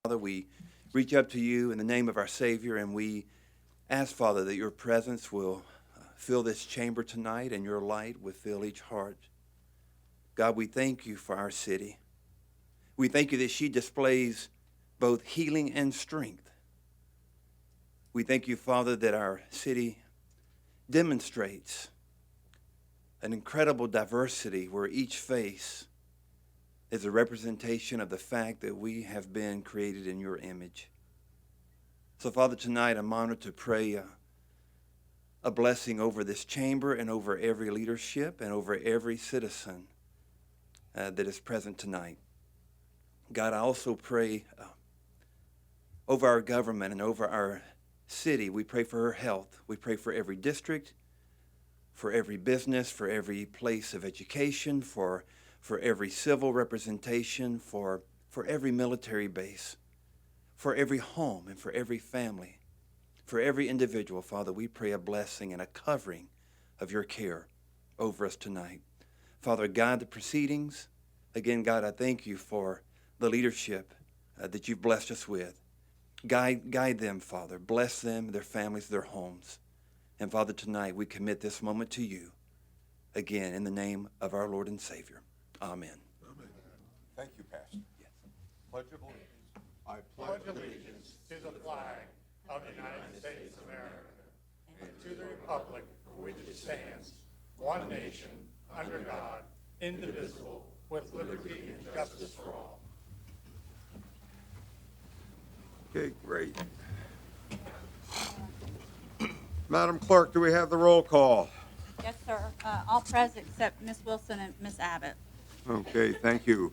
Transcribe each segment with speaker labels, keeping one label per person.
Speaker 1: Father, we reach up to you in the name of our Savior, and we ask, Father, that your presence will fill this chamber tonight and your light will fill each heart. God, we thank you for our city. We thank you that she displays both healing and strength. We thank you, Father, that our city demonstrates an incredible diversity where each face is a representation of the fact that we have been created in your image. So, Father, tonight I'm honored to pray a blessing over this chamber and over every leadership and over every citizen that is present tonight. God, I also pray over our government and over our city. We pray for her health. We pray for every district, for every business, for every place of education, for every civil representation, for every military base, for every home and for every family, for every individual. Father, we pray a blessing and a covering of your care over us tonight. Father, guide the proceedings. Again, God, I thank you for the leadership that you've blessed us with. Guide them, Father. Bless them, their families, their homes. And Father, tonight we commit this moment to you. Again, in the name of our Lord and Savior. Amen.
Speaker 2: Amen. Thank you, Pastor.
Speaker 1: Yes.
Speaker 2: Pledge of allegiance.
Speaker 3: I pledge allegiance to the flag of the United States of America and to the republic for which it stands, one nation, under God, indivisible, with liberty and justice for all.
Speaker 2: Okay, great. Madam Clerk, do we have the roll call?
Speaker 4: Yes, sir. All present except Ms. Wilson and Ms. Abbott.
Speaker 2: Okay, thank you.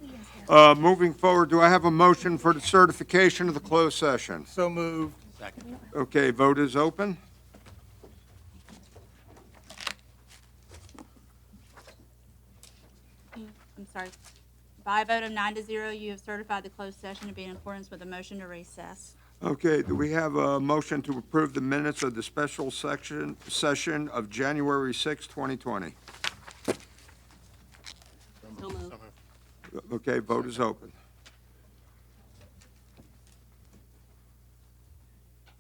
Speaker 2: Moving forward, do I have a motion for the certification of the closed session?
Speaker 3: So moved.
Speaker 2: Okay, vote is open.
Speaker 4: I'm sorry. By a vote of 9-0, you have certified the closed session to be in accordance with the motion to recess.
Speaker 2: Okay, do we have a motion to approve the minutes of the special session of January 6, 2020?
Speaker 4: So moved.
Speaker 2: Okay, vote is open.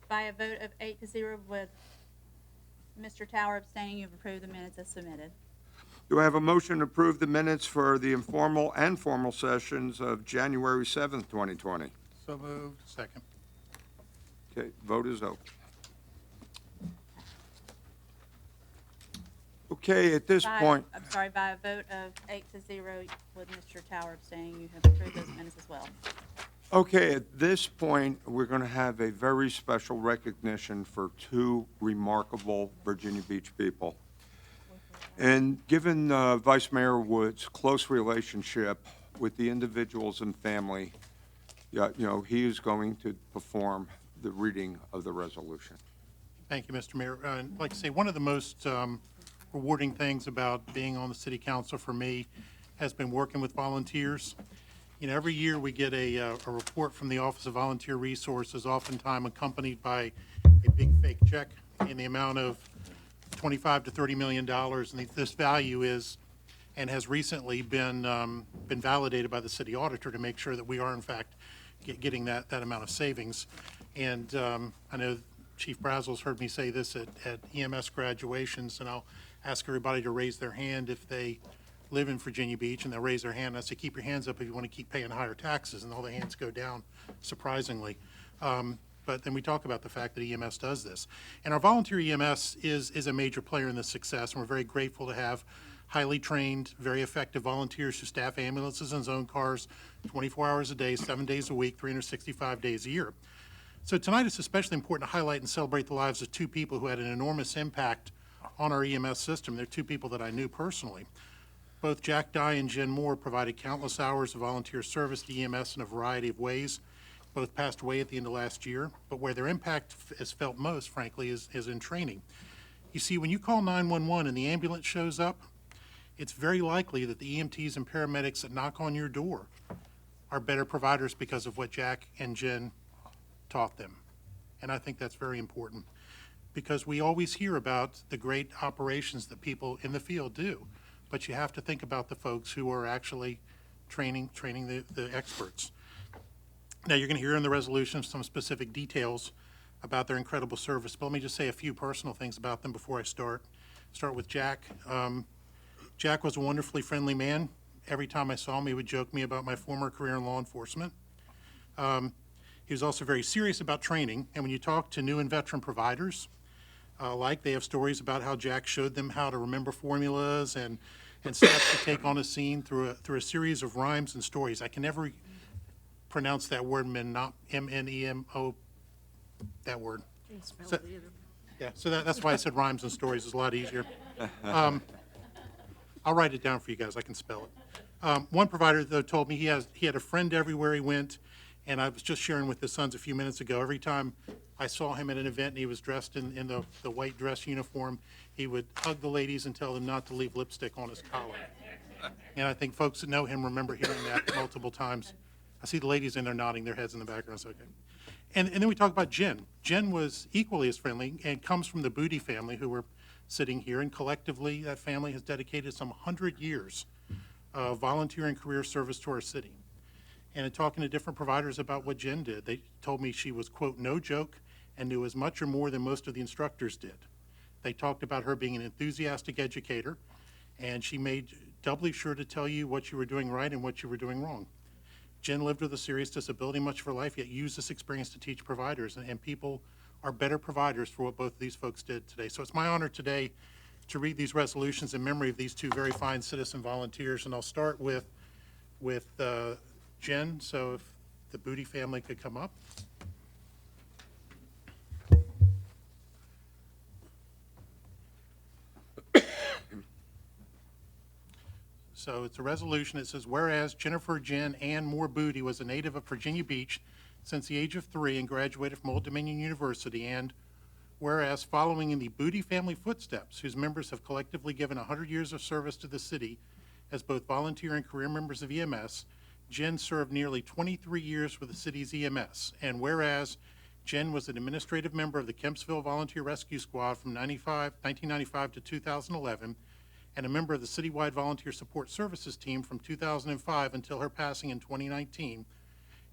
Speaker 4: By a vote of 8-0 with Mr. Tower abstaining, you have approved the minutes as submitted.
Speaker 2: Do I have a motion to approve the minutes for the informal and formal sessions of January 7th, 2020?
Speaker 3: So moved. Second.
Speaker 2: Okay, vote is open. Okay, at this point,
Speaker 4: I'm sorry, by a vote of 8-0 with Mr. Tower abstaining, you have approved those minutes as well.
Speaker 2: okay, at this point, we're going to have a very special recognition for two remarkable Virginia Beach people. And given Vice Mayor Wood's close relationship with the individuals and family, he is going to perform the reading of the resolution.
Speaker 5: Thank you, Mr. Mayor. I'd like to say one of the most rewarding things about being on the city council for me has been working with volunteers. Every year we get a report from the Office of Volunteer Resources, oftentimes accompanied by a big fake check in the amount of $25 to $30 million. And this value is and has recently been validated by the city auditor to make sure that we are in fact getting that amount of savings. And I know Chief Brazel's heard me say this at EMS graduations, and I'll ask everybody to raise their hand if they live in Virginia Beach, and they'll raise their hand. I say, keep your hands up if you want to keep paying higher taxes, and all the hands go down, surprisingly. But then we talk about the fact that EMS does this. And our volunteer EMS is a major player in this success, and we're very grateful to have highly trained, very effective volunteers who staff ambulances and zone cars 24 hours a day, 7 days a week, 365 days a year. So tonight it's especially important to highlight and celebrate the lives of two people who had an enormous impact on our EMS system. They're two people that I knew personally. Both Jack Dye and Jen Moore provided countless hours of volunteer service to EMS in a variety of ways. Both passed away at the end of last year, but where their impact is felt most, frankly, is in training. You see, when you call 911 and the ambulance shows up, it's very likely that the EMTs and paramedics that knock on your door are better providers because of what Jack and Jen taught them. And I think that's very important because we always hear about the great operations that people in the field do, but you have to think about the folks who are actually training the experts. Now, you're going to hear in the resolution some specific details about their incredible service, but let me just say a few personal things about them before I start. Start with Jack. Jack was a wonderfully friendly man. Every time I saw him, he would joke me about my former career in law enforcement. He was also very serious about training, and when you talk to new and veteran providers, they have stories about how Jack showed them how to remember formulas and steps to take on a scene through a series of rhymes and stories. I can never pronounce that word, M-N-E-M-O, that word. So- Yeah, so that's why I said rhymes and stories is a lot easier. I'll write it down for you guys, I can spell it. One provider, though, told me he had a friend everywhere he went, and I was just sharing with his sons a few minutes ago, every time I saw him at an event and he was dressed in the white dress uniform, he would hug the ladies and tell them not to leave lipstick on his collar. And I think folks that know him remember hearing that multiple times. I see the ladies in there nodding their heads in the background, so okay. And then we talk about Jen. Jen was equally as friendly and comes from the Booty family, who were sitting here, and collectively, that family has dedicated some 100 years of volunteer and career service to our city. And in talking to different providers about what Jen did, they told me she was, quote, no joke, and knew as much or more than most of the instructors did. They talked about her being an enthusiastic educator, and she made doubly sure to tell you what you were doing right and what you were doing wrong. Jen lived with a serious disability much of her life, yet used this experience to teach providers, and people are better providers for what both of these folks did today. So it's my honor today to read these resolutions in memory of these two very fine citizen volunteers, and I'll start with Jen, so if the Booty family could come up. So it's a resolution that says, whereas Jennifer Jen Ann Moore Booty was a native of Virginia Beach since the age of 3 and graduated from Old Dominion University, and whereas following in the Booty family footsteps, whose members have collectively given 100 years of service to the city as both volunteer and career members of EMS, Jen served nearly 23 years with the city's EMS. And whereas Jen was an administrative member of the Kempsville Volunteer Rescue Squad from 1995 to 2011, and a member of the citywide Volunteer Support Services team from 2005 until her passing in 2019.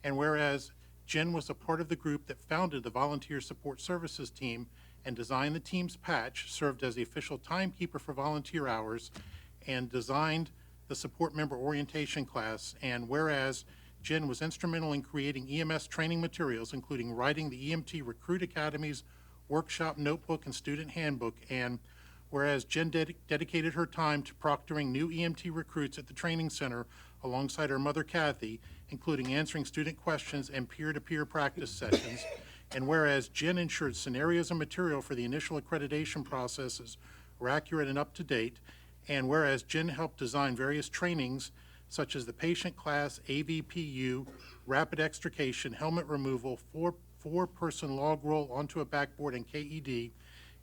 Speaker 5: And whereas Jen was a part of the group that founded the Volunteer Support Services team and designed the team's patch, served as the official timekeeper for volunteer hours, and designed the support member orientation class. And whereas Jen was instrumental in creating EMS training materials, including writing the EMT Recruit Academy's workshop notebook and student handbook. And whereas Jen dedicated her time to proctoring new EMT recruits at the training center alongside her mother Kathy, including answering student questions and peer-to-peer practice sessions. And whereas Jen ensured scenarios and material for the initial accreditation processes were accurate and up to date. And whereas Jen helped design various trainings such as the patient class, AVPU, rapid extrication, helmet removal, four-person log roll onto a backboard, and KED.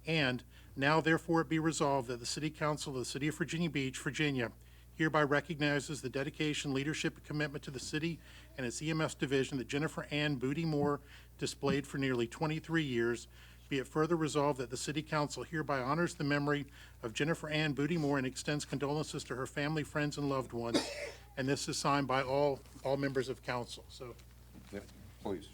Speaker 5: And now therefore it be resolved that the City Council of the City of Virginia Beach, Virginia, hereby recognizes the dedication, leadership, and commitment to the city and its EMS division that Jennifer Ann Booty Moore displayed for nearly 23 years. Be it further resolved that the City Council hereby honors the memory of Jennifer Ann Booty Moore and extends condolences to her family, friends, and loved ones. And this is signed by all members of council. So,
Speaker 2: Yeah, please.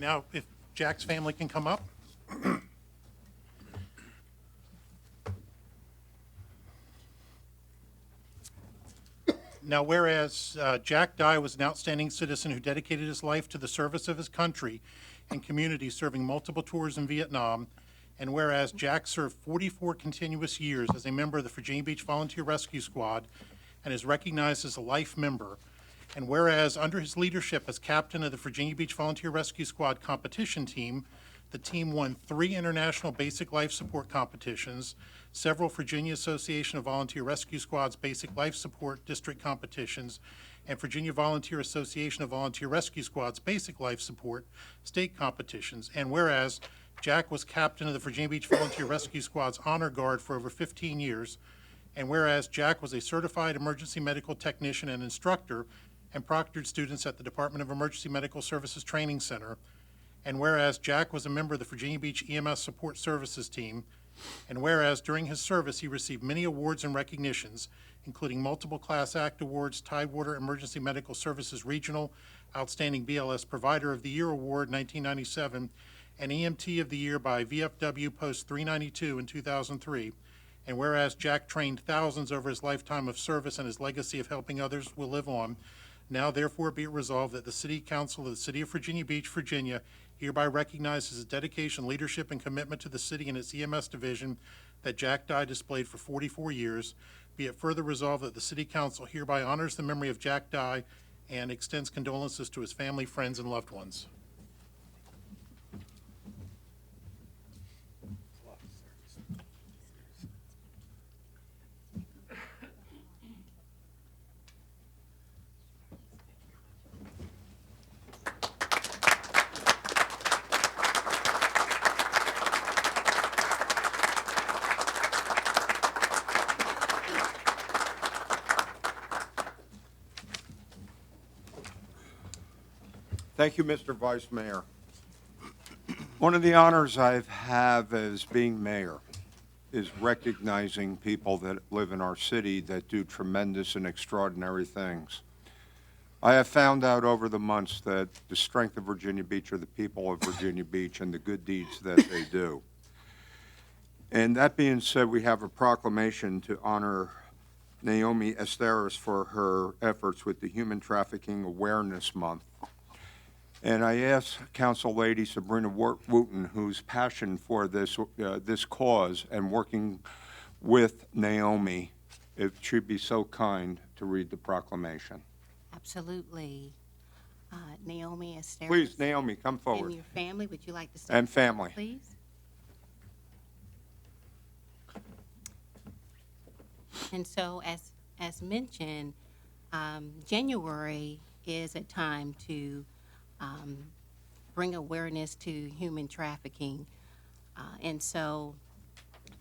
Speaker 5: now if Jack's family can come up. Now, whereas Jack Dye was an outstanding citizen who dedicated his life to the service of his country and community, serving multiple tours in Vietnam, and whereas Jack served 44 continuous years as a member of the Virginia Beach Volunteer Rescue Squad and is recognized as a life member, and whereas under his leadership as captain of the Virginia Beach Volunteer Rescue Squad competition team, The team won 3 international basic life support competitions, several Virginia Association of Volunteer Rescue Squads basic life support district competitions, and Virginia Volunteer Association of Volunteer Rescue Squads basic life support state competitions. And whereas Jack was captain of the Virginia Beach Volunteer Rescue Squad's Honor Guard for over 15 years, and whereas Jack was a certified emergency medical technician and instructor and proctored students at the Department of Emergency Medical Services Training Center, and whereas Jack was a member of the Virginia Beach EMS Support Services Team, and whereas during his service he received many awards and recognitions, including multiple Class Act Awards, Tidewater Emergency Medical Services Regional Outstanding BLS Provider of the Year Award 1997, and EMT of the Year by VFW Post 392 in 2003, and whereas Jack trained thousands over his lifetime of service and his legacy of helping others will live on, now therefore be it resolved that the City Council of the City of Virginia Beach, Virginia hereby recognizes his dedication, leadership, and commitment to the city and its EMS division that Jack Dye displayed for 44 years. Be it further resolved that the City Council hereby honors the memory of Jack Dye and extends condolences to his family, friends, and loved ones.
Speaker 2: Thank you, Mr. Vice Mayor. One of the honors I have as being mayor is recognizing people that live in our city that do tremendous and extraordinary things. I have found out over the months that the strength of Virginia Beach are the people of Virginia Beach and the good deeds that they do. And that being said, we have a proclamation to honor Naomi Esteras for her efforts with the Human Trafficking Awareness Month. And I asked Council Lady Sabrina Wooten, whose passion for this cause and working with Naomi, if she'd be so kind to read the proclamation.
Speaker 6: Absolutely. Naomi Esteras.
Speaker 2: Please, Naomi, come
Speaker 6: And
Speaker 2: forward.
Speaker 6: your family, would you like to stand?
Speaker 2: And family.
Speaker 6: Please. And so, as mentioned, January is a time to bring awareness to human trafficking. And so,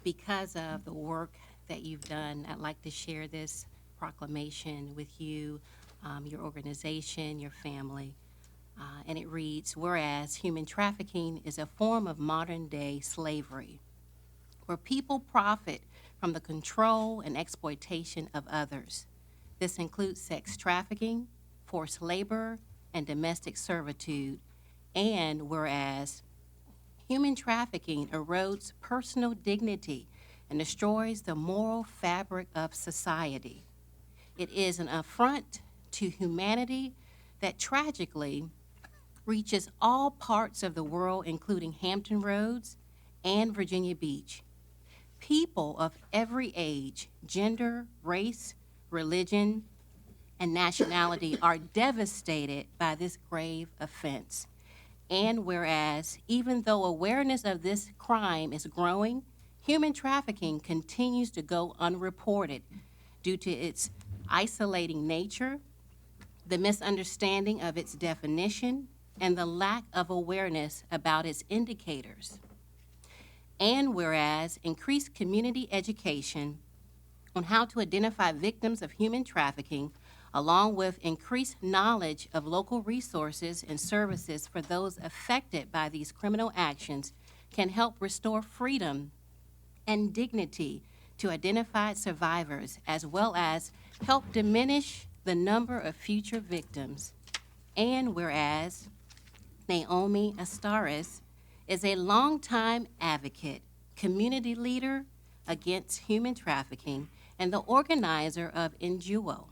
Speaker 6: because of the work that you've done, I'd like to share this proclamation with you, your organization, your family. And it reads, whereas human trafficking is a form of modern-day slavery, where people profit from the control and exploitation of others. This includes sex trafficking, forced labor, and domestic servitude. And whereas human trafficking erodes personal dignity and destroys the moral fabric of society. It is an affront to humanity that tragically reaches all parts of the world, including Hampton Roads and Virginia Beach. People of every age, gender, race, religion, and nationality are devastated by this grave offense. And whereas, even though awareness of this crime is growing, human trafficking continues to go unreported due to its isolating nature, the misunderstanding of its definition, and the lack of awareness about its indicators. And whereas increased community education on how to identify victims of human trafficking, along with increased knowledge of local resources and services for those affected by these criminal actions, can help restore freedom and dignity to identified survivors, as well as help diminish the number of future victims. And whereas Naomi Esteras is a longtime advocate, community leader against human trafficking, and the organizer of NJUO,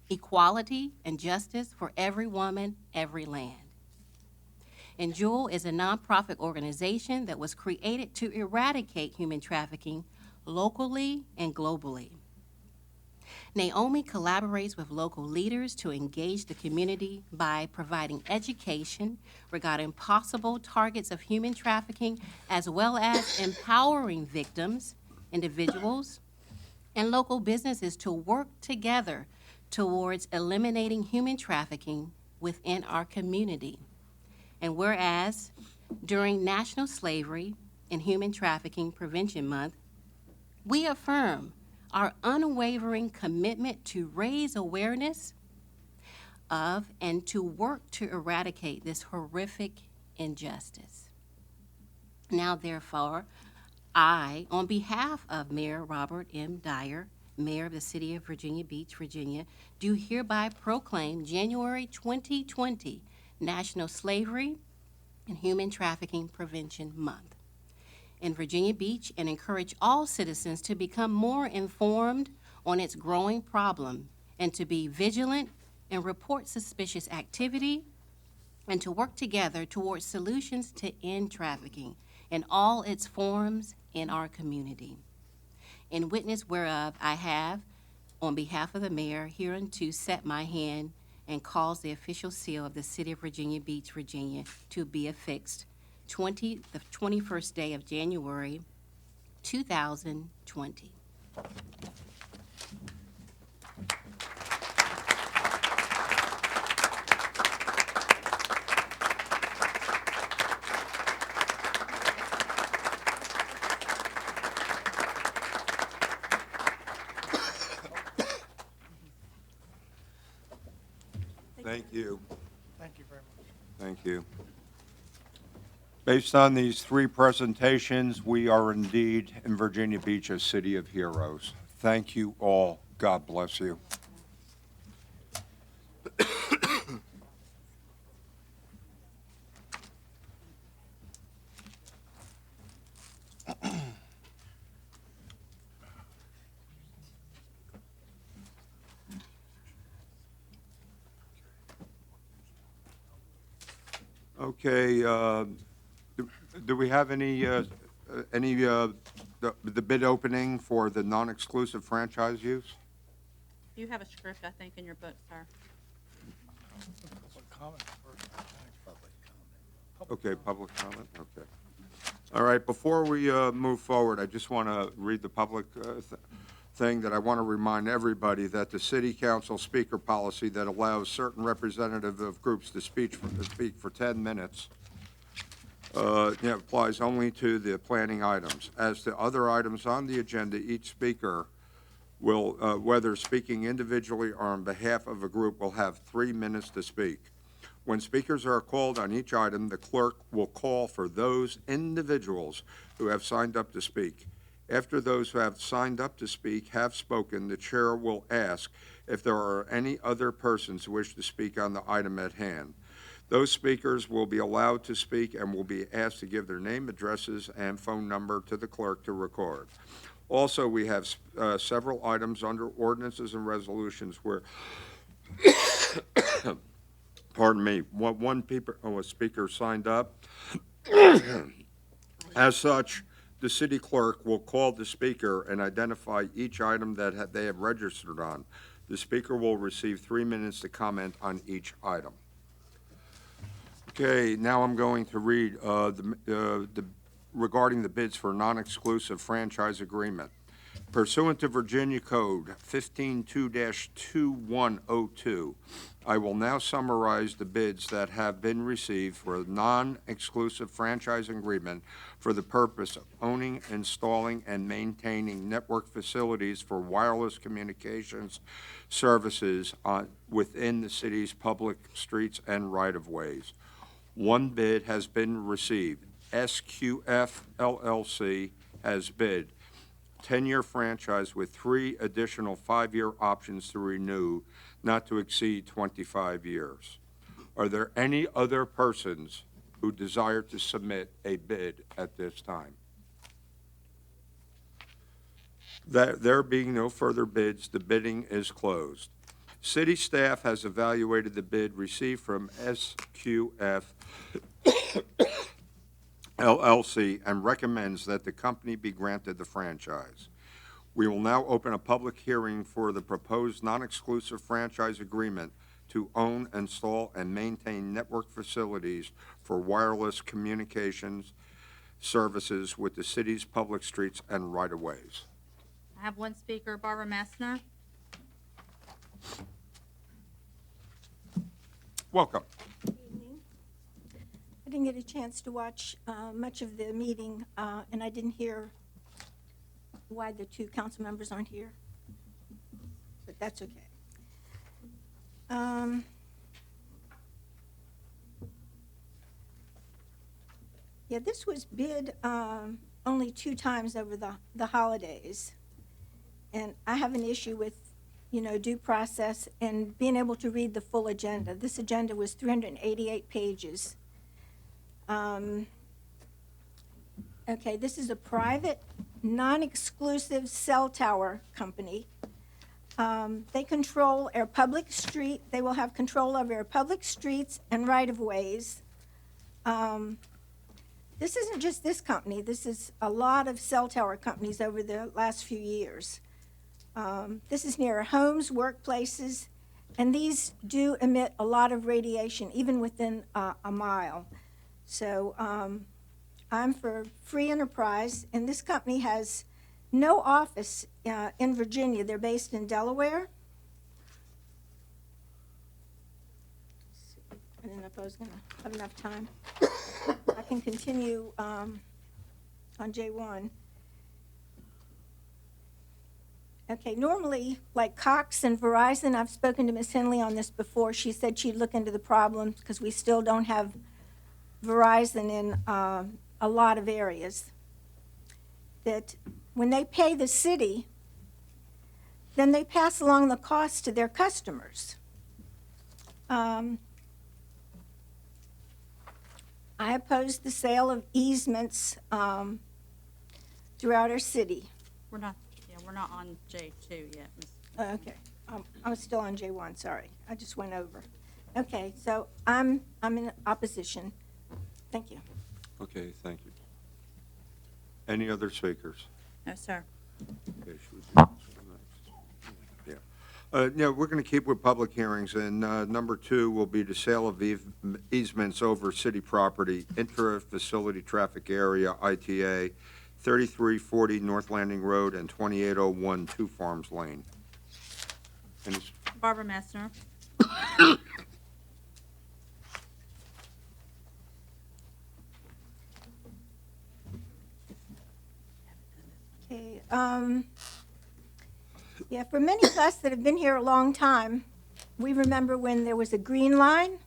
Speaker 6: Equality and Justice for Every Woman, Every Land. NJUO is a nonprofit organization that was created to eradicate human trafficking locally and globally. Naomi collaborates with local leaders to engage the community by providing education regarding possible targets of human trafficking, as well as empowering victims, individuals, and local businesses to work together towards eliminating human trafficking within our community. And whereas during National Slavery and Human Trafficking Prevention Month, we affirm our unwavering commitment to raise awareness of and to work to eradicate this horrific injustice. Now, therefore, I, on behalf of Mayor Robert M. Dyer, Mayor of the City of Virginia Beach, Virginia, do hereby proclaim January 2020 National Slavery and Human Trafficking Prevention Month in Virginia Beach, and encourage all citizens to become more informed on its growing problem and to be vigilant and report suspicious activity and to work together towards solutions to end trafficking in all its forms in our community. In witness whereof I have, on behalf of the mayor, hereunto set my hand and cause the official seal of the City of Virginia Beach, Virginia, to be affixed the 21st day of January, 2020.
Speaker 2: Thank you.
Speaker 3: Thank you very much.
Speaker 2: Thank you. Based on these three presentations, we are indeed in Virginia Beach a city of heroes. Thank you all. God bless you. Okay, do we have the bid opening for the non-exclusive franchise use?
Speaker 4: You have a script, I think, in your book, sir.
Speaker 2: Okay, public comment, okay. All right, before we move forward, I just want to read the public thing that I want to remind everybody that the city council speaker policy that allows certain representative of groups to speak for 10 minutes applies only to the planning items. As to other items on the agenda, each speaker will, whether speaking individually or on behalf of a group, will have 3 minutes to speak. When speakers are called on each item, the clerk will call for those individuals who have signed up to speak. After those who have signed up to speak have spoken, the chair will ask if there are any other persons who wish to speak on the item at hand. Those speakers will be allowed to speak and will be asked to give their name, addresses, and phone number to the clerk to record. Also, we have several items under ordinances and resolutions where, pardon me, a speaker signed up. As such, the city clerk will call the speaker and identify each item that they have registered on. The speaker will receive 3 minutes to comment on each item. Okay, now I'm going to read regarding the bids for non-exclusive franchise agreement. Pursuant to Virginia Code 15.2-2102, I will now summarize the bids that have been received for a non-exclusive franchise agreement for the purpose of owning, installing, and maintaining network facilities for wireless communications services within the city's public streets and right-of-ways. One bid has been received. SQF LLC has bid 10-year franchise with 3 additional 5-year options to renew, not to exceed 25 years. Are there any other persons who desire to submit a bid at this time? There being no further bids, the bidding is closed. City staff has evaluated the bid received from SQF LLC and recommends that the company be granted the franchise. We will now open a public hearing for the proposed non-exclusive franchise agreement to own, install, and maintain network facilities for wireless communications services with the city's public streets and right-of-ways.
Speaker 4: I have one speaker, Barbara Messner.
Speaker 2: Welcome.
Speaker 7: Evening. I didn't get a chance to watch much of the meeting, and I didn't hear why the two council members aren't here, but that's okay. Yeah, this was bid only 2 times over the holidays, and I have an issue with, due process and being able to read the full agenda. This agenda was 388 pages. Okay, this is a private, non-exclusive cell tower company. They control our public street. They will have control over our public streets and right-of-ways. This isn't just this company. This is a lot of cell tower companies over the last few years. This is near homes, workplaces, and these do emit a lot of radiation, even within a mile. So I'm for free enterprise, and this company has no office in Virginia. They're based in Delaware. I didn't know if I was going to have enough time. I can continue on J1. Okay, normally, like Cox and Verizon, I've spoken to Ms. Henley on this before. She said she'd look into the problem because we still don't have Verizon in a lot of areas. That when they pay the city, then they pass along the cost to their customers. I oppose the sale of easements throughout our city.
Speaker 4: We're not on J2 yet, Ms.
Speaker 7: Okay, I was still on J1, sorry. I just went over. Okay, so I'm in opposition. Thank you.
Speaker 2: Okay, thank you. Any other speakers?
Speaker 4: No, sir.
Speaker 2: Okay, should we do this one next? Yeah. Yeah, we're going to keep with public hearings, and number 2 will be the sale of easements over city property, intra-facility traffic area, ITA, 3340 North Landing Road and 2801 Two Farms Lane. And it's-
Speaker 4: Barbara Messner.
Speaker 7: Okay, yeah, for many of us that have been here a long time, we remember when there was a green line,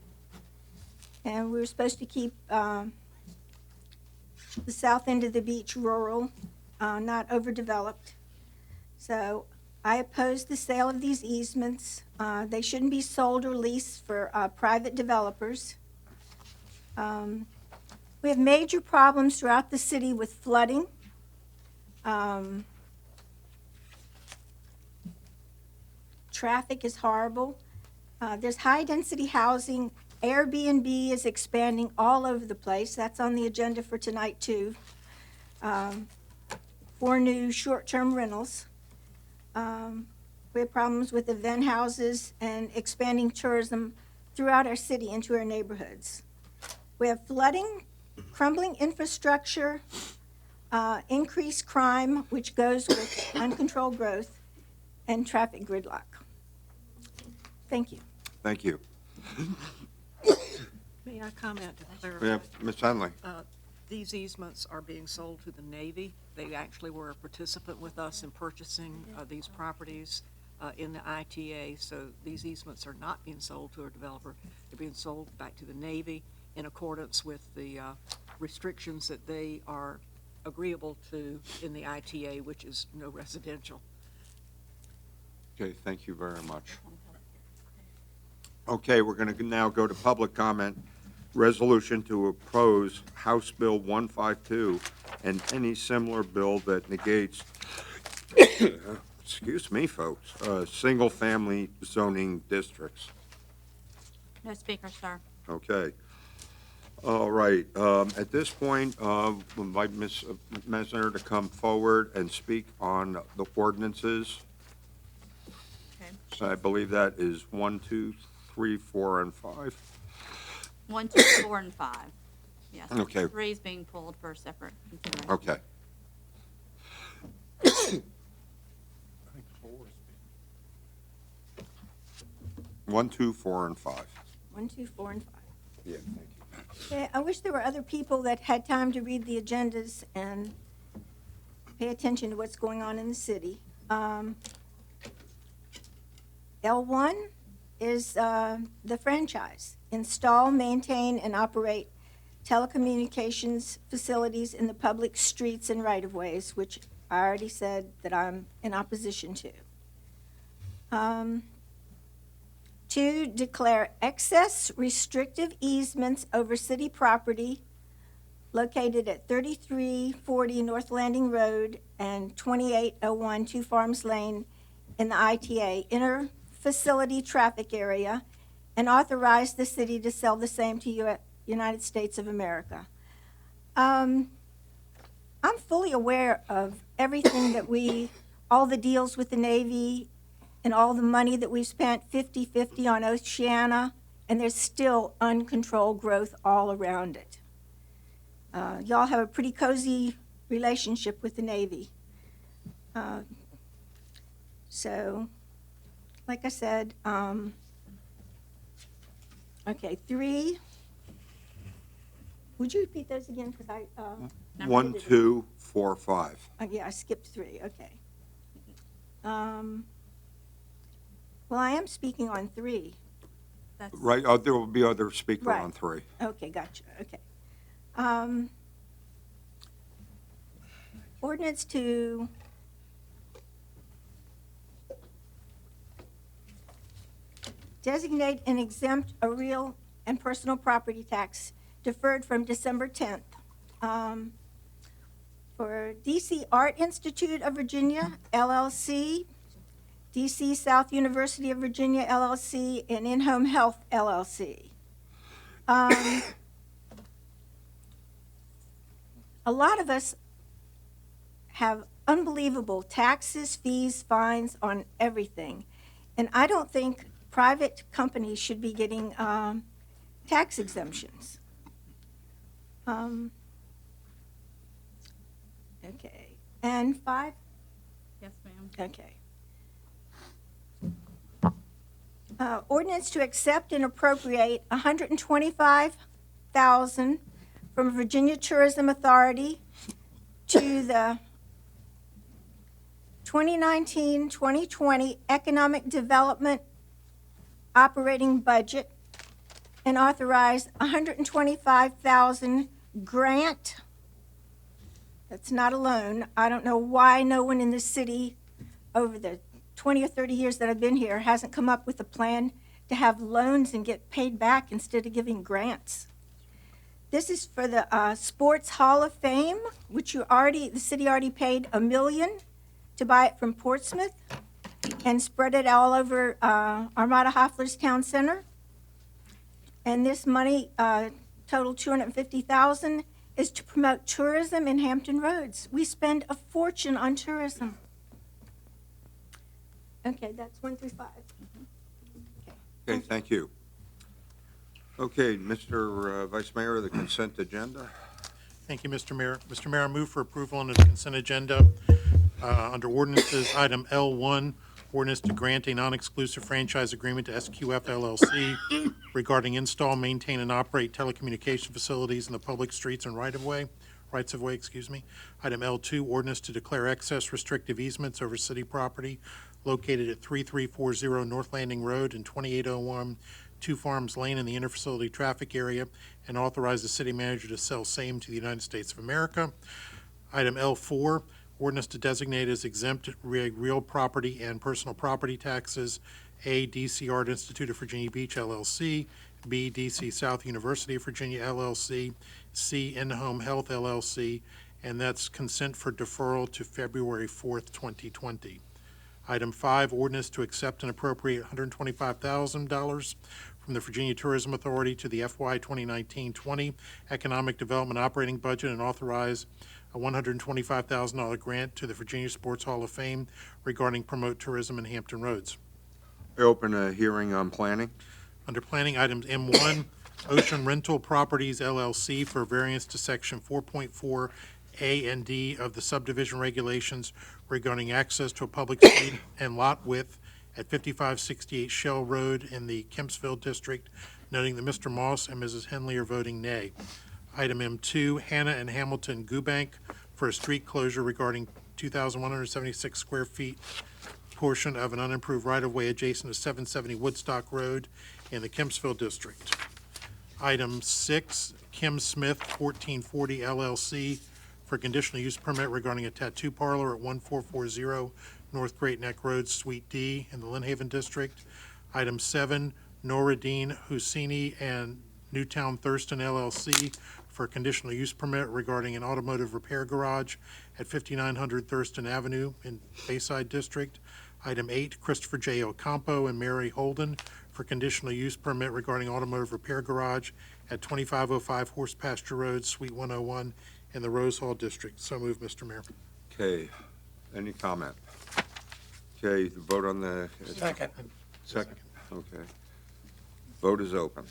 Speaker 7: and we were supposed to keep the south end of the beach rural, not overdeveloped. So I oppose the sale of these easements. They shouldn't be sold or leased for private developers. We have major problems throughout the city with flooding. Traffic is horrible. There's high-density housing. Airbnb is expanding all over the place. That's on the agenda for tonight, too. 4 new short-term rentals. We have problems with event houses and expanding tourism throughout our city into our neighborhoods. We have flooding, crumbling infrastructure, increased crime, which goes with uncontrolled growth, and traffic gridlock. Thank you.
Speaker 2: Thank you.
Speaker 8: May I comment to clarify?
Speaker 2: We have Ms. Henley.
Speaker 8: These easements are being sold to the Navy. They actually were a participant with us in purchasing these properties in the ITA, so these easements are not being sold to a developer. They're being sold back to the Navy in accordance with the restrictions that they are agreeable to in the ITA, which is no residential.
Speaker 2: Okay, thank you very much. Okay, we're going to now go to public comment. Resolution to oppose House Bill 152 and any similar bill that negates, excuse me, folks, single-family zoning districts.
Speaker 4: No speaker, sir.
Speaker 2: Okay. All right, at this point, we'll invite Ms. Mesner to come forward and speak on the ordinances.
Speaker 4: Okay.
Speaker 2: I believe that is 1, 2, 3, 4, and 5.
Speaker 4: 1, 2, 4, and 5. Yes.
Speaker 2: Okay.
Speaker 4: 3 is being pulled for separate consideration.
Speaker 2: Okay.
Speaker 5: I think 4 is
Speaker 2: 1, 2, 4, and 5.
Speaker 7: 1, 2, 4, and 5.
Speaker 2: Yeah, thank you.
Speaker 7: Okay, I wish there were other people that had time to read the agendas and pay attention to what's going on in the city. L1 is the franchise. Install, maintain, and operate telecommunications facilities in the public streets and right-of-ways, which I already said that I'm in opposition to. 2, declare excess restrictive easements over city property located at 3340 North Landing Road and 2801 Two Farms Lane in the ITA inter-facility traffic area, and authorize the city to sell the same to United States of America. I'm fully aware of everything that all the deals with the Navy and all the money that we've spent 50-50 on Oceana, and there's still uncontrolled growth all around it. Y'all have a pretty cozy relationship with the Navy. So, like I said, okay, 3. Would you repeat those again? Because I,
Speaker 4: Number
Speaker 2: 1, 2, 4, 5.
Speaker 7: yeah, I skipped 3, okay. Well, I am speaking on 3.
Speaker 4: That's
Speaker 2: Right, there will be other speaker
Speaker 7: Right.
Speaker 2: on 3.
Speaker 7: Okay, gotcha, okay. Ordinance to designate and exempt a real and personal property tax deferred from December 10th. For DC Art Institute of Virginia, LLC, DC South University of Virginia, LLC, and In-Home Health, LLC. A lot of us have unbelievable taxes, fees, fines on everything. And I don't think private companies should be getting tax exemptions. Okay, and 5?
Speaker 4: yes, ma'am.
Speaker 7: Okay. Ordinance to accept and appropriate $125,000 from Virginia Tourism Authority to the 2019-2020 Economic Development Operating Budget and authorize $125,000 grant. That's not a loan. I don't know why no one in the city over the 20 or 30 years that I've been here hasn't come up with a plan to have loans and get paid back instead of giving grants. This is for the Sports Hall of Fame, which the city already paid $1 million to buy it from Portsmouth and spread it all over Armada Hoffler's Town Center. And this money, total $250,000, is to promote tourism in Hampton Roads. We spend a fortune on tourism. Okay, that's 1 through 5.
Speaker 2: Okay, thank you. Okay, Mr. Vice Mayor, the consent agenda.
Speaker 5: Thank you, Mr. Mayor. Mr. Mayor, I move for approval under the consent agenda. Under ordinances, item L1, ordinance to grant a non-exclusive franchise agreement to SQF LLC regarding install, maintain, and operate telecommunication facilities in the public streets and rights of way. Item L2, ordinance to declare excess restrictive easements over city property located at 3340 North Landing Road and 2801 Two Farms Lane in the interfacility traffic area, and authorize the city manager to sell same to the United States of America. Item L4, ordinance to designate as exempt real property and personal property taxes, A, DC Art Institute of Virginia Beach, LLC, B, DC South University of Virginia, LLC, C, In-Home Health, LLC, and that's consent for deferral to February 4th, 2020. Item 5, ordinance to accept and appropriate $125,000 from the Virginia Tourism Authority to the FY 2019-20 Economic Development Operating Budget and authorize a $125,000 grant to the Virginia Sports Hall of Fame regarding promote tourism in Hampton Roads.
Speaker 2: I open a hearing on planning.
Speaker 5: Under planning, items M1, Ocean Rental Properties LLC for variance to section 4.4 A and D of the subdivision regulations regarding access to a public street and lot width at 5568 Shell Road in the Kempsville District, noting that Mr. Moss and Mrs. Henley are voting nay. Item M2, Hannah and Hamilton Gubank for a street closure regarding 2,176 square feet portion of an unimproved right-of-way adjacent to 770 Woodstock Road in the Kempsville District. Item 6, Kim Smith, 1440 LLC, for conditional use permit regarding a tattoo parlor at 1440 North Great Neck Road, Suite D, in the Lynn Haven District. Item 7, Noradine Husseini and Newtown Thurston LLC, for a conditional use permit regarding an automotive repair garage at 5900 Thurston Avenue in Bayside District. Item 8, Christopher J. Ocampo and Mary Holden, for conditional use permit regarding automotive repair garage at 2505 Horse Pasture Road, Suite 101, in the Rose Hall District. So moved, Mr. Mayor.
Speaker 2: Okay, any comment? Okay, the vote on the.
Speaker 3: Second.
Speaker 2: Second, okay. Vote is open.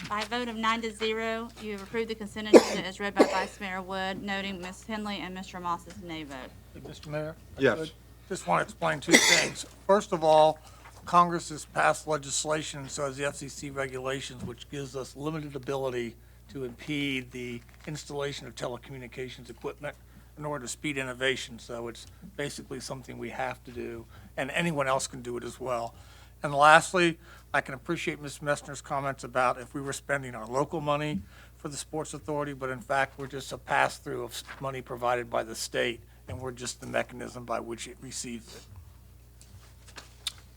Speaker 4: By a vote of 9-0, you have approved the consent agenda as read by Vice Mayor Wood, noting Ms. Henley and Mr. Moss's nay vote.
Speaker 3: Mr. Mayor?
Speaker 2: Yes.
Speaker 3: Just want to explain two things. First of all, Congress has passed legislation, so has the FCC regulations, which gives us limited ability to impede the installation of telecommunications equipment in order to speed innovation. So it's basically something we have to do, and anyone else can do it as well. And lastly, I can appreciate Ms. Messner's comments about if we were spending our local money for the Sports Authority, but in fact, we're just a pass-through of money provided by the state, and we're just the mechanism by which it receives it.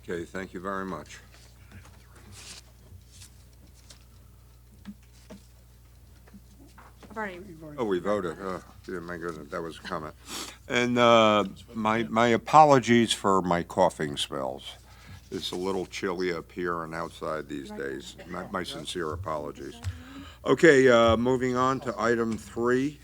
Speaker 2: Okay, thank you very much.
Speaker 4: I've already,
Speaker 2: Oh, we voted. Yeah, my goodness, that was a comment. And my apologies for my coughing spells. It's a little chilly up here and outside these days. My sincere apologies. Okay, moving on to item 3,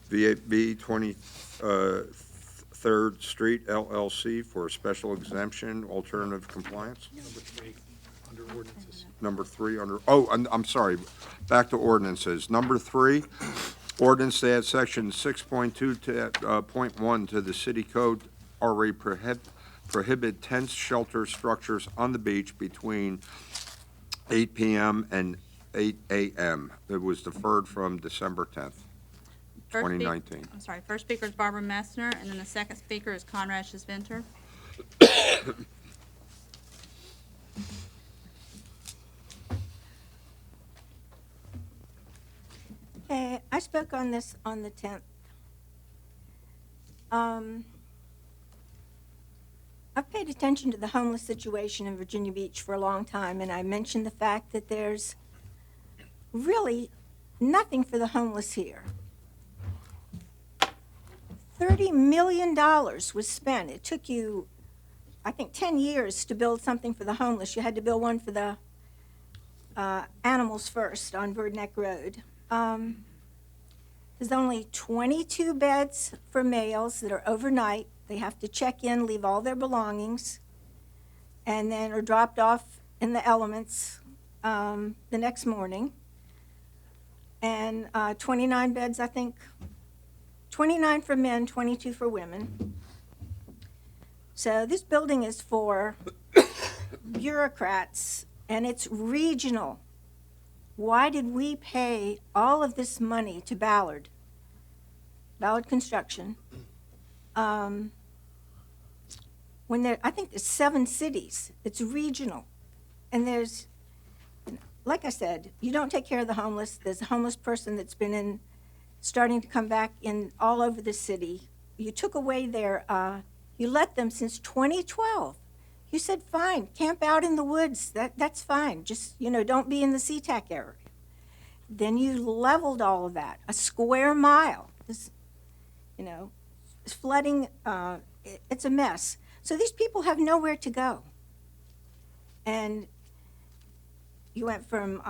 Speaker 2: VAB 23rd Street LLC for a special exemption, alternative compliance.
Speaker 5: Number 3, under ordinances.
Speaker 2: Number 3 under, I'm sorry, back to ordinances. Number 3, ordinance to add section 6.2 to .1 to the city code already prohibit tent shelter structures on the beach between 8 p.m. and 8 a.m. It was deferred from December 10th,
Speaker 4: first
Speaker 2: 2019.
Speaker 4: first speaker is Barbara Messner, and then the second speaker is Conrad Schisventer.
Speaker 7: I spoke on this on the 10th. I've paid attention to the homeless situation in Virginia Beach for a long time, and I mentioned the fact that there's really nothing for the homeless here. $30 million was spent. It took you, I think, 10 years to build something for the homeless. You had to build one for the animals first on Bird Neck Road. There's only 22 beds for males that are overnight. They have to check in, leave all their belongings, and then are dropped off in the elements the next morning. And 29 beds, I think, 29 for men, 22 for women. So this building is for bureaucrats, and it's regional. Why did we pay all of this money to Ballard Construction? When I think there's 7 cities, it's regional. And there's, like I said, you don't take care of the homeless. There's a homeless person that's been starting to come back in all over the city. You took away their, you let them since 2012. You said, fine, camp out in the woods, that's fine. Just, don't be in the SeaTac area. Then you leveled all of that, a square mile. Flooding, it's a mess. So these people have nowhere to go. And you went from,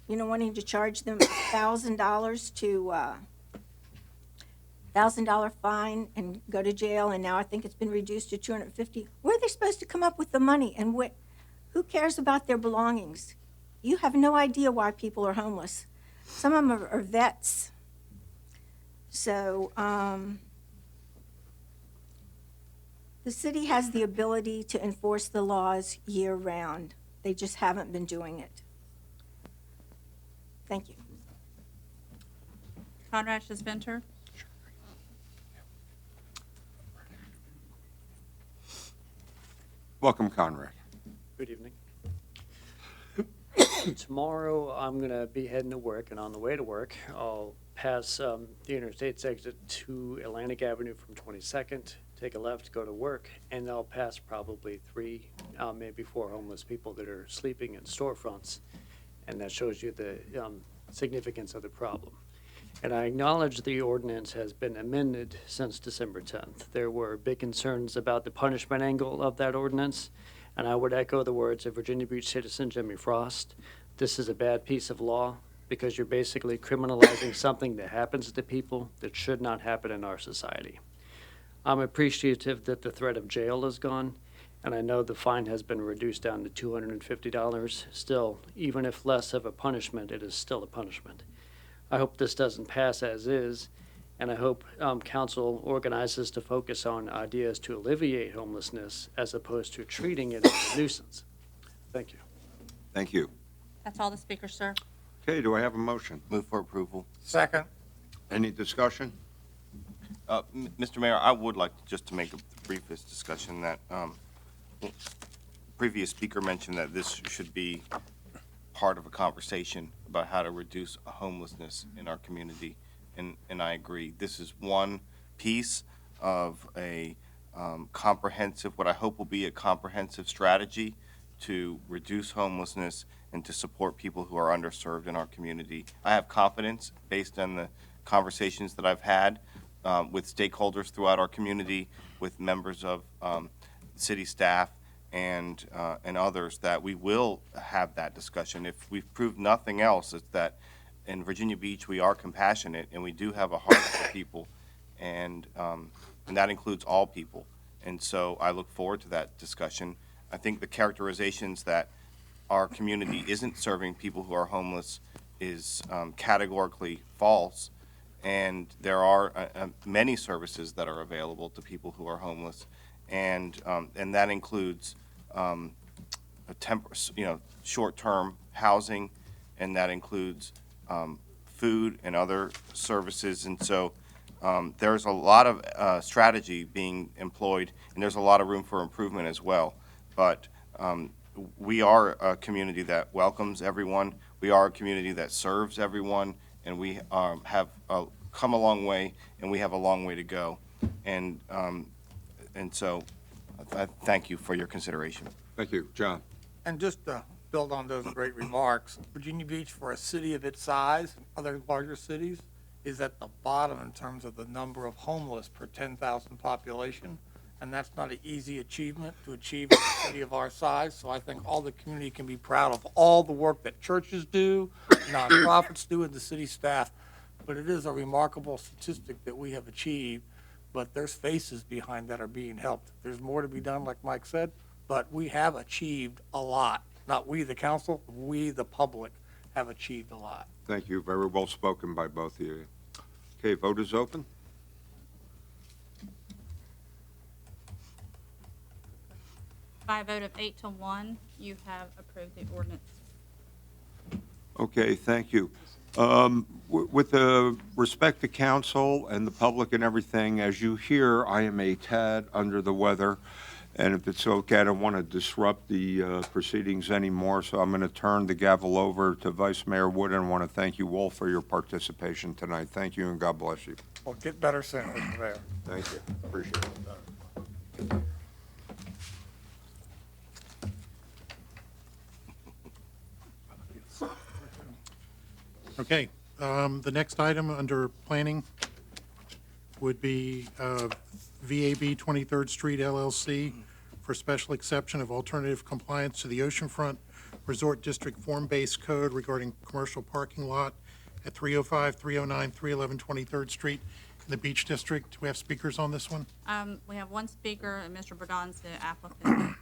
Speaker 7: wanting to charge them $1,000 to $1,000 fine and go to jail, and now I think it's been reduced to $250. Where are they supposed to come up with the money, and who cares about their belongings? You have no idea why people are homeless. Some of them are vets. So, the city has the ability to enforce the laws year-round. They just haven't been doing it. Thank you.
Speaker 4: Conrad Spencer.
Speaker 2: Welcome, Conrad.
Speaker 9: Good evening. Tomorrow, I'm going to be heading to work, and on the way to work, I'll pass the Interstate exit to Atlantic Avenue from 22nd, take a left, go to work, and I'll pass probably 3, maybe 4 homeless people that are sleeping in storefronts, and that shows you the significance of the problem. And I acknowledge the ordinance has been amended since December 10th. There were big concerns about the punishment angle of that ordinance, and I would echo the words of Virginia Beach citizen Jimmy Frost. This is a bad piece of law because you're basically criminalizing something that happens to people that should not happen in our society. I'm appreciative that the threat of jail is gone, and I know the fine has been reduced down to $250. Still, even if less of a punishment, it is still a punishment. I hope this doesn't pass as is, and I hope council organizes to focus on ideas to alleviate homelessness as opposed to treating it as a nuisance. Thank you.
Speaker 2: Thank you.
Speaker 4: That's all the speakers, sir.
Speaker 2: Okay, do I have a motion?
Speaker 10: Move for approval.
Speaker 3: Second.
Speaker 2: Any discussion?
Speaker 10: Mr. Mayor, I would like just to make the briefest discussion that previous speaker mentioned that this should be part of a conversation about how to reduce homelessness in our community, and I agree. This is one piece of a comprehensive, what I hope will be a comprehensive strategy to reduce homelessness and to support people who are underserved in our community. I have confidence, based on the conversations that I've had with stakeholders throughout our community, with members of city staff and others, that we will have that discussion. If we've proved nothing else, it's that in Virginia Beach we are compassionate and we do have a heart for people, and that includes all people. And so I look forward to that discussion. I think the characterizations that our community isn't serving people who are homeless is categorically false, and there are many services that are available to people who are homeless, and that includes short-term housing, and that includes food and other services. And so there's a lot of strategy being employed, and there's a lot of room for improvement as well. But we are a community that welcomes everyone. We are a community that serves everyone, and we have come a long way, and we have a long way to go. And so I thank you for your consideration.
Speaker 2: Thank you. John?
Speaker 3: And just to build on those great remarks, Virginia Beach, for a city of its size, and other larger cities, is at the bottom in terms of the number of homeless per 10,000 population. And that's not an easy achievement to achieve in a city of our size. So I think all the community can be proud of all the work that churches do, nonprofits do, and the city staff. But it is a remarkable statistic that we have achieved, but there's faces behind that are being helped. There's more to be done, like Mike said, but we have achieved a lot. Not we, the council, we, the public, have achieved a lot.
Speaker 2: Thank you. Very well spoken by both of you. Okay, vote is open.
Speaker 4: By a vote of 8-1, you have approved the ordinance.
Speaker 2: Okay, thank you. With respect to council and the public and everything, as you hear, I am a tad under the weather, and if it's okay, I don't want to disrupt the proceedings anymore, so I'm going to turn the gavel over to Vice Mayor Wood, and want to thank you all for your participation tonight. Thank you, and God bless you.
Speaker 3: Well, get better soon, Mr. Mayor.
Speaker 2: Thank you. Appreciate it.
Speaker 5: Okay, the next item under planning would be VAB 23rd Street LLC for special exception of alternative compliance to the Oceanfront Resort District Form-Based Code regarding commercial parking lot at 305, 309, 311 23rd Street in the Beach District. Do we have speakers on this one?
Speaker 4: We have one speaker, and Mr. Burdon's the applicant.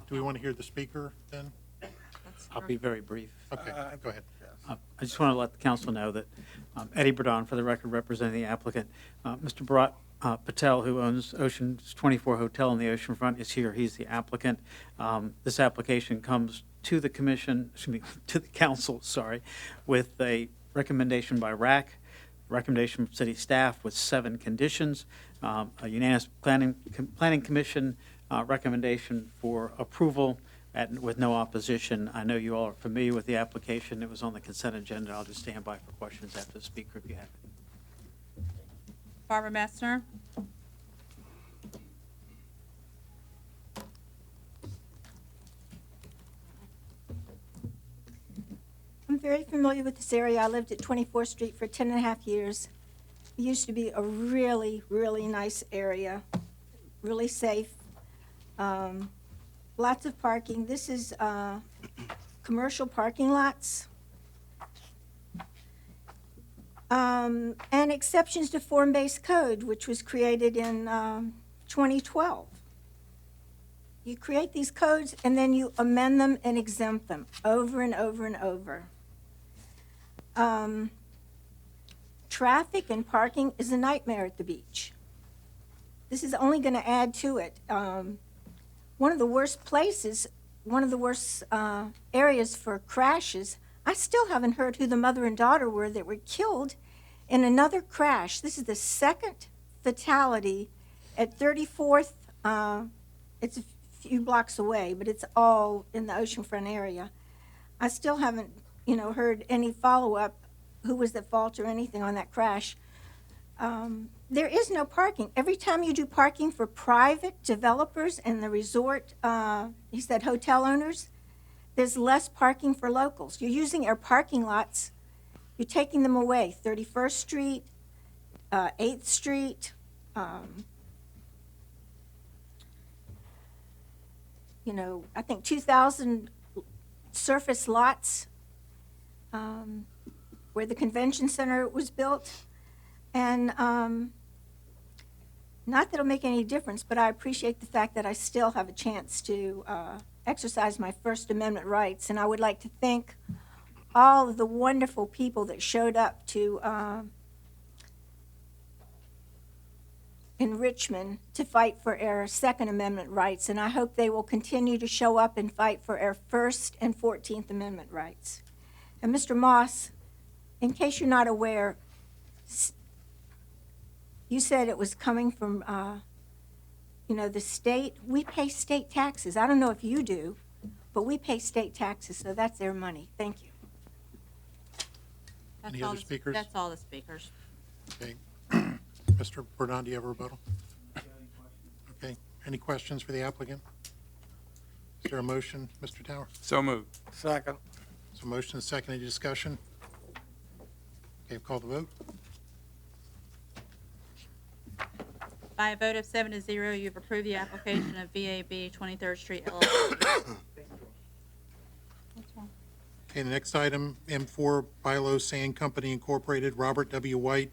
Speaker 5: Do we want to hear the speaker then?
Speaker 4: That's
Speaker 11: I'll be very brief.
Speaker 5: Okay, go ahead.
Speaker 11: I just want to let the council know that Eddie Burdon, for the record, representing the applicant. Mr. Bharat Patel, who owns Ocean's 24 Hotel on the oceanfront, is here. He's the applicant. This application comes to the commission, excuse me, to the council, sorry, with a recommendation by RAC, recommendation from city staff with 7 conditions, a unanimous planning commission recommendation for approval with no opposition. I know you all are familiar with the application. It was on the consent agenda. I'll just stand by for questions after the speaker if you have it.
Speaker 4: Barbara Messner.
Speaker 7: I'm very familiar with this area. I lived at 24th Street for 10 and a half years. It used to be a really, really nice area, really safe. Lots of parking. This is commercial parking lots. And exceptions to form-based code, which was created in 2012. You create these codes and then you amend them and exempt them over and over and over. Traffic and parking is a nightmare at the beach. This is only going to add to it. One of the worst places, one of the worst areas for crashes, I still haven't heard who the mother and daughter were that were killed in another crash. This is the second fatality at 34th. It's a few blocks away, but it's all in the oceanfront area. I still haven't, heard any follow-up, who was at fault or anything on that crash. There is no parking. Every time you do parking for private developers and the resort, he said hotel owners, there's less parking for locals. You're using our parking lots. You're taking them away. 31st Street, 8th Street, I think 2,000 surface lots where the convention center was built. And not that it'll make any difference, but I appreciate the fact that I still have a chance to exercise my First Amendment rights. And I would like to thank all of the wonderful people that showed up to in Richmond to fight for our Second Amendment rights. And I hope they will continue to show up and fight for our First and 14th Amendment rights. And Mr. Moss, in case you're not aware, you said it was coming from, the state. We pay state taxes. I don't know if you do, but we pay state taxes, so that's their money. Thank you.
Speaker 5: Any other speakers?
Speaker 4: That's all the speakers.
Speaker 5: Okay. Mr. Burdon, do you have a rebuttal? Okay. Any questions for the applicant? Is there a motion, Mr. Tower?
Speaker 12: So moved.
Speaker 3: Second.
Speaker 5: So motion is second. Any discussion? Okay, call the vote.
Speaker 4: By a vote of 7-0, you've approved the application of VAB 23rd Street LLC.
Speaker 5: Okay, the next item, M4 Bilo Sand Company Incorporated, Robert W. White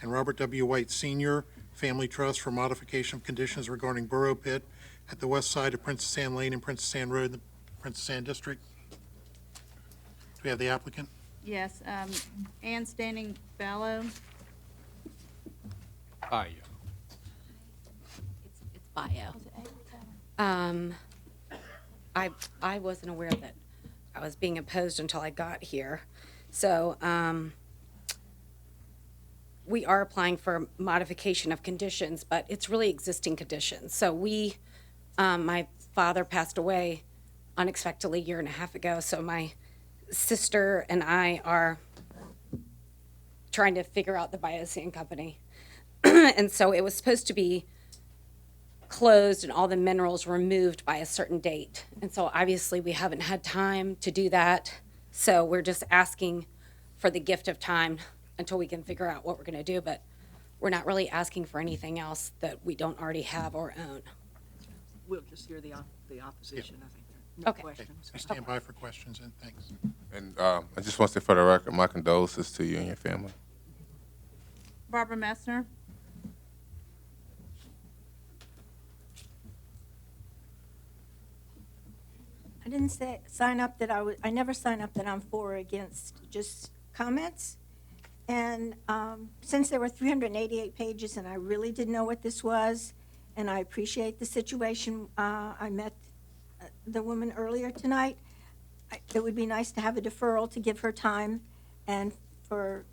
Speaker 5: and Robert W. White Sr. Family Trust for modification of conditions regarding Burrow Pit at the west side of Princess Anne Lane and Princess Anne Road in the Princess Anne District. Do we have the applicant?
Speaker 4: Yes, Ann Standing Bellow.
Speaker 12: Aye.
Speaker 6: It's bio. I wasn't aware that I was being opposed until I got here. So, we are applying for modification of conditions, but it's really existing conditions. So my father passed away unexpectedly a year and a half ago, so my sister and I are trying to figure out the biosand company. And so it was supposed to be closed and all the minerals removed by a certain date. And so obviously we haven't had time to do that. So we're just asking for the gift of time until we can figure out what we're going to do. But we're not really asking for anything else that we don't already have or own.
Speaker 8: we'll just hear the opposition, I think. No
Speaker 6: Okay.
Speaker 8: questions.
Speaker 5: I stand by for questions, and thanks.
Speaker 12: And I just want to say for the record, my condolences to you and your family.
Speaker 4: Barbara Messner.
Speaker 7: I didn't sign up that I never sign up that I'm for or against, just comments. And since there were 388 pages and I really didn't know what this was, and I appreciate the situation, I met the woman earlier tonight. It would be nice to have a deferral to give her time and for,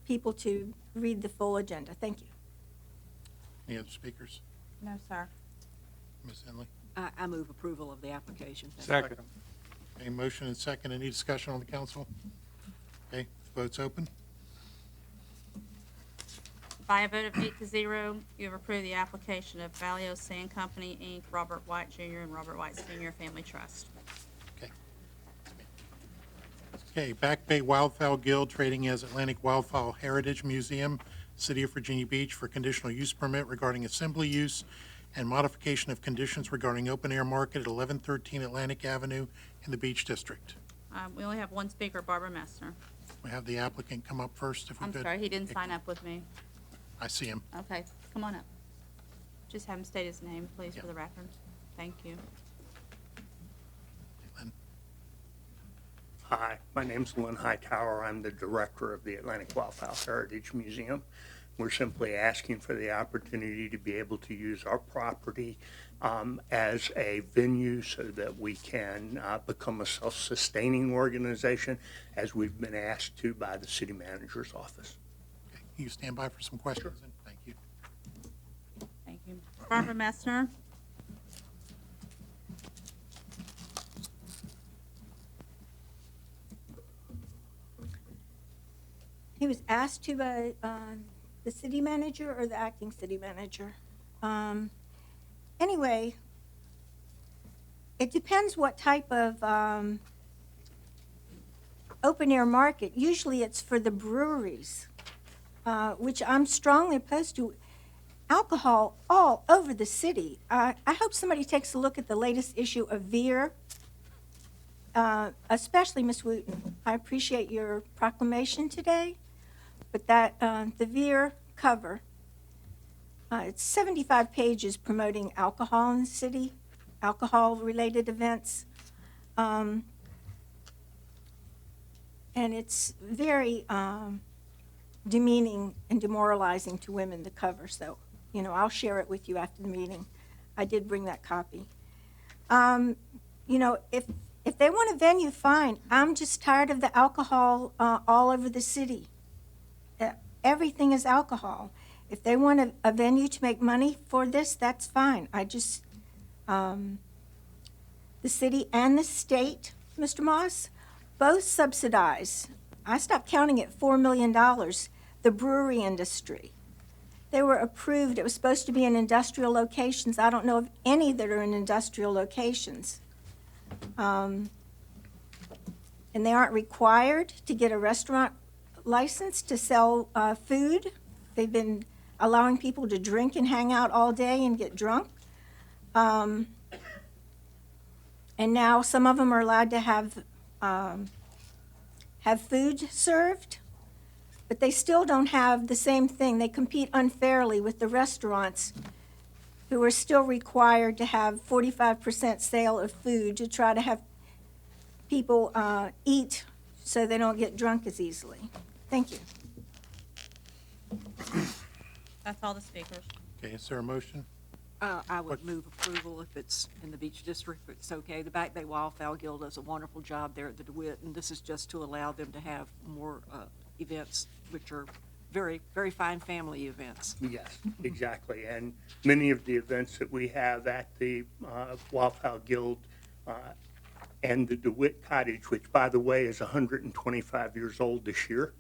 Speaker 7: people to read the full agenda. Thank you.
Speaker 5: Any other speakers?
Speaker 4: No, sir.
Speaker 5: Ms. Henley?
Speaker 8: I move approval of the application. Thank you.
Speaker 5: A motion and second. Any discussion on the council? Okay, vote's open.
Speaker 4: By a vote of 8-0, you have approved the application of Valio Sand Company, Inc., Robert White Jr. and Robert White Sr. Family Trust.
Speaker 5: Okay, Back Bay Wildfowl Guild trading as Atlantic Wildfowl Heritage Museum, City of Virginia Beach, for conditional use permit regarding assembly use and modification of conditions regarding open-air market at 1113 Atlantic Avenue in the Beach District.
Speaker 4: We only have one speaker, Barbara Messner.
Speaker 5: We have the applicant come up first, if we
Speaker 4: I'm
Speaker 5: could.
Speaker 4: sorry, he didn't sign up with me.
Speaker 5: I see him.
Speaker 4: Okay, come on up. Just have him state his name, please, for the record. Thank you.
Speaker 5: Lynn.
Speaker 13: Hi, my name's Lynn Hightower. I'm the director of the Atlantic Wildfowl Heritage Museum. We're simply asking for the opportunity to be able to use our property as a venue so that we can become a self-sustaining organization, as we've been asked to by the city manager's office.
Speaker 5: Okay, you stand by for some questions? And thank you.
Speaker 4: Thank you. Barbara Messner.
Speaker 7: He was asked to by the city manager or the acting city manager. Anyway, it depends what type of open-air market. Usually it's for the breweries, which I'm strongly opposed to. Alcohol all over the city. I hope somebody takes a look at the latest issue of Veer, especially Ms. Wooten. I appreciate your proclamation today, but that the Veer cover, it's 75 pages promoting alcohol in the city, alcohol-related events, and it's very demeaning and demoralizing to women, the cover. So, I'll share it with you after the meeting. I did bring that copy. If they want a venue, fine. I'm just tired of the alcohol all over the city. Everything is alcohol. If they want a venue to make money for this, that's fine. I just, the city and the state, Mr. Moss, both subsidize. I stopped counting at $4 million, the brewery industry. They were approved. It was supposed to be in industrial locations. I don't know of any that are in industrial locations. And they aren't required to get a restaurant license to sell food. They've been allowing people to drink and hang out all day and get drunk. And now some of them are allowed to have food served, but they still don't have the same thing. They compete unfairly with the restaurants who are still required to have 45% sale of food to try to have people eat so they don't get drunk as easily. Thank you.
Speaker 4: That's all the speakers.
Speaker 5: Okay, is there a motion?
Speaker 8: I would move approval if it's in the Beach District, if it's okay. The Back Bay Wildfowl Guild does a wonderful job there at the DeWitt, and this is just to allow them to have more events, which are very, very fine family events.
Speaker 13: Yes, exactly. And many of the events that we have at the Wildfowl Guild and the DeWitt Cottage, which, by the way, is 125 years old this year.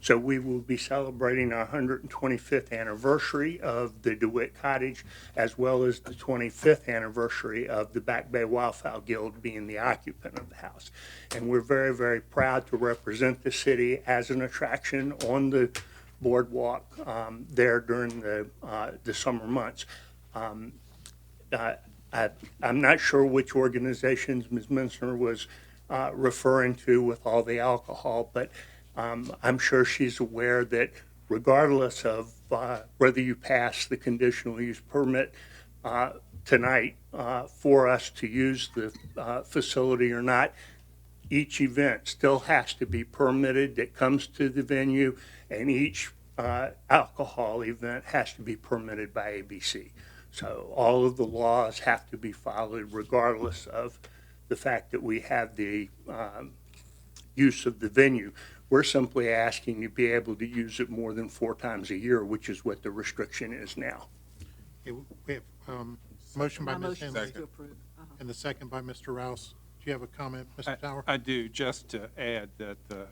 Speaker 13: So we will be celebrating our 125th anniversary of the DeWitt Cottage, as well as the 25th anniversary of the Back Bay Wildfowl Guild being the occupant of the house. And we're very, very proud to represent the city as an attraction on the boardwalk there during the summer months. I'm not sure which organizations Ms. Minster was referring to with all the alcohol, but I'm sure she's aware that regardless of whether you pass the conditional use permit tonight for us to use the facility or not, each event still has to be permitted that comes to the venue, and each alcohol event has to be permitted by ABC. So all of the laws have to be followed regardless of the fact that we have the use of the venue. We're simply asking to be able to use it more than 4 times a year, which is what the restriction is now.
Speaker 5: Okay, we have motion by
Speaker 8: My
Speaker 5: Ms.
Speaker 8: motion
Speaker 5: Henley
Speaker 8: is to approve.
Speaker 5: and the second by Mr. Rouse. Do you have a comment, Mr. Tower?
Speaker 14: I do, just to add that the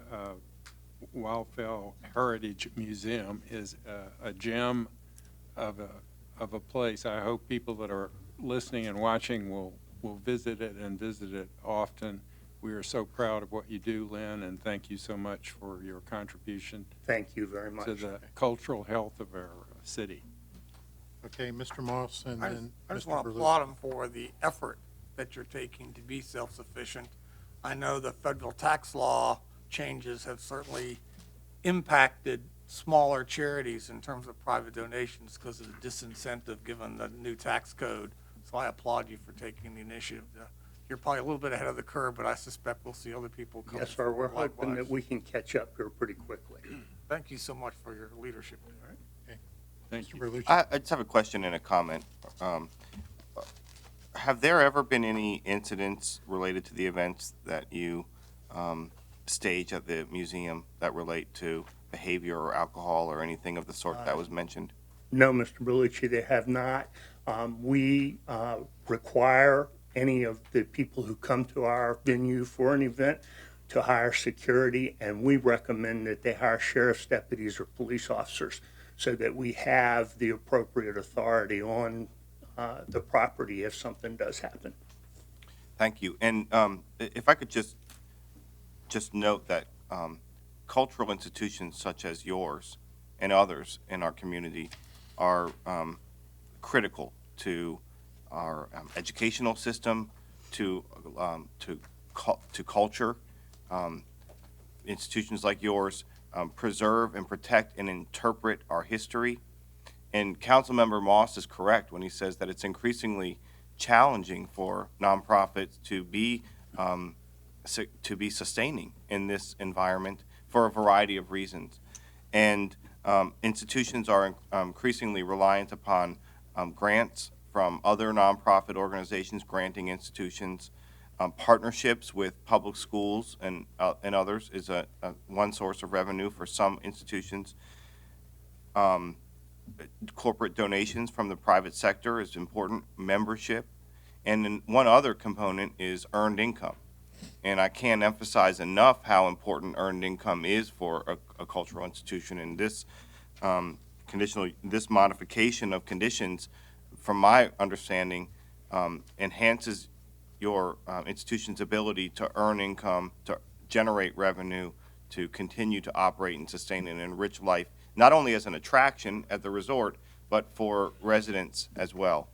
Speaker 14: Wildfell Heritage Museum is a gem of a place. I hope people that are listening and watching will visit it and visit it often. We are so proud of what you do, Lynn, and thank you so much for your contribution
Speaker 13: Thank you very much.
Speaker 14: to the cultural health of our city.
Speaker 5: Okay, Mr. Moss and then
Speaker 15: I just
Speaker 5: Mr.
Speaker 15: want to
Speaker 5: Berluti.
Speaker 15: applaud them for the effort that you're taking to be self-sufficient. I know the federal tax law changes have certainly impacted smaller charities in terms of private donations because of the disincentive given the new tax code. So I applaud you for taking the initiative. You're probably a little bit ahead of the curve, but I suspect we'll see other people come.
Speaker 13: Yes, sir, we're hoping
Speaker 15: likewise.
Speaker 13: that we can catch up here pretty quickly.
Speaker 15: Thank you so much for your leadership.
Speaker 14: Thank
Speaker 5: Mr.
Speaker 14: you.
Speaker 5: Berluti.
Speaker 10: I just have a question and a comment. Have there ever been any incidents related to the events that you stage at the museum that relate to behavior or alcohol or anything of the sort that was mentioned?
Speaker 13: No, Mr. Berlucci, they have not. We require any of the people who come to our venue for an event to hire security, and we recommend that they hire sheriff's deputies or police officers so that we have the appropriate authority on the property if something does happen.
Speaker 10: Thank you. And if I could just note that cultural institutions such as yours and others in our community are critical to our educational system, to culture. Institutions like yours preserve and protect and interpret our history. And Councilmember Moss is correct when he says that it's increasingly challenging for nonprofits to be sustaining in this environment for a variety of reasons. And institutions are increasingly reliant upon grants from other nonprofit organizations, granting institutions. Partnerships with public schools and others is one source of revenue for some institutions. Corporate donations from the private sector is important, membership. And then one other component is earned income. And I can't emphasize enough how important earned income is for a cultural institution. And this this modification of conditions, from my understanding, enhances your institution's ability to earn income, to generate revenue, to continue to operate and sustain and enrich life, not only as an attraction at the resort, but for residents as well.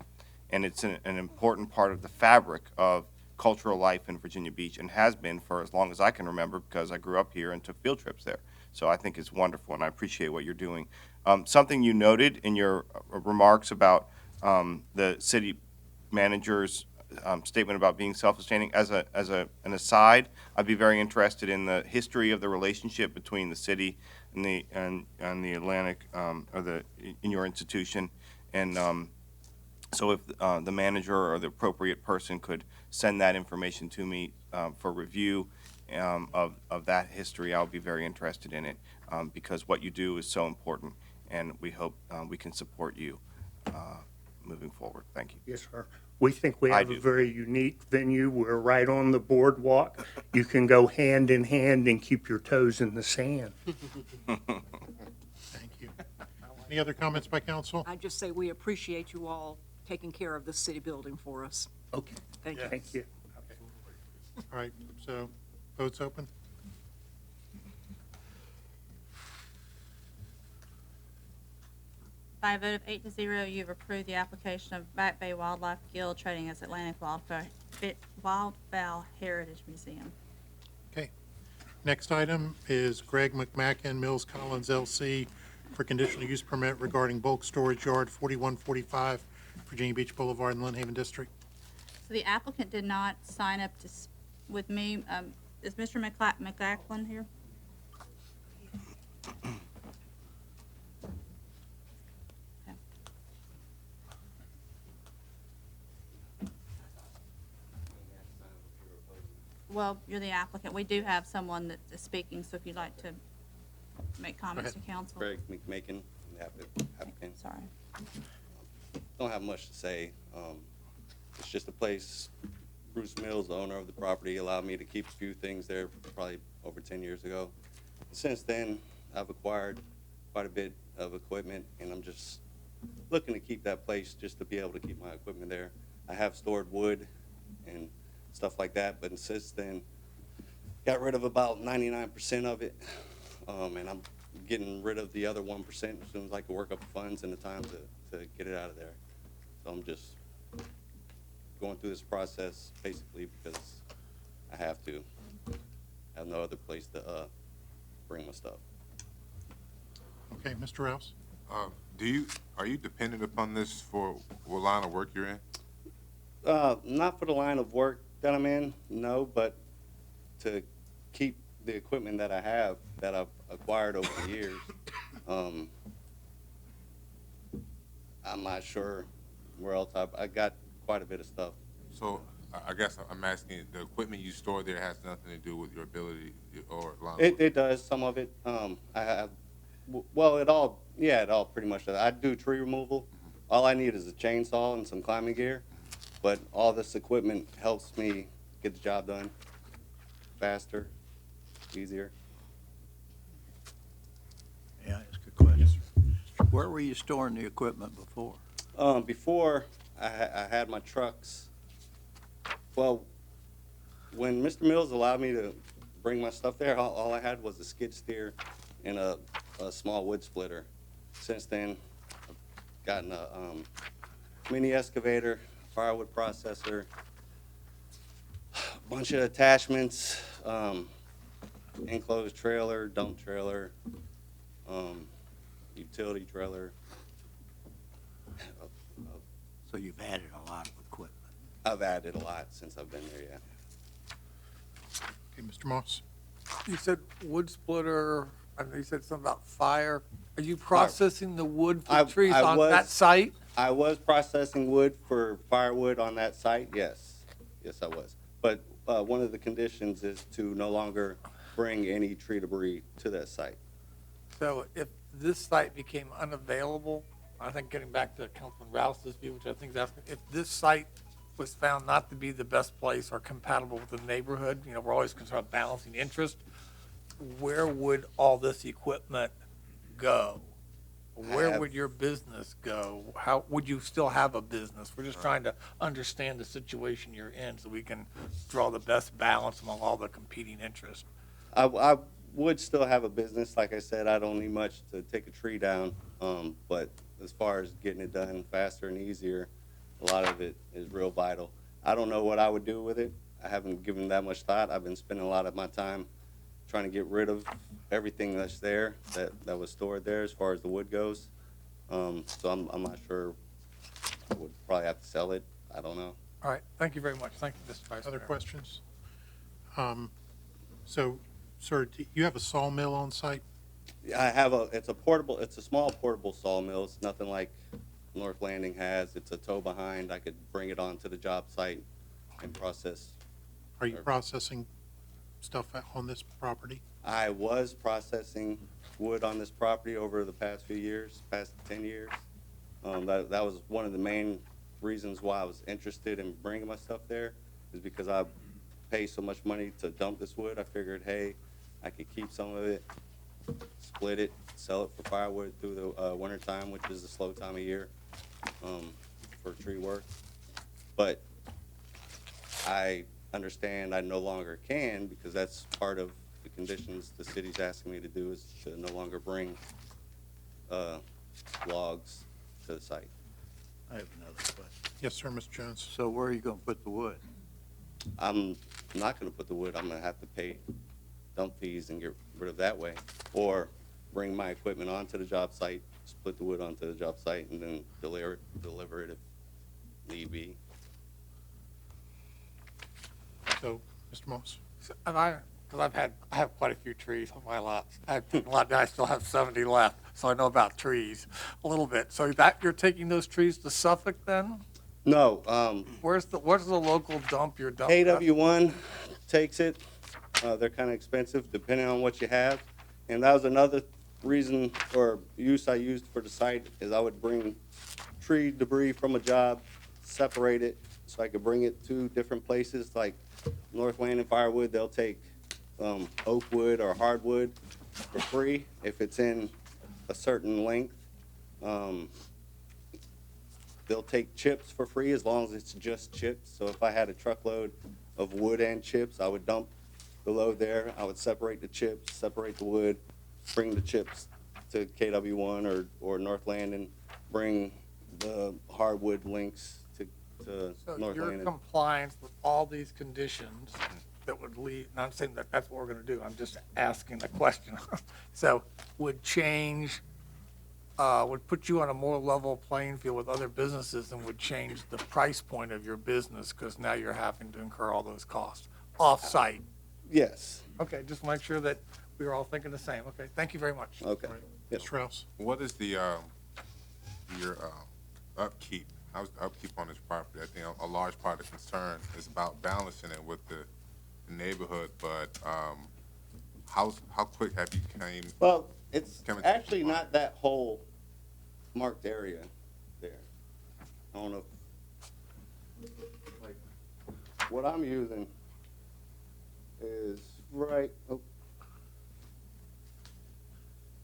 Speaker 10: And it's an important part of the fabric of cultural life in Virginia Beach, and has been for as long as I can remember, because I grew up here and took field trips there. So I think it's wonderful, and I appreciate what you're doing. Something you noted in your remarks about the city manager's statement about being self-sustaining. As an aside, I'd be very interested in the history of the relationship between the city and the Atlantic, in your institution, and so if the manager or the appropriate person could send that information to me for review of that history, I would be very interested in it, because what you do is so important, and we hope we can support you moving forward. Thank you.
Speaker 13: Yes, sir. We think we
Speaker 10: I
Speaker 13: have a
Speaker 10: do.
Speaker 13: very unique venue. We're right on the boardwalk. You can go hand in hand and keep your toes in the sand.
Speaker 5: Thank you. Any other comments by council?
Speaker 8: I just say we appreciate you all taking care of this city building for us.
Speaker 13: Okay.
Speaker 8: Thank you.
Speaker 13: Thank you.
Speaker 5: All right, so votes open.
Speaker 4: By a vote of 8-0, you've approved the application of Back Bay Wildlife Guild trading as Atlantic Wildfowl Heritage Museum.
Speaker 5: Okay. Next item is Greg McMacken, Mills Collins LC, for conditional use permit regarding bulk storage yard 4145 Virginia Beach Boulevard in Lynn Haven District.
Speaker 4: So the applicant did not sign up with me. Is Mr. McLachlan here? Okay. Well, you're the applicant. We do have someone that is speaking, so if you'd like to make comments to council.
Speaker 16: Greg McMakin, the applicant.
Speaker 4: Sorry.
Speaker 16: Don't have much to say. It's just a place, Bruce Mills, the owner of the property, allowed me to keep a few things there probably over 10 years ago. Since then, I've acquired quite a bit of equipment, and I'm just looking to keep that place just to be able to keep my equipment there. I have stored wood and stuff like that, but since then, got rid of about 99% of it, and I'm getting rid of the other 1% as soon as I can work up the funds and the time to get it out of there. So I'm just going through this process basically because I have to. I have no other place to bring my stuff.
Speaker 5: Okay, Mr. Rouse?
Speaker 12: Are you dependent upon this for what line of work you're in?
Speaker 16: Not for the line of work that I'm in, no, but to keep the equipment that I have, that I've acquired over the years. I'm not sure where else I got quite a bit of stuff.
Speaker 12: So I guess I'm asking, the equipment you store there has nothing to do with your ability or line of work?
Speaker 16: It does, some of it. I have, well, it all pretty much does. I do tree removal. All I need is a chainsaw and some climbing gear, but all this equipment helps me get the job done faster, easier.
Speaker 17: Yeah, that's a good question. Where were you storing the equipment before?
Speaker 16: Before, I had my trucks. Well, when Mr. Mills allowed me to bring my stuff there, all I had was a skid steer and a small wood splitter. Since then, I've gotten a mini excavator, firewood processor, a bunch of attachments, enclosed trailer, dump trailer, utility trailer.
Speaker 17: So you've added a lot of equipment.
Speaker 16: I've added a lot since I've been there, yeah.
Speaker 5: Okay, Mr. Moss?
Speaker 15: You said wood splitter, I know you said something about fire. Are you processing the wood for trees on that site?
Speaker 16: I was processing wood for firewood on that site, yes. Yes, I was. But one of the conditions is to no longer bring any tree debris to that site.
Speaker 15: So if this site became unavailable, I think getting back to Councilman Rouse's view, which I think is asking, if this site was found not to be the best place or compatible with the neighborhood, you know, we're always concerned about balancing interest, where would all this equipment go? Where would your business go? How, would you still have a business? We're just trying to understand the situation you're in so we can draw the best balance among all the competing interests.
Speaker 16: I would still have a business. Like I said, I don't need much to take a tree down, but as far as getting it done faster and easier, a lot of it is real vital. I don't know what I would do with it. I haven't given that much thought. I've been spending a lot of my time trying to get rid of everything that's there, that was stored there as far as the wood goes. So I'm not sure. I would probably have to sell it. I don't know.
Speaker 15: All right, thank you very much. Thank you, Mr. Vice Mayor.
Speaker 5: Other questions? So, sir, do you have a sawmill on site?
Speaker 16: I have it's a small portable sawmill. It's nothing like North Landing has. It's a tow behind. I could bring it onto the job site and process.
Speaker 5: Are you processing stuff on this property?
Speaker 16: I was processing wood on this property over the past few years, past 10 years. That was one of the main reasons why I was interested in bringing my stuff there, is because I pay so much money to dump this wood. I figured, hey, I could keep some of it, split it, sell it for firewood through the winter time, which is the slow time of year for tree work. But I understand I no longer can, because that's part of the conditions the city's asking me to do, is to no longer bring logs to the site.
Speaker 17: I have another question.
Speaker 5: Yes, sir, Mr. Jones.
Speaker 17: So where are you gonna put the wood?
Speaker 16: I'm not gonna put the wood, I'm gonna have to pay dump fees and get rid of that way. Or bring my equipment onto the job site, split the wood onto the job site, and then deliver it if need be.
Speaker 5: So, Mr. Moss?
Speaker 15: And because I have quite a few trees on my lots. I still have 70 left, so I know about trees a little bit. So you're taking those trees to Suffolk then?
Speaker 16: No,
Speaker 15: Where's the local dump you're dumping?
Speaker 16: KW1 takes it. They're kind of expensive depending on what you have. And that was another reason or use I used for the site is I would bring tree debris from a job, separate it so I could bring it to different places like North Landing Firewood. They'll take oak wood or hardwood for free if it's in a certain length. They'll take chips for free as long as it's just chips. So if I had a truckload of wood and chips, I would dump the load there. I would separate the chips, separate the wood, bring the chips to KW1 or North Landing, bring the hardwood links to
Speaker 15: So
Speaker 16: North
Speaker 15: you're
Speaker 16: Landing.
Speaker 15: compliant with all these conditions that would lead, and I'm saying that that's what we're gonna do, I'm just asking a question. So would change, would put you on a more level playing field with other businesses and would change the price point of your business, because now you're having to incur all those costs off-site.
Speaker 16: Yes.
Speaker 15: Okay, just make sure that we are all thinking the same. Okay, thank you very much.
Speaker 16: Okay. Yep.
Speaker 5: Mr. Rouse?
Speaker 12: What is the, your upkeep? How's the upkeep on this property? I think a large part of the concern is about balancing it with the neighborhood, but how quick have you came?
Speaker 16: Well, it's
Speaker 12: Coming to
Speaker 16: actually not that whole marked area there. I don't know. Like, what I'm using is right, oh.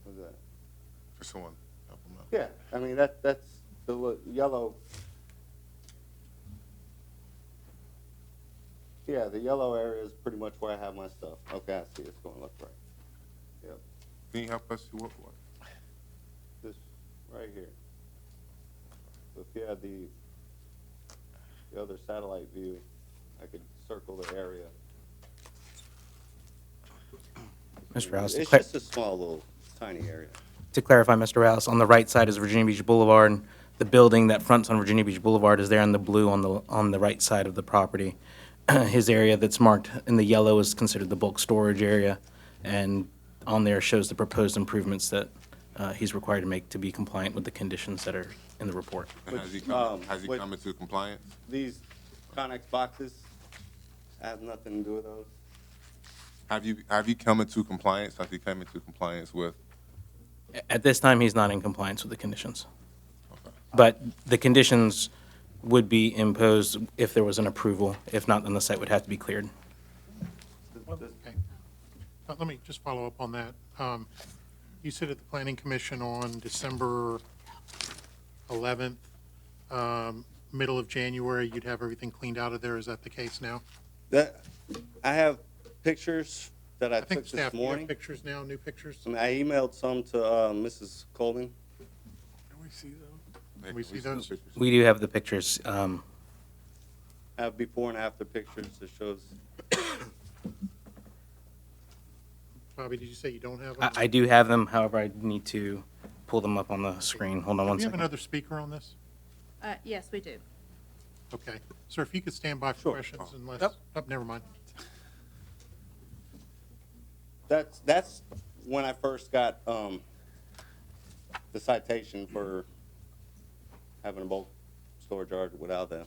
Speaker 16: What's that?
Speaker 12: For someone, help them out.
Speaker 16: Yeah, I mean, that's the yellow. Yeah, the yellow area is pretty much where I have my stuff. Okay, I see it's going left, right. Yep,
Speaker 12: Can you help us see what?
Speaker 16: this right here. So if you had the other satellite view, I could circle the area.
Speaker 18: Mr. Rouse,
Speaker 16: It's just a small little tiny area.
Speaker 18: to clarify, Mr. Rouse, on the right side is Virginia Beach Boulevard. The building that fronts on Virginia Beach Boulevard is there in the blue on the right side of the property. His area that's marked in the yellow is considered the bulk storage area, and on there shows the proposed improvements that he's required to make to be compliant with the conditions that are in the report.
Speaker 12: And has he
Speaker 16: Wait.
Speaker 12: come into compliance?
Speaker 16: These Connex boxes, I have nothing to do with those.
Speaker 12: Have you come into compliance? Have you come into compliance with?
Speaker 18: At this time, he's not in compliance with the conditions. But the conditions would be imposed if there was an approval. If not, then the site would have to be cleared.
Speaker 5: Okay. Let me just follow up on that. You said at the Planning Commission on December 11th, middle of January, you'd have everything cleaned out of there. Is that the case now?
Speaker 16: That, I have pictures that I
Speaker 5: think
Speaker 16: took
Speaker 5: staff,
Speaker 16: this
Speaker 5: do you have
Speaker 16: morning.
Speaker 5: pictures now, new pictures?
Speaker 16: I mean, I emailed some to Mrs. Colvin.
Speaker 15: Can we see those?
Speaker 5: Can we see those?
Speaker 18: We do have the pictures.
Speaker 16: I have before and after pictures that shows.
Speaker 5: Bobby, did you say you don't have them?
Speaker 18: I do have them, however, I need to pull them up on the screen. Hold on
Speaker 5: Do
Speaker 18: one
Speaker 5: we have
Speaker 18: second.
Speaker 5: another speaker on this?
Speaker 4: Yes, we do.
Speaker 5: Okay. Sir, if you could stand by for questions unless,
Speaker 15: Yep.
Speaker 5: oh, never mind.
Speaker 16: That's when I first got the citation for having a bulk storage yard without them.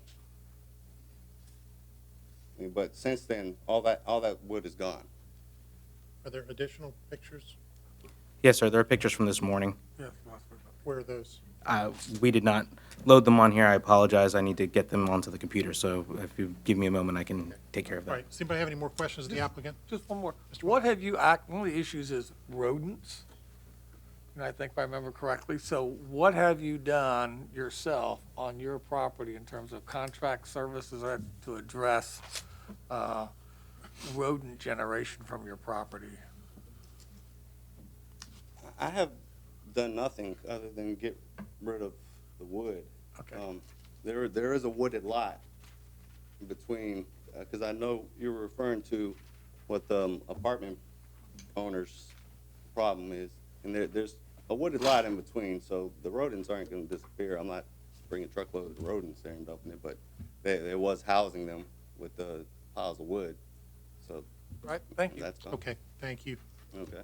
Speaker 16: I mean, but since then, all that wood is gone.
Speaker 5: Are there additional pictures?
Speaker 18: Yes, sir, there are pictures from this morning.
Speaker 15: Yes.
Speaker 5: Where are those?
Speaker 18: We did not load them on here. I apologize. I need to get them onto the computer, so if you give me a moment, I can take care of
Speaker 5: All
Speaker 18: that.
Speaker 5: right. Does anybody have any more questions of the applicant?
Speaker 15: Just one more. One of the issues is rodents, and I think if I remember correctly. So what have you done yourself on your property in terms of contract services to address rodent generation from your property?
Speaker 16: I have done nothing other than get rid of the wood.
Speaker 15: Okay.
Speaker 16: There is a wooded lot in between, because I know you're referring to what the apartment owner's problem is, and there's a wooded lot in between, so the rodents aren't going to disappear. I'm not bringing truckloads of rodents there and dumping it, but there was housing them with the piles of wood. So
Speaker 15: Right, thank you.
Speaker 16: that's gone.
Speaker 5: Okay, thank you.
Speaker 16: Okay.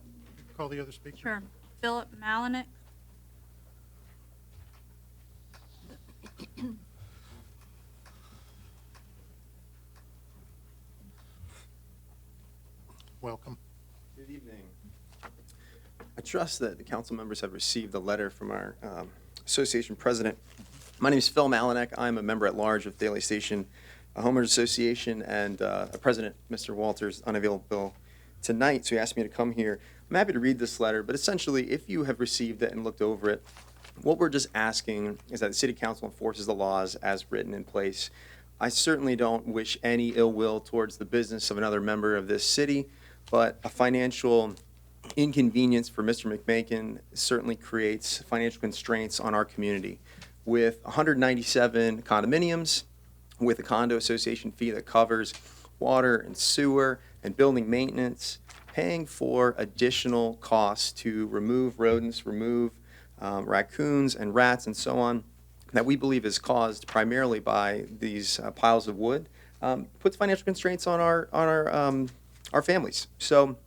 Speaker 5: Call the other speaker.
Speaker 4: Sure. Philip Malinek.
Speaker 5: Welcome.
Speaker 19: Good evening. I trust that the council members have received a letter from our association president. My name is Phil Malinek. I'm a member at large of Daly Station Homeowners Association, and our president, Mr. Walters, unavailable tonight, so he asked me to come here. I'm happy to read this letter, but essentially, if you have received it and looked over it, what we're just asking is that the city council enforces the laws as written in place. I certainly don't wish any ill will towards the business of another member of this city, but a financial inconvenience for Mr. McMakin certainly creates financial constraints on our community. With 197 condominiums, with a condo association fee that covers water and sewer and building maintenance, paying for additional costs to remove rodents, remove raccoons and rats and so on, that we believe is caused primarily by these piles of wood, puts financial constraints on our families. So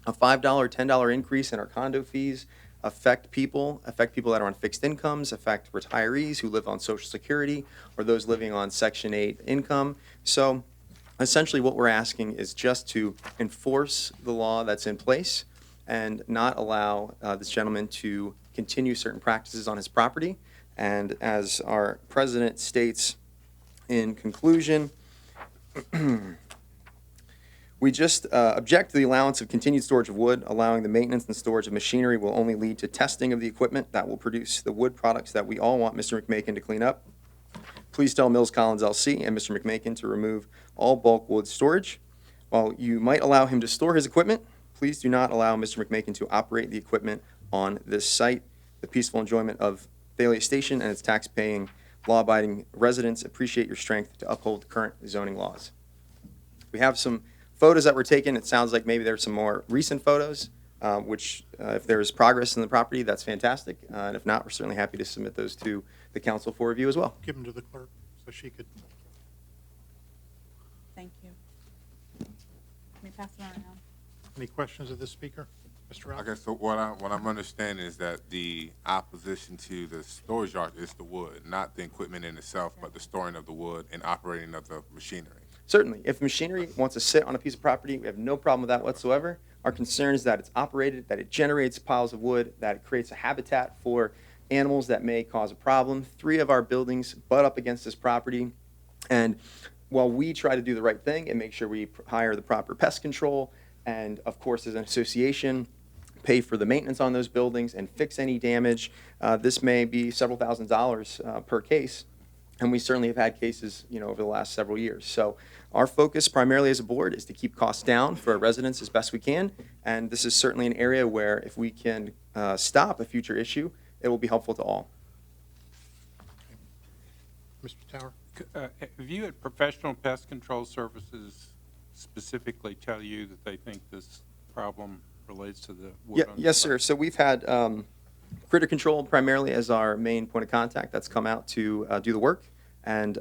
Speaker 19: a $5 or $10 increase in our condo fees affect people that are on fixed incomes, affect retirees who live on Social Security, or those living on Section 8 income. So essentially what we're asking is just to enforce the law that's in place and not allow this gentleman to continue certain practices on his property. And as our president states in conclusion, we just object to the allowance of continued storage of wood. Allowing the maintenance and storage of machinery will only lead to testing of the equipment that will produce the wood products that we all want Mr. McMakin to clean up. Please tell Mills Collins LC and Mr. McMakin to remove all bulk wood storage. While you might allow him to store his equipment, please do not allow Mr. McMakin to operate the equipment on this site. The peaceful enjoyment of Thalia Station and its tax-paying, law-abiding residents appreciate your strength to uphold current zoning laws. We have some photos that were taken. It sounds like maybe there's some more recent photos, which if there's progress in the property, that's fantastic. And if not, we're certainly happy to submit those to the council for review as well.
Speaker 5: Give them to the clerk so she could.
Speaker 4: Thank you. Let me pass it around.
Speaker 5: Any questions of this speaker? Mr. Rouse?
Speaker 12: Okay, so what I'm understanding is that the opposition to the storage yard is the wood, not the equipment in itself, but the storing of the wood and operating of the machinery.
Speaker 19: Certainly. If machinery wants to sit on a piece of property, we have no problem with that whatsoever. Our concern is that it's operated, that it generates piles of wood, that it creates a habitat for animals that may cause a problem. 3 of our buildings butt up against this property, and while we try to do the right thing and make sure we hire the proper pest control, and of course as an association pay for the maintenance on those buildings and fix any damage, this may be several $1,000s per case. And we certainly have had cases, over the last several years. So our focus primarily as a board is to keep costs down for our residents as best we can. And this is certainly an area where if we can stop a future issue, it will be helpful to all.
Speaker 5: Mr. Tower?
Speaker 14: Have you had professional pest control services specifically tell you that they think this problem relates to the wood?
Speaker 19: Yes, sir. So we've had Critter Control primarily as our main point of contact that's come out to do the work. And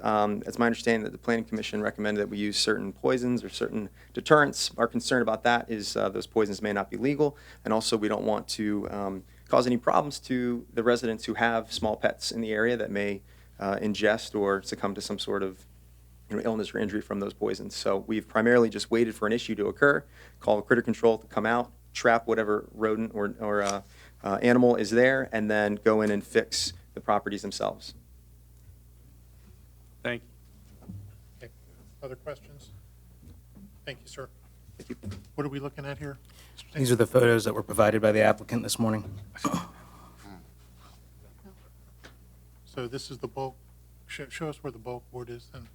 Speaker 19: it's my understanding that the Planning Commission recommended that we use certain poisons or certain deterrents. Our concern about that is those poisons may not be legal, and also we don't want to cause any problems to the residents who have small pets in the area that may ingest or succumb to some sort of illness or injury from those poisons. So we've primarily just waited for an issue to occur, call Critter Control to come out, trap whatever rodent or animal is there, and then go in and fix the properties themselves.
Speaker 14: Thank you.
Speaker 5: Okay. Other questions? Thank you, sir.
Speaker 19: Thank you.
Speaker 5: What are we looking at here?
Speaker 18: These are the photos that were provided by the applicant this morning.
Speaker 5: So this is the bulk. Show us where the bulk board is then.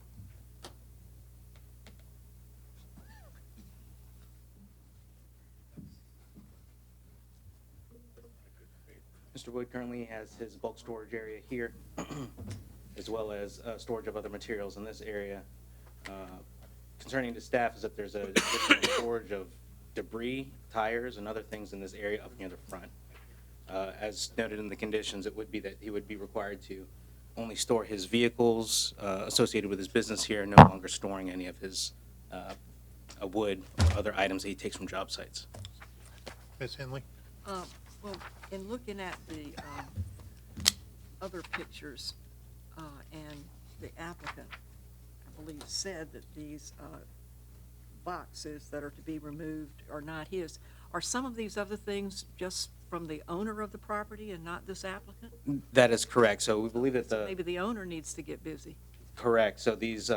Speaker 18: Mr. Wood currently has his bulk storage area here, as well as storage of other materials in this area. Concerning the staff is that there's a additional storage of debris, tires, and other things in this area up near the front. As noted in the conditions, it would be that he would be required to only store his vehicles associated with his business here, no longer storing any of his wood or other items that he takes from job sites.
Speaker 5: Ms. Henley?
Speaker 8: Well, in looking at the other pictures, and the applicant, I believe, said that these boxes that are to be removed are not his. Are some of these other things just from the owner of the property and not this applicant?
Speaker 18: That is correct. So we believe that
Speaker 8: Maybe the owner needs to get busy.
Speaker 18: correct. So these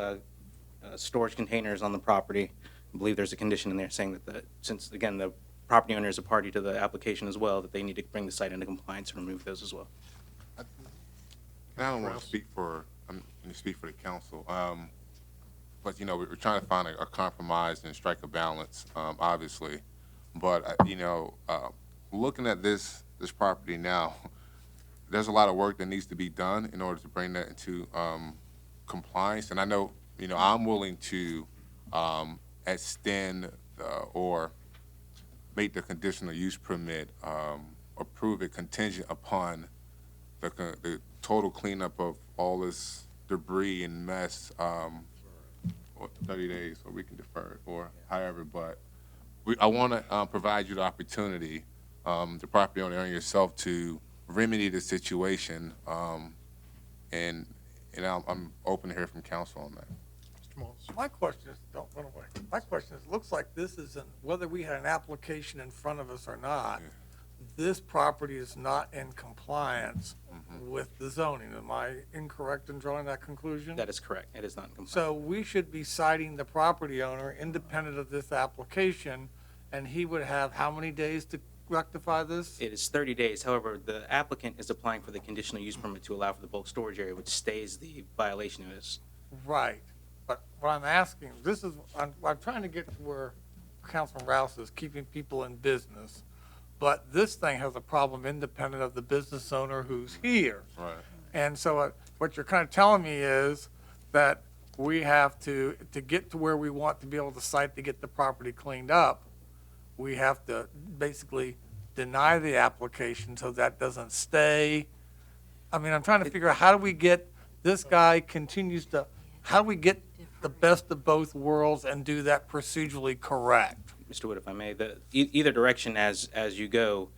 Speaker 18: storage containers on the property, I believe there's a condition in there saying that since, again, the property owner is a party to the application as well, that they need to bring the site into compliance and remove those as well.
Speaker 12: I don't want to speak for, I'm going to speak for the council. But, you know, we're trying to find a compromise and strike a balance, obviously. But, looking at this property now, there's a lot of work that needs to be done in order to bring that into compliance. And I know, I'm willing to extend or make the conditional use permit, approve it contingent upon the total cleanup of all this debris and mess, 30 days, or we can defer it, or however, but I want to provide you the opportunity, the property owner and yourself, to remedy the situation, and I'm open to hear from council on that.
Speaker 5: Mr. Moss?
Speaker 15: My question is, don't run away. My question is, looks like this isn't, whether we had an application in front of us or not, this property is not in compliance with the zoning. Am I incorrect in drawing that conclusion?
Speaker 18: That is correct. It is not in compliance.
Speaker 15: So we should be citing the property owner independent of this application, and he would have how many days to rectify this?
Speaker 18: It is 30 days. However, the applicant is applying for the conditional use permit to allow for the bulk storage area, which stays the violation notice.
Speaker 15: Right. But what I'm asking, I'm trying to get to where Councilman Rouse is, keeping people in business. But this thing has a problem independent of the business owner who's here.
Speaker 12: Right.
Speaker 15: And so what you're kind of telling me is that we have to get to where we want to be able to site to get the property cleaned up, we have to basically deny the application so that doesn't stay. I mean, I'm trying to figure out how do we get, this guy continues to, how do we get the best of both worlds and do that procedurally correct?
Speaker 18: Mr. Wood, if I may, either direction as you go,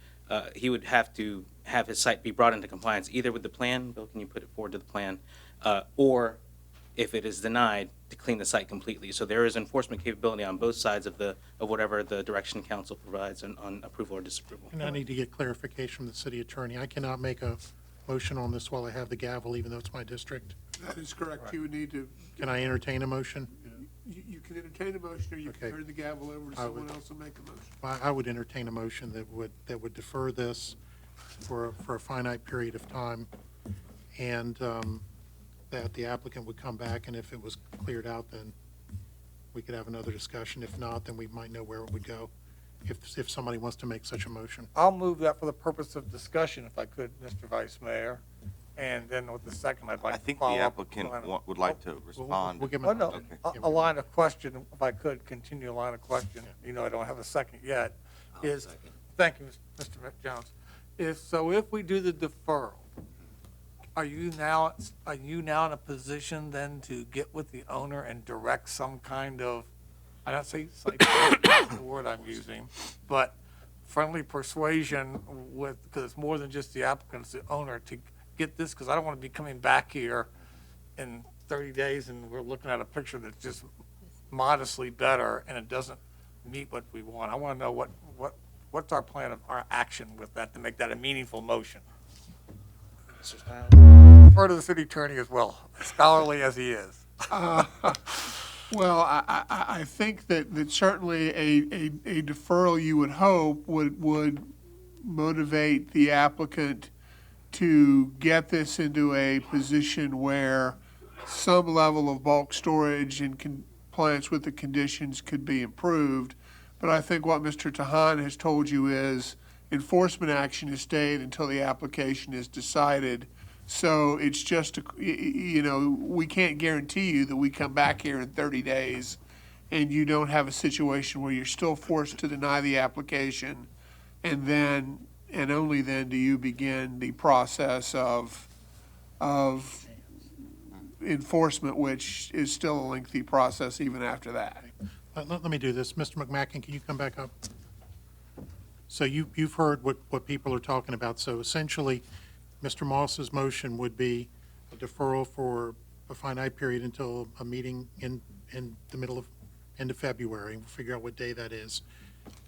Speaker 18: he would have to have his site be brought into compliance, either with the plan, Bill, can you put it forward to the plan, or if it is denied, to clean the site completely. So there is enforcement capability on both sides of whatever the direction council provides on approval or disapproval.
Speaker 5: And I need to get clarification from the city attorney. I cannot make a motion on this while I have the gavel, even though it's my district.
Speaker 20: That is correct. You would need to,
Speaker 5: Can I entertain a motion?
Speaker 20: you can entertain a motion, or you can
Speaker 5: Okay.
Speaker 20: turn the gavel over to
Speaker 5: I
Speaker 20: someone
Speaker 5: would-
Speaker 20: else and make a motion.
Speaker 5: I would entertain a motion that would defer this for a finite period of time, and that the applicant would come back, and if it was cleared out, then we could have another discussion. If not, then we might know where it would go, if somebody wants to make such a motion.
Speaker 15: I'll move that for the purpose of discussion, if I could, Mr. Vice Mayor. And then with the second, I'd like
Speaker 10: I
Speaker 15: to
Speaker 10: think
Speaker 15: follow
Speaker 10: the
Speaker 15: up.
Speaker 10: applicant
Speaker 15: line of-
Speaker 10: would like to respond.
Speaker 5: We'll give him
Speaker 15: Oh,
Speaker 5: a
Speaker 15: no,
Speaker 10: Okay.
Speaker 15: a line of question, if I could, continue a line of question, I don't have a second yet, is, thank you, Mr. Jones. If we do the deferral, are you now in a position then to get with the owner and direct some kind of, I don't say, that's the word I'm using, but friendly persuasion with, because it's more than just the applicant, it's the owner, to get this, because I don't want to be coming back here in 30 days and we're looking at a picture that's just modestly better and it doesn't meet what we want. I want to know what's our plan of our action with that to make that a meaningful motion. Refer to the city attorney as well, scholarly as he is.
Speaker 20: Well, I think that certainly a deferral, you would hope, would motivate the applicant to get this into a position where some level of bulk storage in compliance with the conditions could be improved. But I think what Mr. Tahan has told you is enforcement action is stayed until the application is decided. So it's just, we can't guarantee you that we come back here in 30 days and you don't have a situation where you're still forced to deny the application, and then, and only then do you begin the process of enforcement, which is still a lengthy process even after that.
Speaker 5: Let me do this. Mr. McMackin, can you come back up? So you've heard what people are talking about. So essentially, Mr. Moss's motion would be a deferral for a finite period until a meeting in the end of February. We'll figure out what day that is.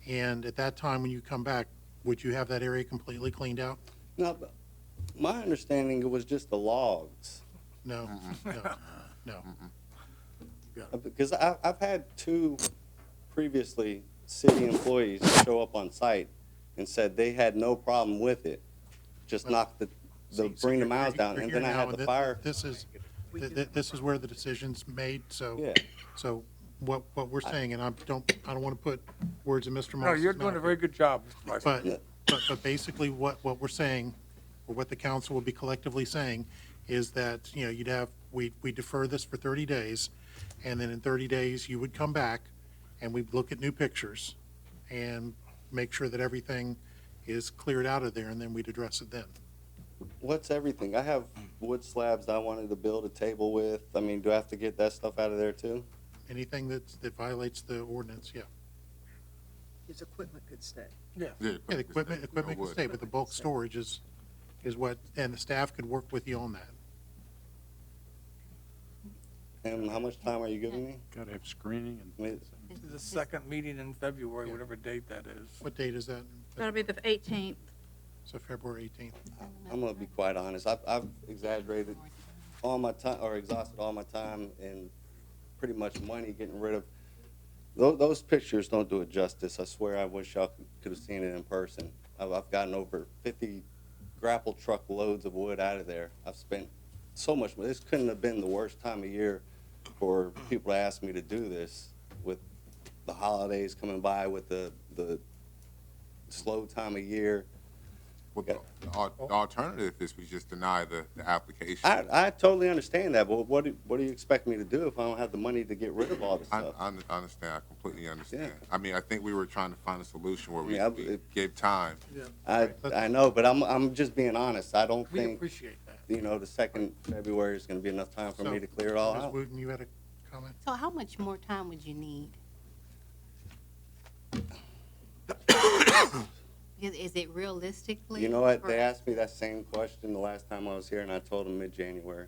Speaker 5: And at that time, when you come back, would you have that area completely cleaned out?
Speaker 16: No, but my understanding, it was just the logs.
Speaker 5: No, no.
Speaker 16: Because I've had two previously city employees show up on site and said they had no problem with it, just knock bring the miles down, and then I had the fire.
Speaker 5: This is where the decision's made, so.
Speaker 16: Yeah.
Speaker 5: So what we're saying, and I don't want to put words in Mr. Moss's
Speaker 15: No, you're doing
Speaker 5: mouth,
Speaker 15: a very good job, Mr. Vice Mayor.
Speaker 5: But basically what we're saying, or what the council would be collectively saying, is that, we defer this for 30 days, and then in 30 days, you would come back, and we'd look at new pictures, and make sure that everything is cleared out of there, and then we'd address it then.
Speaker 16: What's everything? I have wood slabs that I wanted to build a table with. I mean, do I have to get that stuff out of there too?
Speaker 5: Anything that violates the ordinance, yeah.
Speaker 8: His equipment could stay.
Speaker 5: Yeah, the equipment can stay, but the bulk storage is what, and the staff could work with you on that.
Speaker 16: And how much time are you giving me?
Speaker 14: Got to have screening and.
Speaker 15: The second meeting in February, whatever date that is.
Speaker 5: What date is that?
Speaker 4: That'll be the 18th.
Speaker 5: So February 18th.
Speaker 16: I'm gonna be quite honest. I've exaggerated all my time, or exhausted all my time and pretty much money getting rid of. Those pictures don't do it justice. I swear, I wish y'all could have seen it in person. I've gotten over 50 grapple truck loads of wood out of there. I've spent so much money. This couldn't have been the worst time of year for people to ask me to do this, with the holidays coming by, with the slow time of year.
Speaker 12: Well, the alternative is we just deny the application.
Speaker 16: I totally understand that, but what do you expect me to do if I don't have the money to get rid of all this stuff?
Speaker 12: I understand. I completely understand.
Speaker 16: Yeah.
Speaker 12: I mean, I think we were trying to find a solution where we gave time.
Speaker 16: I know, but I'm just being honest. I don't
Speaker 5: We
Speaker 16: think,
Speaker 5: appreciate that.
Speaker 16: the 2nd February is gonna be enough time for me to clear it all
Speaker 5: Ms.
Speaker 16: out.
Speaker 5: Wooten, you had a comment?
Speaker 6: So how much more time would you need? Is it realistically?
Speaker 16: You know what?
Speaker 6: for-
Speaker 16: They asked me that same question the last time I was here, and I told them mid-January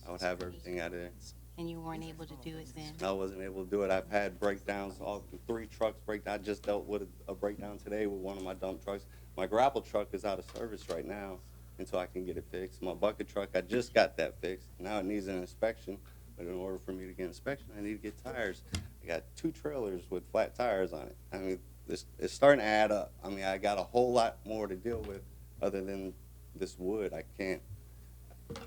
Speaker 16: I would have everything out of there.
Speaker 6: And you weren't able to do it then?
Speaker 16: I wasn't able to do it. I've had breakdowns, all 3 trucks break down. I just dealt with a breakdown today with one of my dump trucks. My grapple truck is out of service right now until I can get it fixed. My bucket truck, I just got that fixed. Now it needs an inspection, but in order for me to get inspection, I need to get tires. I got 2 trailers with flat tires on it. I mean, it's starting to add up. I mean, I got a whole lot more to deal with other than this wood.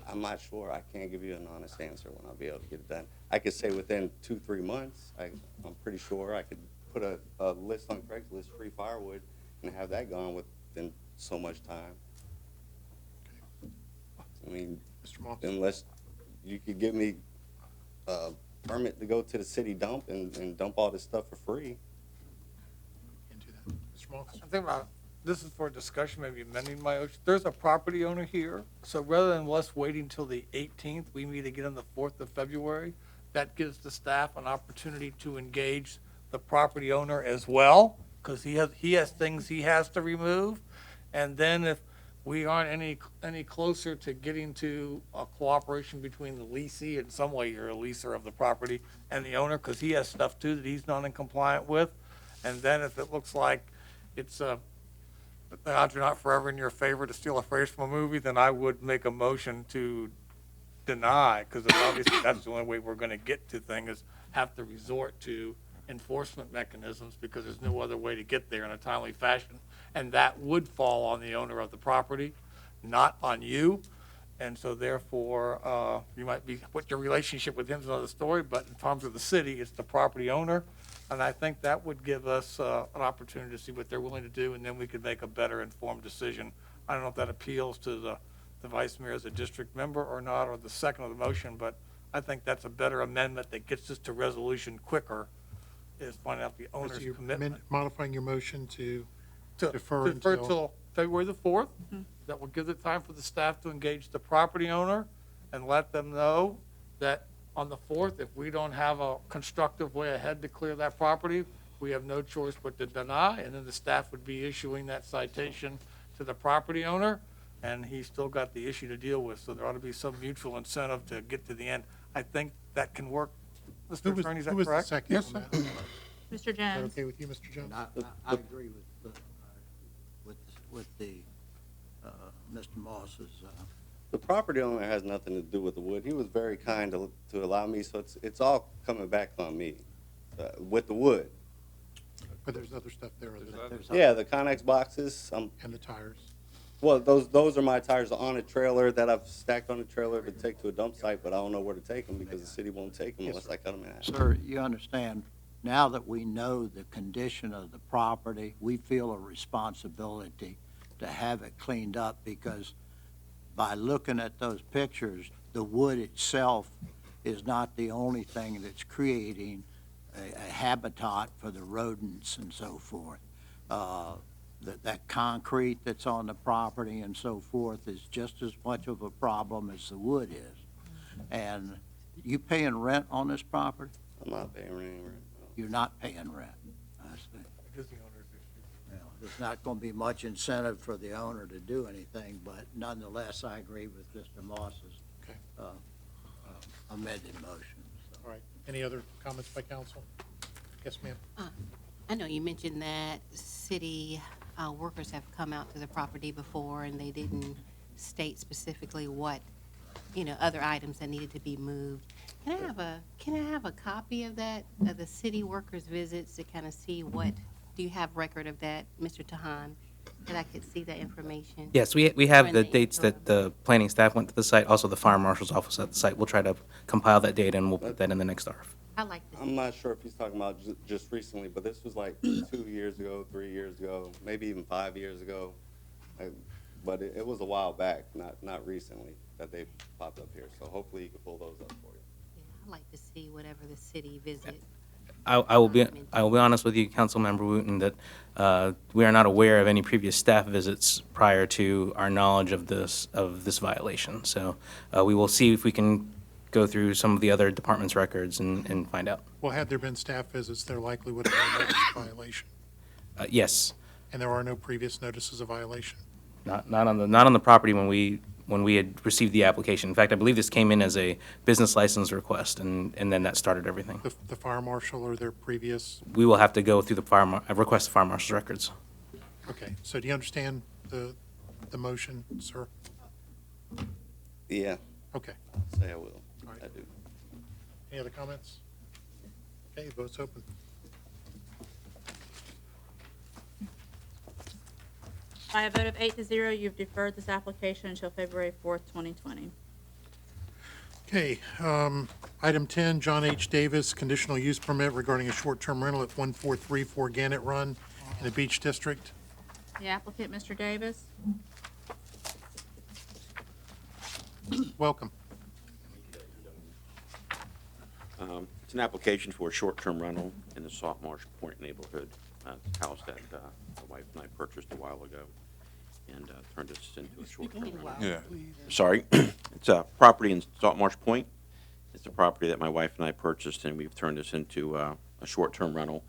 Speaker 16: I'm not sure. I can't give you an honest answer when I'll be able to get it done. I could say within 2-3 months. I'm pretty sure I could put a list on Craigslist, free firewood, and have that gone within so much time. I mean, unless you could give me a permit to go to the city dump and dump all this stuff for free.
Speaker 5: Mr. Moss?
Speaker 15: I think this is for discussion, maybe amending my motion. There's a property owner here, so rather than us waiting till the 18th, we meet again on the 4th of February. That gives the staff an opportunity to engage the property owner as well, because he has things he has to remove. And then if we aren't any closer to getting to a cooperation between the leasee, in some way you're a leaser of the property, and the owner, because he has stuff too that he's not in compliant with. And then if it looks like it's the odds are not forever in your favor, to steal a phrase from a movie, then I would make a motion to deny, because obviously that's the only way we're going to get to things, is have to resort to enforcement mechanisms, because there's no other way to get there in a timely fashion. And that would fall on the owner of the property, not on you. And so therefore, you might be, what your relationship with him is another story, but in terms of the city, it's the property owner. And I think that would give us an opportunity to see what they're willing to do, and then we could make a better informed decision. I don't know if that appeals to the vice mayor as a district member or not, or the second of the motion, but I think that's a better amendment that gets us to resolution quicker, is finding out the
Speaker 5: So
Speaker 15: owner's
Speaker 5: you're
Speaker 15: commitment.
Speaker 5: modifying your motion to
Speaker 15: To
Speaker 5: defer
Speaker 15: defer
Speaker 5: until,
Speaker 15: till February the 4th. That will give the time for the staff to engage the property owner and let them know that on the 4th, if we don't have a constructive way ahead to clear that property, we have no choice but to deny, and then the staff would be issuing that citation to the property owner, and he's still got the issue to deal with, so there ought to be some mutual incentive to get to the end. I think that can work. Mr. Attorney, is that
Speaker 5: who was the
Speaker 15: correct?
Speaker 5: second on that? Is
Speaker 4: Mr.
Speaker 5: that
Speaker 4: Jones?
Speaker 5: okay with you, Mr. Jones?
Speaker 17: I agree with Mr. Moss's,
Speaker 16: The property owner has nothing to do with the wood. He was very kind to allow me, so it's all coming back on me with the wood.
Speaker 5: But there's other stuff there.
Speaker 16: Yeah, the Connex boxes.
Speaker 5: And the tires.
Speaker 16: Well, those are my tires on a trailer that I've stacked on a trailer to take to a dump site, but I don't know where to take them because the city won't take them unless I cut them in half.
Speaker 17: sir, you understand, now that we know the condition of the property, we feel a responsibility to have it cleaned up, because by looking at those pictures, the wood itself is not the only thing that's creating a habitat for the rodents and so forth. That concrete that's on the property and so forth is just as much of a problem as the wood is. And you paying rent on this property?
Speaker 16: I'm not paying any rent.
Speaker 17: You're not paying rent. I see.
Speaker 15: It is the owner's issue.
Speaker 17: Well, there's not going to be much incentive for the owner to do anything, but nonetheless, I agree with Mr. Moss's
Speaker 5: Okay.
Speaker 17: amended motion.
Speaker 5: All right. Any other comments by council? Yes, ma'am.
Speaker 6: I know you mentioned that city workers have come out to the property before, and they didn't state specifically what, other items that needed to be moved. Can I have a copy of that, of the city workers' visits, to kind of see what, do you have record of that, Mr. Tahan, that I could see that information?
Speaker 18: Yes, we have
Speaker 6: When
Speaker 18: the
Speaker 6: they-
Speaker 18: dates that the planning staff went to the site, also the fire marshal's office at the site. We'll try to compile that data, and we'll put that in the next RF.
Speaker 6: I like to see.
Speaker 16: I'm not sure if he's talking about just recently, but this was like 2 years ago, 3 years ago, maybe even 5 years ago. But it was a while back, not recently, that they popped up here. So hopefully you can pull those up for you.
Speaker 6: Yeah, I like to see whatever the city visit.
Speaker 18: I will be honest with you, Councilmember Wooten, that we are not aware of any previous staff visits prior to our knowledge of this violation. So we will see if we can go through some of the other departments' records and find out.
Speaker 5: Well, had there been staff visits, there likely would have been a notice of violation.
Speaker 18: Yes,
Speaker 5: And there are no previous notices of violation.
Speaker 18: not on the property when we had received the application. In fact, I believe this came in as a business license request, and then that started everything.
Speaker 5: The fire marshal or their previous,
Speaker 18: We will have to go through request the fire marshal's records.
Speaker 5: okay. So do you understand the motion, sir?
Speaker 16: Yeah,
Speaker 5: Okay.
Speaker 16: I'll say I will.
Speaker 5: All right.
Speaker 16: I do.
Speaker 5: Any other comments? Okay, vote's open.
Speaker 4: By a vote of 8-0, you've deferred this application until February 4th, 2020.
Speaker 5: Okay, item 10, John H. Davis, conditional use permit regarding a short-term rental at 1434 Gannett Run in the Beach District.
Speaker 4: The applicant, Mr. Davis.
Speaker 5: Welcome.
Speaker 21: It's an application for a short-term rental in the Salt Marsh Point neighborhood. It's a house that my wife and I purchased a while ago and turned this into a short-term rental.
Speaker 12: Yeah.
Speaker 21: Sorry. It's a property in Salt Marsh Point. It's a property that my wife and I purchased, and we've turned this into a short-term rental.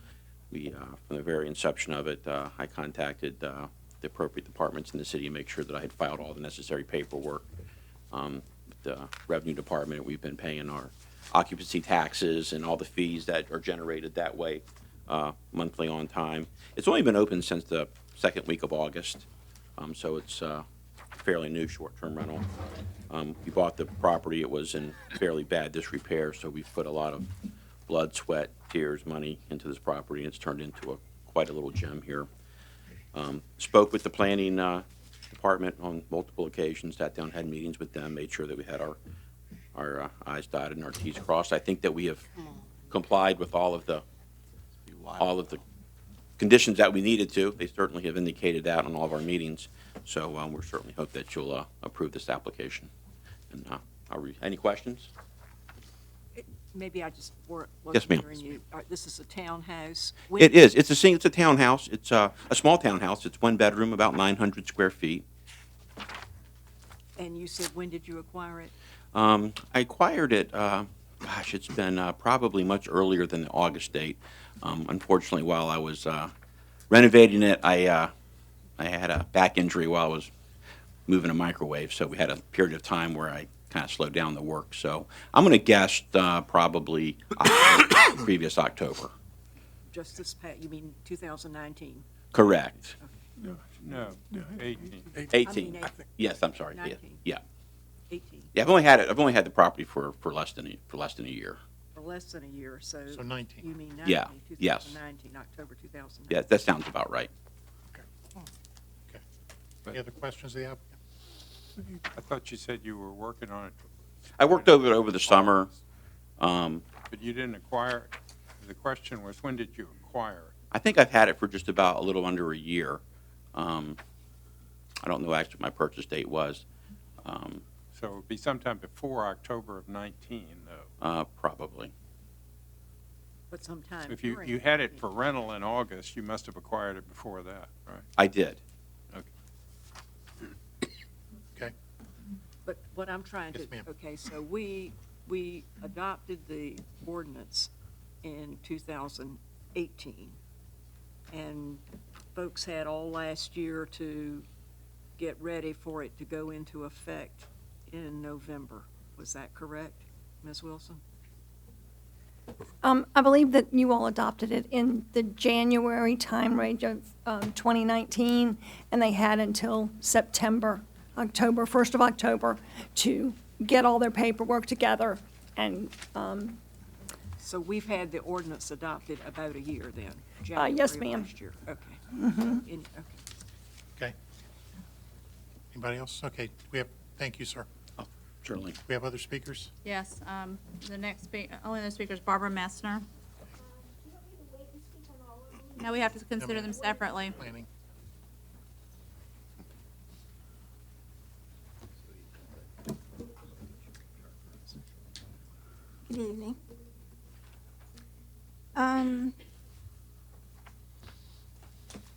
Speaker 21: We, from the very inception of it, I contacted the appropriate departments in the city to make sure that I had filed all the necessary paperwork. With the Revenue Department, we've been paying our occupancy taxes and all the fees that are generated that way monthly on time. It's only been open since the second week of August, so it's a fairly new short-term rental. We bought the property. It was in fairly bad disrepair, so we've put a lot of blood, sweat, tears, money into this property, and it's turned into quite a little gem here. Spoke with the planning department on multiple occasions, sat down, had meetings with them, made sure that we had our I's dotted and our T's crossed. I think that we have complied with all of the all of the conditions that we needed to. They certainly have indicated that on all of our meetings. So we certainly hope that you'll approve this application. And any questions?
Speaker 8: Maybe I just
Speaker 21: Yes,
Speaker 8: wasn't
Speaker 21: ma'am.
Speaker 8: hearing you. This is a townhouse?
Speaker 21: It is. It's a townhouse. It's a small townhouse. It's one bedroom, about 900 square feet.
Speaker 8: And you said, when did you acquire it?
Speaker 21: I acquired it, it's been probably much earlier than the August date. Unfortunately, while I was renovating it, I had a back injury while I was moving a microwave, so we had a period of time where I kind of slowed down the work. So I'm going to guess probably previous October.
Speaker 8: Just this past, you mean 2019?
Speaker 21: Correct.
Speaker 14: No, 18.
Speaker 21: 18.
Speaker 8: I mean,
Speaker 21: Yes, I'm sorry.
Speaker 8: 19.
Speaker 21: Yeah.
Speaker 8: 18,
Speaker 21: Yeah, I've only had the property for less than a year.
Speaker 8: for less than a year, so.
Speaker 5: So 19.
Speaker 8: You mean 19?
Speaker 21: Yeah, yes.
Speaker 8: 2019, October 2019.
Speaker 21: Yeah, that sounds about right.
Speaker 5: Any other questions of the applicant?
Speaker 14: I thought you said you were working on it,
Speaker 21: I worked over the summer.
Speaker 14: but you didn't acquire it. The question was, when did you acquire it?
Speaker 21: I think I've had it for just about a little under a year. I don't know actually what my purchase date was.
Speaker 14: So it would be sometime before October of 19, though.
Speaker 21: Probably.
Speaker 8: But sometime
Speaker 14: If you
Speaker 8: during
Speaker 14: had it
Speaker 8: 19.
Speaker 14: for rental in August, you must have acquired it before that, right?
Speaker 21: I did.
Speaker 5: Okay.
Speaker 8: But what I'm trying to,
Speaker 5: Yes, ma'am.
Speaker 8: okay, so we adopted the ordinance in 2018, and folks had all last year to get ready for it to go into effect in November. Was that correct, Ms. Wilson?
Speaker 1: I believe that you all adopted it in the January time range of 2019, and they had until September, October, 1st of October, to get all their paperwork together. And
Speaker 8: So we've had the ordinance adopted about a year then?
Speaker 1: yes,
Speaker 8: January of
Speaker 1: ma'am.
Speaker 8: last year, okay.
Speaker 1: Mhm.
Speaker 8: Okay.
Speaker 5: Okay. Anybody else? Okay, thank you, sir.
Speaker 21: Certainly.
Speaker 5: We have other speakers?
Speaker 4: Yes, the next only other speaker is Barbara Messner. No, we have to consider them separately.
Speaker 5: Planning.
Speaker 7: Good evening.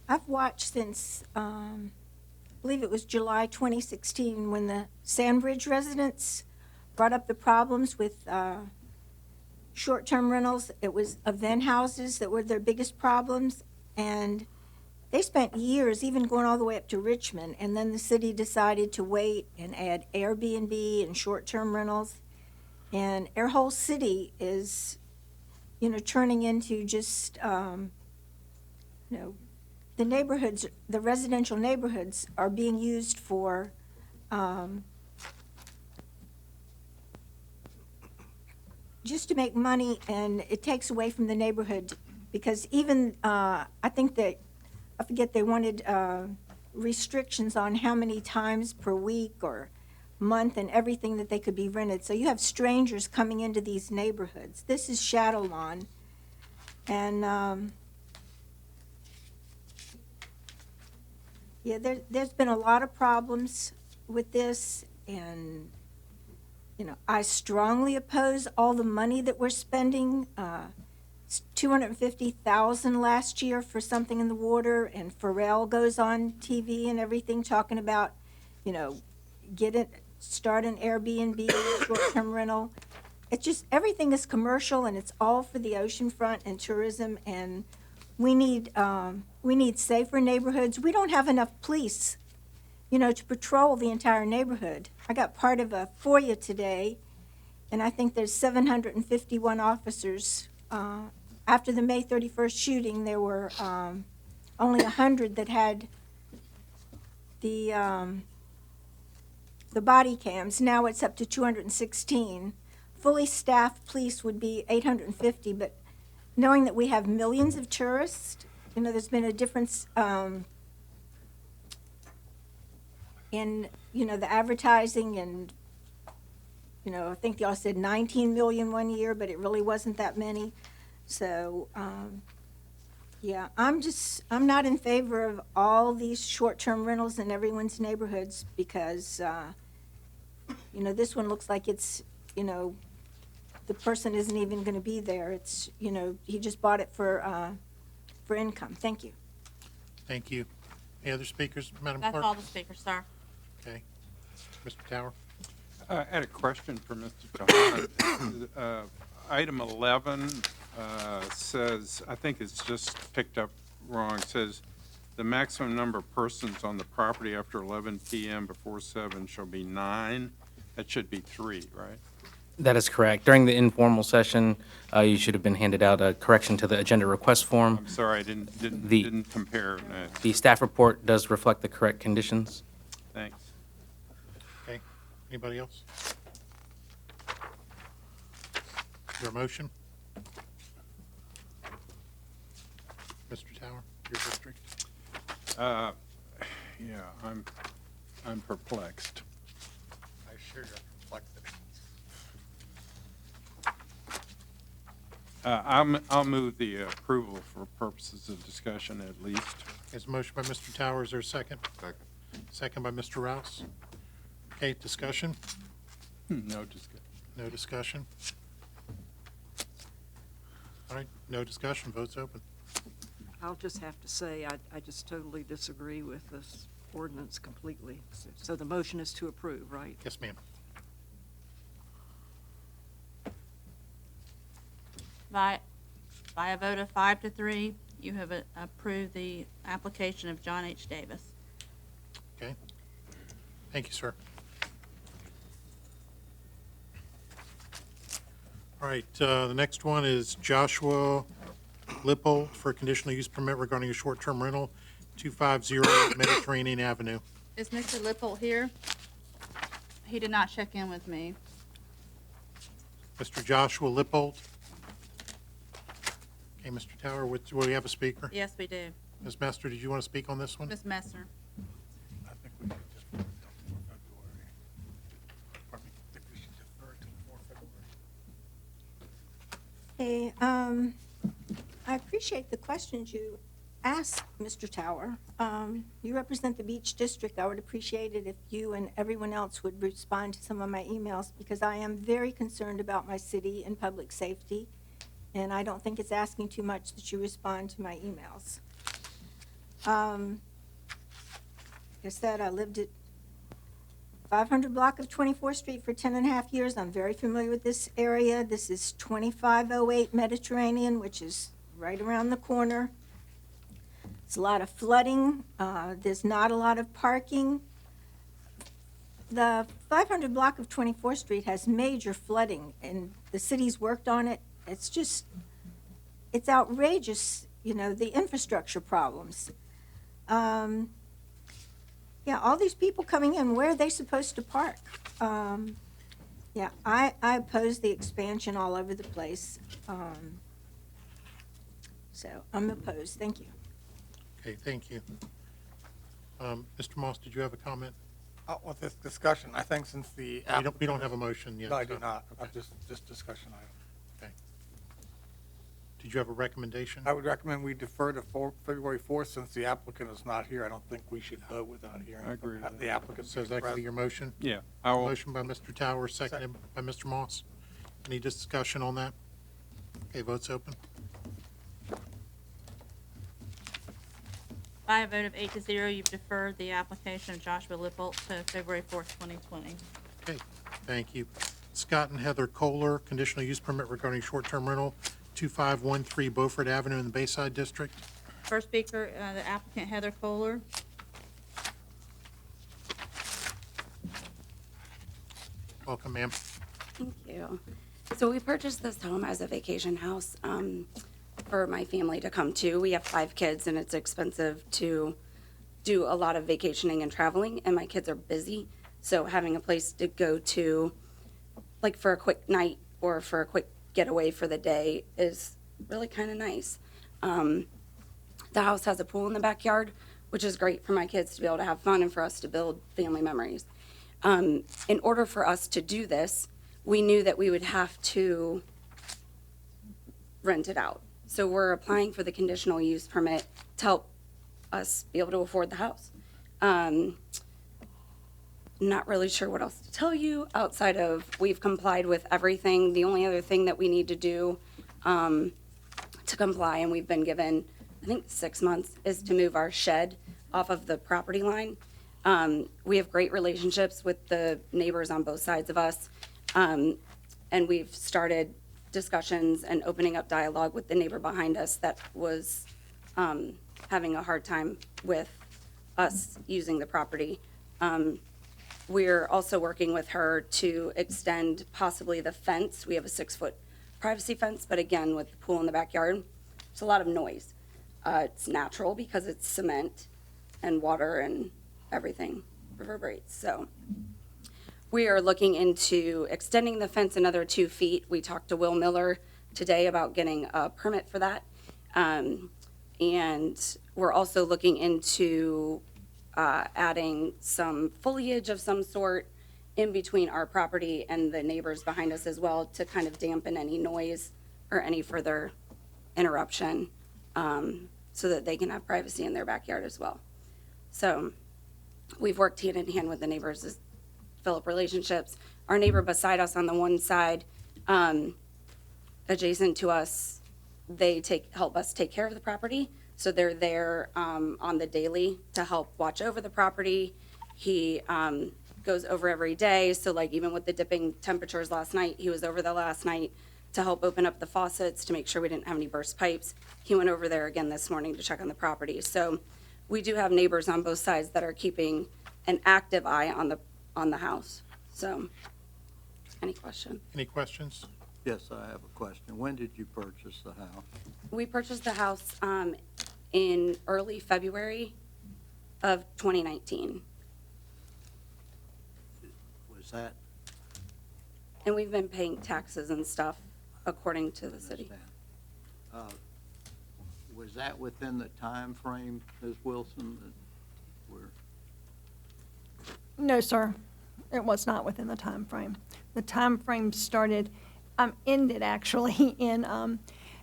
Speaker 7: I've watched since, I believe it was July 2016, when the Sandbridge residents brought up the problems with short-term rentals. It was event houses that were their biggest problems, and they spent years, even going all the way up to Richmond, and then the city decided to wait and add Airbnb and short-term rentals. And our whole city is, turning into just, the neighborhoods, the residential neighborhoods are being used for, just to make money, and it takes away from the neighborhood, because even, I think that, I forget, they wanted restrictions on how many times per week or month and everything that they could be rented. So you have strangers coming into these neighborhoods. This is Shadow Lawn, and yeah, there's been a lot of problems with this, and I strongly oppose all the money that we're spending. It's $250,000 last year for something in the water, and Pharrell goes on TV and everything talking about, start an Airbnb, short-term rental. It's just, everything is commercial, and it's all for the oceanfront and tourism, and we need safer neighborhoods. We don't have enough police, to patrol the entire neighborhood. I got part of a FOIA today, and I think there's 751 officers. After the May 31st shooting, there were only 100 that had the body cams. Now it's up to 216. Fully staffed police would be 850, but knowing that we have millions of tourists, there's been a difference in, the advertising, and, I think y'all said 19 million one year, but it really wasn't that many. So Yeah, I'm not in favor of all these short-term rentals in everyone's neighborhoods because, this one looks like it's, the person isn't even gonna be there. It's, he just bought it for income. Thank you.
Speaker 5: Thank you. Any other speakers, Madam
Speaker 4: That's
Speaker 5: Clerk?
Speaker 4: all the speakers, sir.
Speaker 5: Okay. Mr. Tower?
Speaker 14: I had a question for Mr. Chauhan. Item 11 says, I think it's just picked up wrong, says, "The maximum number of persons on the property after 11 PM before 7 shall be 9." That should be 3, right?
Speaker 18: That is correct. During the informal session, you should have been handed out a correction to the agenda request form.
Speaker 14: I'm sorry, I didn't compare that.
Speaker 18: The staff report does reflect the correct conditions.
Speaker 14: Thanks.
Speaker 5: Okay. Anybody else? Is there a motion? Mr. Tower, your district?
Speaker 14: Yeah, I'm perplexed.
Speaker 15: I share your complexity.
Speaker 14: I'll move the approval for purposes of discussion at least.
Speaker 5: There's a motion by Mr. Tower. Is there a second?
Speaker 12: Second.
Speaker 5: Second by Mr. Rouse. Okay, discussion?
Speaker 14: No discussion.
Speaker 5: No discussion? All right, no discussion. Vote's open.
Speaker 8: I'll just have to say, I just totally disagree with this ordinance completely. So the motion is to approve, right?
Speaker 5: Yes, ma'am.
Speaker 4: By a vote of 5 to 3, you have approved the application of John H. Davis.
Speaker 5: Okay. Thank you, sir. All right, the next one is Joshua Lippold for a conditional use permit regarding a short-term rental, 250 Mediterranean Avenue.
Speaker 4: Is Mr. Lippold here? He did not check in with me.
Speaker 5: Mr. Joshua Lippold. Okay, Mr. Tower, do we have a speaker?
Speaker 4: Yes, we do.
Speaker 5: Ms. Mester, did you want to speak on this one?
Speaker 4: Ms. Messner.
Speaker 15: I think we should just put it till February. Pardon me? I think we should defer it till February.
Speaker 7: Hey, I appreciate the questions you asked, Mr. Tower. You represent the Beach District. I would appreciate it if you and everyone else would respond to some of my emails because I am very concerned about my city and public safety, and I don't think it's asking too much that you respond to my emails. Like I said, I lived at 500 block of 24th Street for 10 and a half years. I'm very familiar with this area. This is 2508 Mediterranean, which is right around the corner. It's a lot of flooding. There's not a lot of parking. The 500 block of 24th Street has major flooding, and the city's worked on it. It's outrageous, the infrastructure problems. Yeah, all these people coming in, where are they supposed to park? Yeah, I oppose the expansion all over the place. So I'm opposed. Thank you.
Speaker 5: Okay, thank you. Mr. Moss, did you have a comment?
Speaker 15: With this discussion, I think since the.
Speaker 5: We don't have a motion yet.
Speaker 15: No, I
Speaker 5: so-
Speaker 15: do not.
Speaker 5: Okay.
Speaker 15: Just discussion item.
Speaker 5: Okay. Did you have a recommendation?
Speaker 15: I would recommend we defer to February 4th since the applicant is not here. I don't think we should vote without hearing.
Speaker 14: I agree with
Speaker 15: The applicant.
Speaker 5: So is that going to be your motion?
Speaker 14: Yeah, I will.
Speaker 5: Motion by Mr. Tower, seconded by Mr. Moss. Any discussion on that? Okay, vote's open.
Speaker 4: By a vote of 8 to 0, you've deferred the application of Joshua Lippold to February 4th, 2020.
Speaker 5: Okay, thank you. Scott and Heather Kohler, conditional use permit regarding short-term rental, 2513 Beaufort Avenue in the Bayside District.
Speaker 4: First speaker, the applicant Heather Kohler.
Speaker 5: Welcome, ma'am.
Speaker 9: Thank you. So we purchased this home as a vacation house for my family to come to. We have 5 kids, and it's expensive to do a lot of vacationing and traveling, and my kids are busy. So having a place to go to, like for a quick night or for a quick getaway for the day, is really kind of nice. The house has a pool in the backyard, which is great for my kids to be able to have fun and for us to build family memories. In order for us to do this, we knew that we would have to rent it out. So we're applying for the conditional use permit to help us be able to afford the house. Not really sure what else to tell you outside of we've complied with everything. The only other thing that we need to do to comply, and we've been given, I think, 6 months, is to move our shed off of the property line. We have great relationships with the neighbors on both sides of us, and we've started discussions and opening up dialogue with the neighbor behind us that was having a hard time with us using the property. We're also working with her to extend possibly the fence. We have a 6-foot privacy fence, but again, with the pool in the backyard, it's a lot of noise. It's natural because it's cement and water and everything reverberates. So we are looking into extending the fence another 2 feet. We talked to Will Miller today about getting a permit for that. And we're also looking into adding some foliage of some sort in between our property and the neighbors behind us as well to kind of dampen any noise or any further interruption, so that they can have privacy in their backyard as well. So we've worked hand in hand with the neighbors to develop relationships. Our neighbor beside us on the one side, adjacent to us, they help us take care of the property. So they're there on the daily to help watch over the property. He goes over every day. So like even with the dipping temperatures last night, he was over there last night to help open up the faucets to make sure we didn't have any burst pipes. He went over there again this morning to check on the property. So we do have neighbors on both sides that are keeping an active eye on the house. So any question?
Speaker 5: Any questions?
Speaker 17: Yes, I have a question. When did you purchase the house?
Speaker 9: We purchased the house in early February of 2019.
Speaker 17: Was that?
Speaker 9: And we've been paying taxes and stuff according to the city.
Speaker 17: Was that within the time frame, Ms. Wilson, that we're?
Speaker 1: No, sir, it was not within the time frame. The time frame ended actually in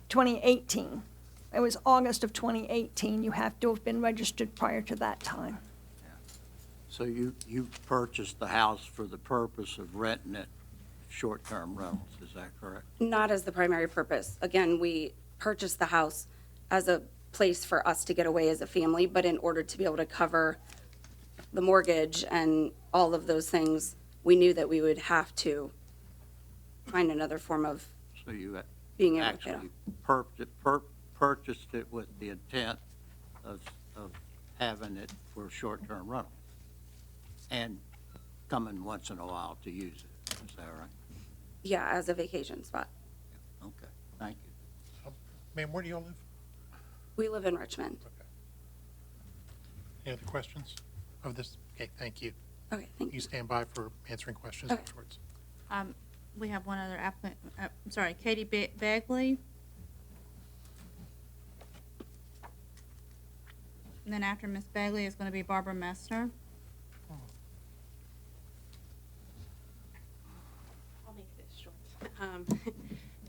Speaker 1: 2018. It was August of 2018. You have to have been registered prior to that time.
Speaker 17: So you purchased the house for the purpose of renting it short-term rentals, is that correct?
Speaker 9: Not as the primary purpose. Again, we purchased the house as a place for us to get away as a family, but in order to be able to cover the mortgage and all of those things, we knew that we would have to find another form of
Speaker 17: So you
Speaker 9: being able to pay
Speaker 17: actually
Speaker 9: off.
Speaker 17: purchased it with the intent of having it for short-term rental and coming once in a while to use it, is that right?
Speaker 9: Yeah, as a vacation spot.
Speaker 17: Okay, thank you.
Speaker 5: Ma'am, where do you all live?
Speaker 9: We live in Richmond.
Speaker 5: Any other questions of this? Okay, thank you.
Speaker 9: Okay, thank you.
Speaker 5: You stand by for answering questions
Speaker 9: Okay.
Speaker 5: afterwards.
Speaker 4: We have one other applicant, Katie Bagley. And then after Ms. Bagley is going to be Barbara Messner.
Speaker 2: I'll make this short.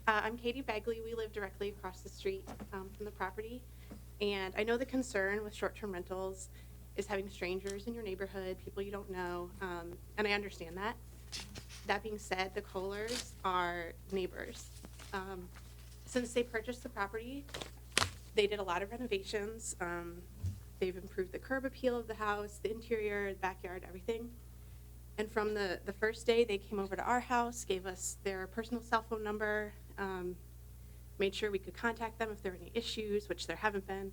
Speaker 2: I'm Katie Bagley. We live directly across the street from the property. And I know the concern with short-term rentals is having strangers in your neighborhood, people you don't know, and I understand that. That being said, the Kohlers are neighbors. Since they purchased the property, they did a lot of renovations. They've improved the curb appeal of the house, the interior, the backyard, everything. And from the first day, they came over to our house, gave us their personal cell phone number, made sure we could contact them if there were any issues, which there haven't been.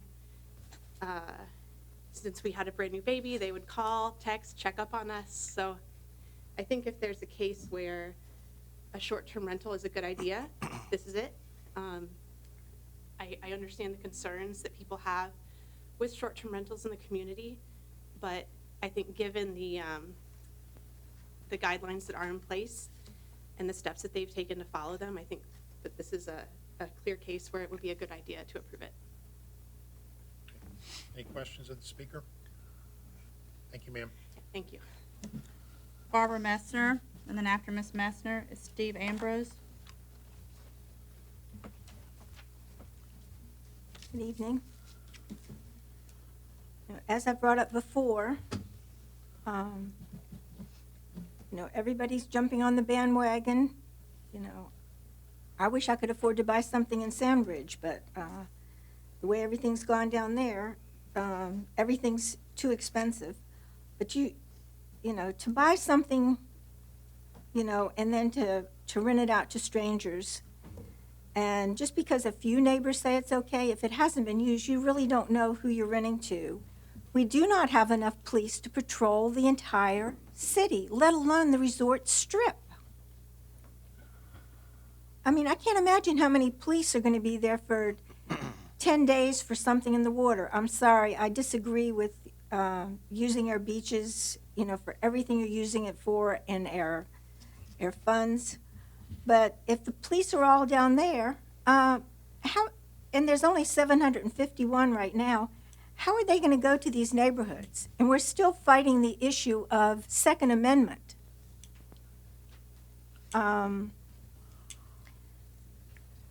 Speaker 2: Since we had a brand new baby, they would call, text, check up on us. So I think if there's a case where a short-term rental is a good idea, this is it. I understand the concerns that people have with short-term rentals in the community, but I think given the guidelines that are in place and the steps that they've taken to follow them, I think that this is a clear case where it would be a good idea to approve it.
Speaker 5: Any questions of the speaker? Thank you, ma'am.
Speaker 2: Thank you.
Speaker 4: Barbara Messner, and then after Ms. Messner is Steve Ambrose.
Speaker 7: Good evening. As I brought up before, everybody's jumping on the bandwagon. I wish I could afford to buy something in Sandridge, but the way everything's gone down there, everything's too expensive. But to buy something, and then to rent it out to strangers, and just because a few neighbors say it's okay, if it hasn't been used, you really don't know who you're renting to. We do not have enough police to patrol the entire city, let alone the resort strip. I mean, I can't imagine how many police are going to be there for 10 days for something in the water. I'm sorry, I disagree with using our beaches, for everything you're using it for and our funds. But if the police are all down there, and there's only 751 right now, how are they going to go to these neighborhoods? And we're still fighting the issue of Second Amendment.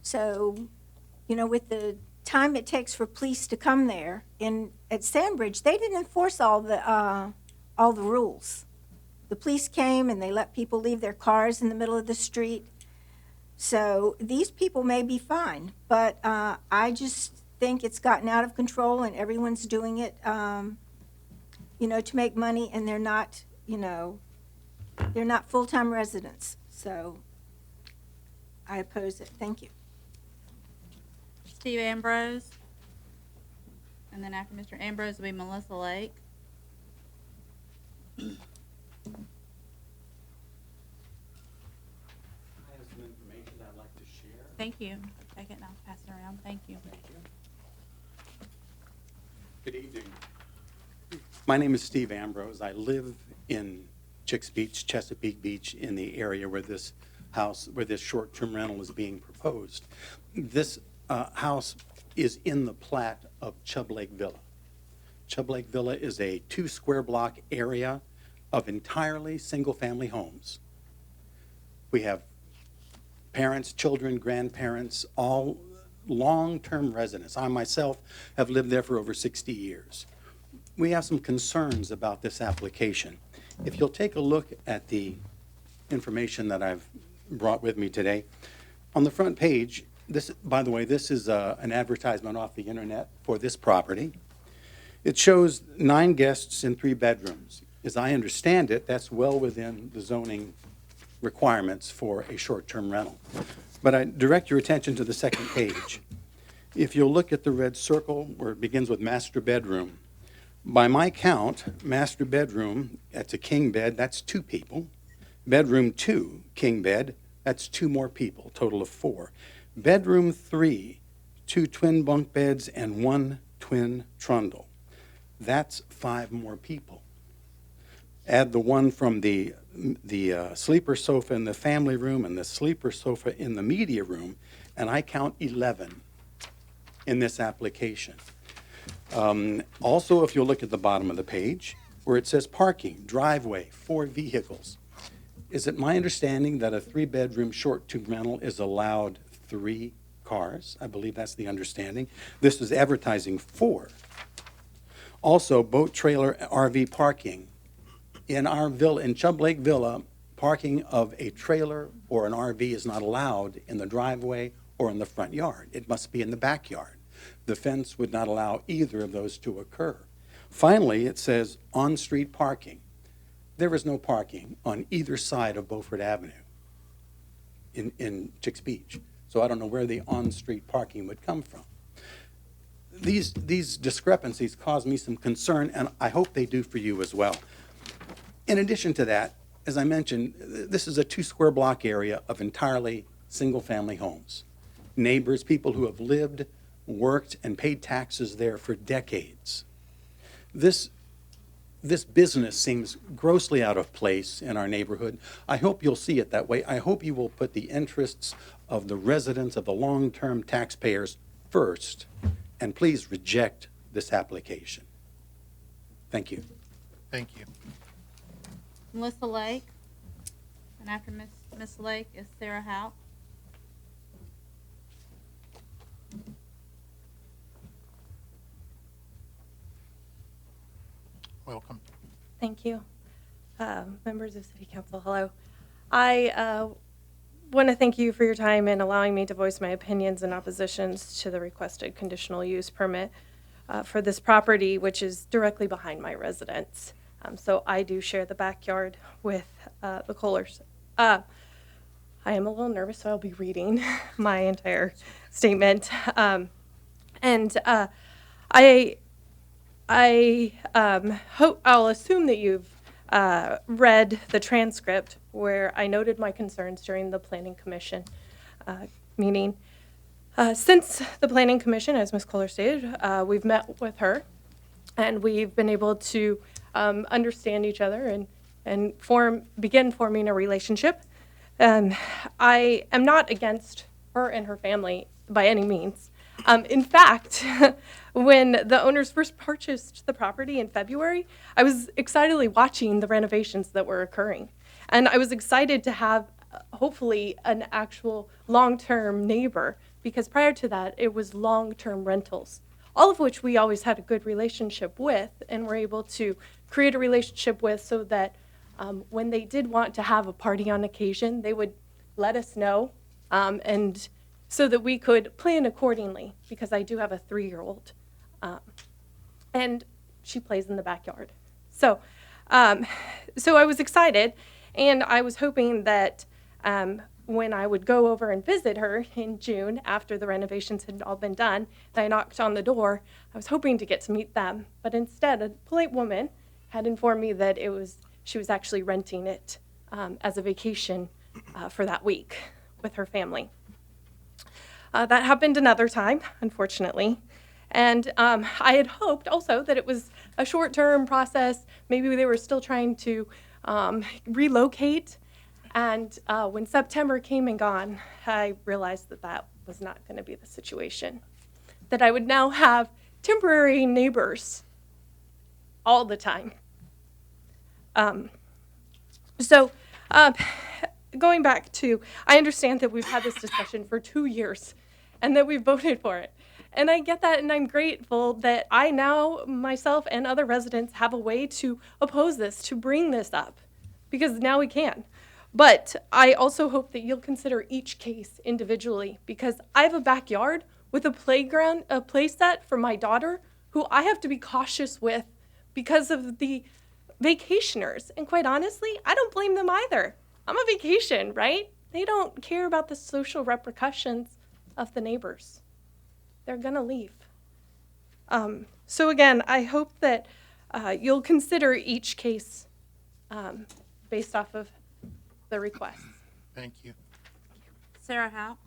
Speaker 7: So, with the time it takes for police to come there, at Sandbridge, they didn't enforce all the rules. The police came and they let people leave their cars in the middle of the street. So these people may be fine, but I just think it's gotten out of control and everyone's doing it, to make money, and they're not full-time residents. So I oppose it. Thank you.
Speaker 4: Steve Ambrose. And then after Mr. Ambrose will be Melissa Lake.
Speaker 11: I have some information that I'd like to share.
Speaker 4: Thank you. Take it and I'll pass it around. Thank you.
Speaker 11: Thank you. Good evening. My name is Steve Ambrose. I live in Chicks Beach, Chesapeake Beach, in the area where this short-term rental is being proposed. This house is in the plat of Chubb Lake Villa. Chubb Lake Villa is a 2-square-block area of entirely single-family homes. We have parents, children, grandparents, all long-term residents. I myself have lived there for over 60 years. We have some concerns about this application. If you'll take a look at the information that I've brought with me today, on the front page, by the way, this is an advertisement off the internet for this property. It shows 9 guests in 3 bedrooms. As I understand it, that's well within the zoning requirements for a short-term rental. But I direct your attention to the second page. If you'll look at the red circle where it begins with master bedroom, by my count, master bedroom, that's a king bed, that's 2 people. Bedroom 2, king bed, that's 2 more people, total of 4. Bedroom 3, 2 twin bunk beds and 1 twin trundle. That's 5 more people. Add the one from the sleeper sofa in the family room and the sleeper sofa in the media room, and I count 11 in this application. Also, if you'll look at the bottom of the page, where it says parking, driveway, 4 vehicles. Is it my understanding that a 3-bedroom short-term rental is allowed 3 cars? I believe that's the understanding. This is advertising 4. Also, boat, trailer, RV parking. In our villa, in Chubb Lake Villa, parking of a trailer or an RV is not allowed in the driveway or in the front yard. It must be in the backyard. The fence would not allow either of those to occur. Finally, it says on-street parking. There is no parking on either side of Beaufort Avenue in Chicks Beach. So I don't know where the on-street parking would come from. These discrepancies cause me some concern, and I hope they do for you as well. In addition to that, as I mentioned, this is a 2-square-block area of entirely single-family homes. Neighbors, people who have lived, worked, and paid taxes there for decades. This business seems grossly out of place in our neighborhood. I hope you'll see it that way. I hope you will put the interests of the residents, of the long-term taxpayers first, and please reject this application. Thank you.
Speaker 5: Thank you.
Speaker 4: Melissa Lake. And after Miss Lake is Sarah Howe.
Speaker 3: Thank you. Members of City Council, hello. I want to thank you for your time and allowing me to voice my opinions and oppositions to the requested conditional use permit for this property, which is directly behind my residence. So I do share the backyard with the Kohlers. I am a little nervous, so I'll be reading my entire statement. I'll assume that you've read the transcript where I noted my concerns during the Planning Commission meeting. Since the Planning Commission, as Ms. Kohler stated, we've met with her and we've been able to understand each other and begin forming a relationship. I am not against her and her family by any means. In fact, when the owners first purchased the property in February, I was excitedly watching the renovations that were occurring. And I was excited to have, hopefully, an actual long-term neighbor, because prior to that, it was long-term rentals, all of which we always had a good relationship with and were able to create a relationship with so that when they did want to have a party on occasion, they would let us know, and so that we could plan accordingly, because I do have a 3-year-old, and she plays in the backyard. So I was excited, and I was hoping that when I would go over and visit her in June after the renovations had all been done, and I knocked on the door, I was hoping to get to meet them. But instead, a polite woman had informed me that she was actually renting it as a vacation for that week with her family. That happened another time, unfortunately. And I had hoped also that it was a short-term process. Maybe they were still trying to relocate. And when September came and gone, I realized that that was not going to be the situation. That I would now have temporary neighbors all the time. Going back to, I understand that we've had this discussion for 2 years and that we've voted for it. And I get that, and I'm grateful that I now, myself and other residents, have a way to oppose this, to bring this up, because now we can. But I also hope that you'll consider each case individually, because I have a backyard with a playground, a play set for my daughter, who I have to be cautious with because of the vacationers. And quite honestly, I don't blame them either. I'm on vacation, right? They don't care about the social repercussions of the neighbors. They're gonna leave. So again, I hope that you'll consider each case based off of the requests.
Speaker 5: Thank you.
Speaker 4: Sarah Howe?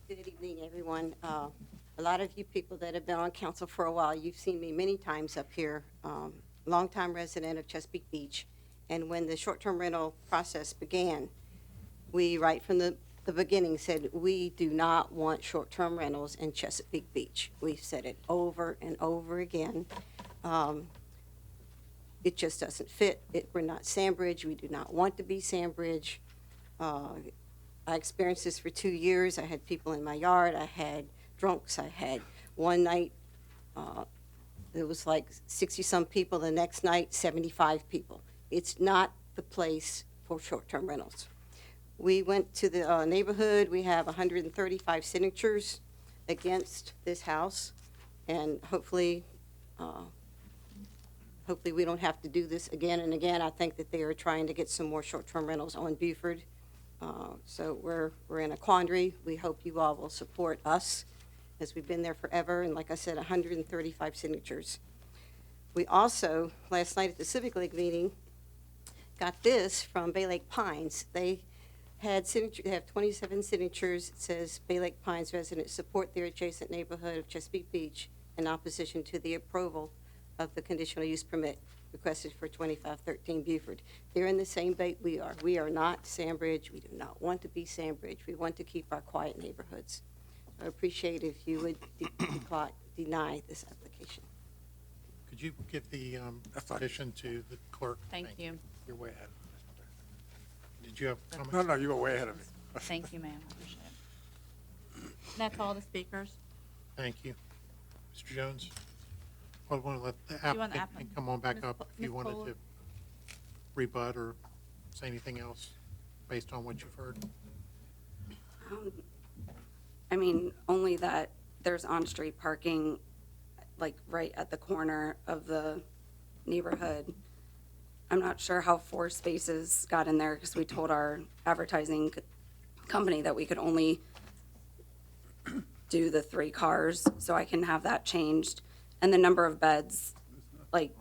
Speaker 22: Good evening, everyone. A lot of you people that have been on council for a while, you've seen me many times up here, longtime resident of Chesapeake Beach. And when the short-term rental process began, we, right from the beginning, said we do not want short-term rentals in Chesapeake Beach. We've said it over and over again. It just doesn't fit. We're not Sandbridge. We do not want to be Sandbridge. I experienced this for 2 years. I had people in my yard. I had drunks. I had one night, it was like 60-some people. The next night, 75 people. It's not the place for short-term rentals. We went to the neighborhood. We have 135 signatures against this house, and hopefully we don't have to do this again and again. I think that they are trying to get some more short-term rentals on Buford. So we're in a quandary. We hope you all will support us, as we've been there forever, and like I said, 135 signatures. We also, last night at the Civic League meeting, got this from Bay Lake Pines. They have 27 signatures. It says Bay Lake Pines residents support their adjacent neighborhood of Chesapeake Beach in opposition to the approval of the conditional use permit requested for 2513 Buford. They're in the same boat we are. We are not Sandbridge. We do not want to be Sandbridge. We want to keep our quiet neighborhoods. I appreciate if you would deny this application.
Speaker 5: Could you give the petition to the clerk?
Speaker 4: Thank you.
Speaker 5: You're way ahead. Did you have comments?
Speaker 15: No, you were way ahead of me.
Speaker 4: Thank you, ma'am. I appreciate it. That's all the speakers.
Speaker 5: Thank you. Mr. Jones? Well, I want to let the
Speaker 4: you want the
Speaker 5: applicant
Speaker 4: applicant?
Speaker 5: come on back
Speaker 4: Ms.
Speaker 5: up
Speaker 4: Po-
Speaker 5: if you
Speaker 4: Ms.
Speaker 5: wanted
Speaker 4: Pola?
Speaker 5: to rebut or say anything else based on what you've heard.
Speaker 9: I mean, only that there's on-street parking, like, right at the corner of the neighborhood. I'm not sure how 4 spaces got in there, because we told our advertising company that we could only do the 3 cars, so I can have that changed. And the number of beds, like,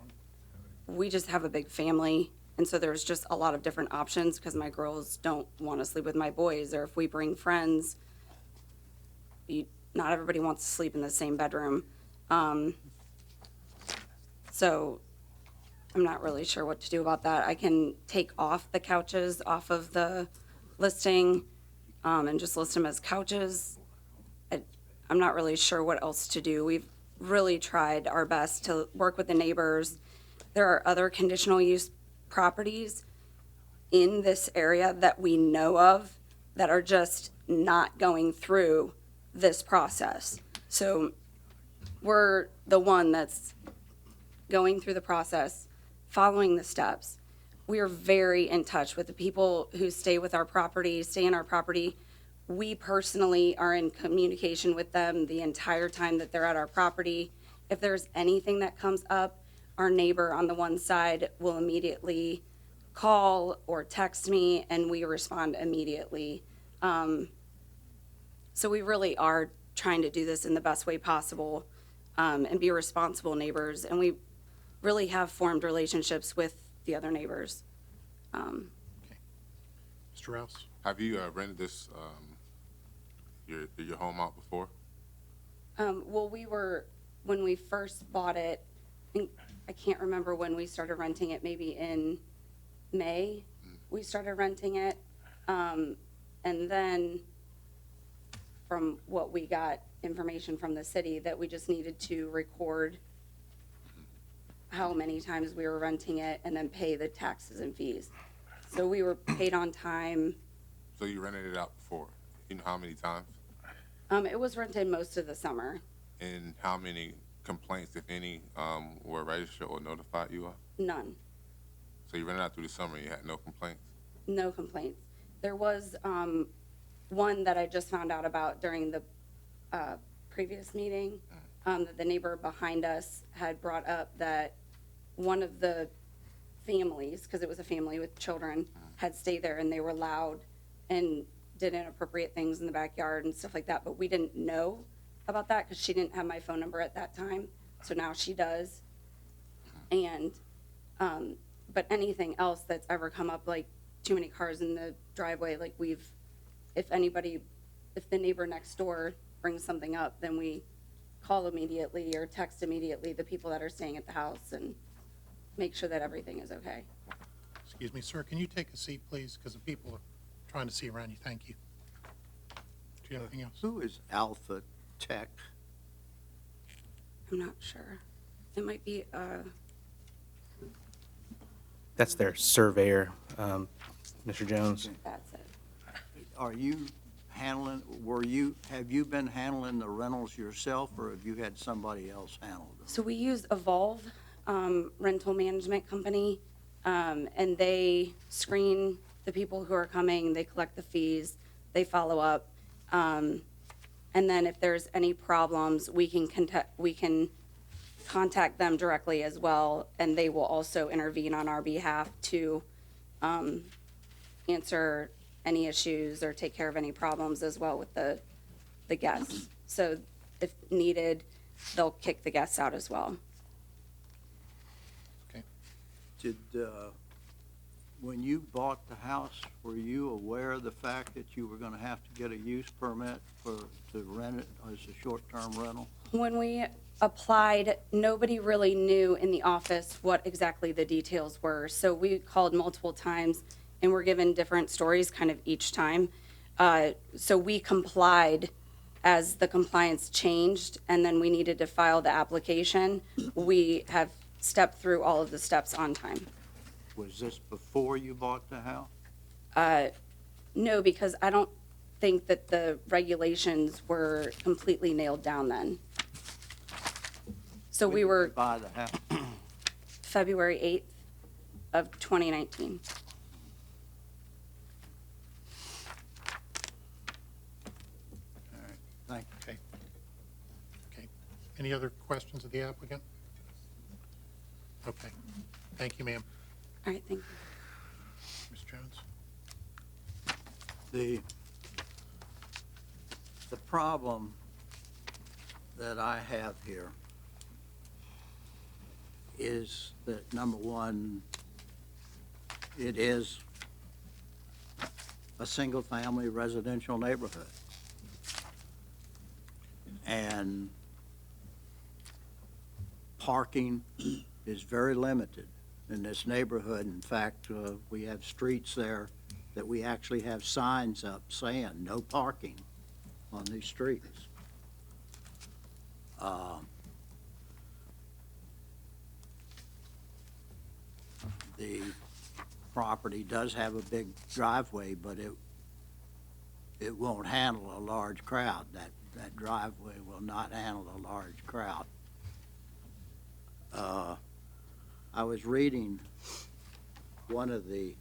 Speaker 9: we just have a big family, and so there's just a lot of different options, because my girls don't want to sleep with my boys, or if we bring friends, not everybody wants to sleep in the same bedroom. So I'm not really sure what to do about that. I can take off the couches off of the listing, and just list them as couches. I'm not really sure what else to do. We've really tried our best to work with the neighbors. There are other conditional use properties in this area that we know of that are just not going through this process. So we're the one that's going through the process, following the steps. We are very in touch with the people who stay in our property. We personally are in communication with them the entire time that they're at our property. If there's anything that comes up, our neighbor on the one side will immediately call or text me, and we respond immediately. So we really are trying to do this in the best way possible, and be responsible neighbors. And we really have formed relationships with the other neighbors.
Speaker 5: Mr. Rouse?
Speaker 12: Have you rented this, your home out before?
Speaker 9: Well, when we first bought it, I can't remember when we started renting it, maybe in May, we started renting it. And then from what we got information from the city, that we just needed to record how many times we were renting it and then pay the taxes and fees. So we were paid on time.
Speaker 12: So you rented it out before? You know how many times?
Speaker 9: It was rented most of the summer.
Speaker 12: And how many complaints, if any, were registered or notified you of?
Speaker 9: None.
Speaker 12: So you rented out through the summer, you had no complaints?
Speaker 9: No complaints. There was one that I just found out about during the previous meeting, that the neighbor behind us had brought up that one of the families, because it was a family with children, had stayed there and they were loud and did inappropriate things in the backyard and stuff like that. But we didn't know about that because she didn't have my phone number at that time. So now she does. And, but anything else that's ever come up, like too many cars in the driveway, like if the neighbor next door brings something up, then we call immediately or text immediately the people that are staying at the house and make sure that everything is okay.
Speaker 5: Excuse me, sir, can you take a seat, please? Because the people are trying to see around you. Thank you. Do you have anything else?
Speaker 17: Who is Alpha Tech?
Speaker 9: I'm not sure. It might be,
Speaker 18: That's their surveyor, Mr. Jones.
Speaker 9: that's it.
Speaker 17: Are you have you been handling the rentals yourself, or have you had somebody else handle them?
Speaker 9: So we use Evolve Rental Management Company, and they screen the people who are coming, they collect the fees, they follow up. And then if there's any problems, we can contact them directly as well, and they will also intervene on our behalf to answer any issues or take care of any problems as well with the guests. So if needed, they'll kick the guests out as well.
Speaker 17: Did, when you bought the house, were you aware of the fact that you were gonna have to get a use permit to rent it as a short-term rental?
Speaker 9: When we applied, nobody really knew in the office what exactly the details were. So we called multiple times and were given different stories kind of each time. So we complied as the compliance changed, and then we needed to file the application. We have stepped through all of the steps on time.
Speaker 17: Was this before you bought the house?
Speaker 9: No, because think that the regulations were completely nailed down then. So we were
Speaker 17: Buy the house.
Speaker 9: February 8th of 2019.
Speaker 17: Thank you.
Speaker 5: Okay. Okay. Any other questions of the applicant? Okay. Thank you, ma'am.
Speaker 9: All right, thank you.
Speaker 5: Ms. Jones?
Speaker 17: The problem that I have here is that, number one, it is a single-family residential neighborhood. And parking is very limited in this neighborhood. In fact, we have streets there that we actually have signs up saying no parking on these streets. The property does have a big driveway, but it won't handle a large crowd. That driveway will not handle a large crowd. I was reading one of the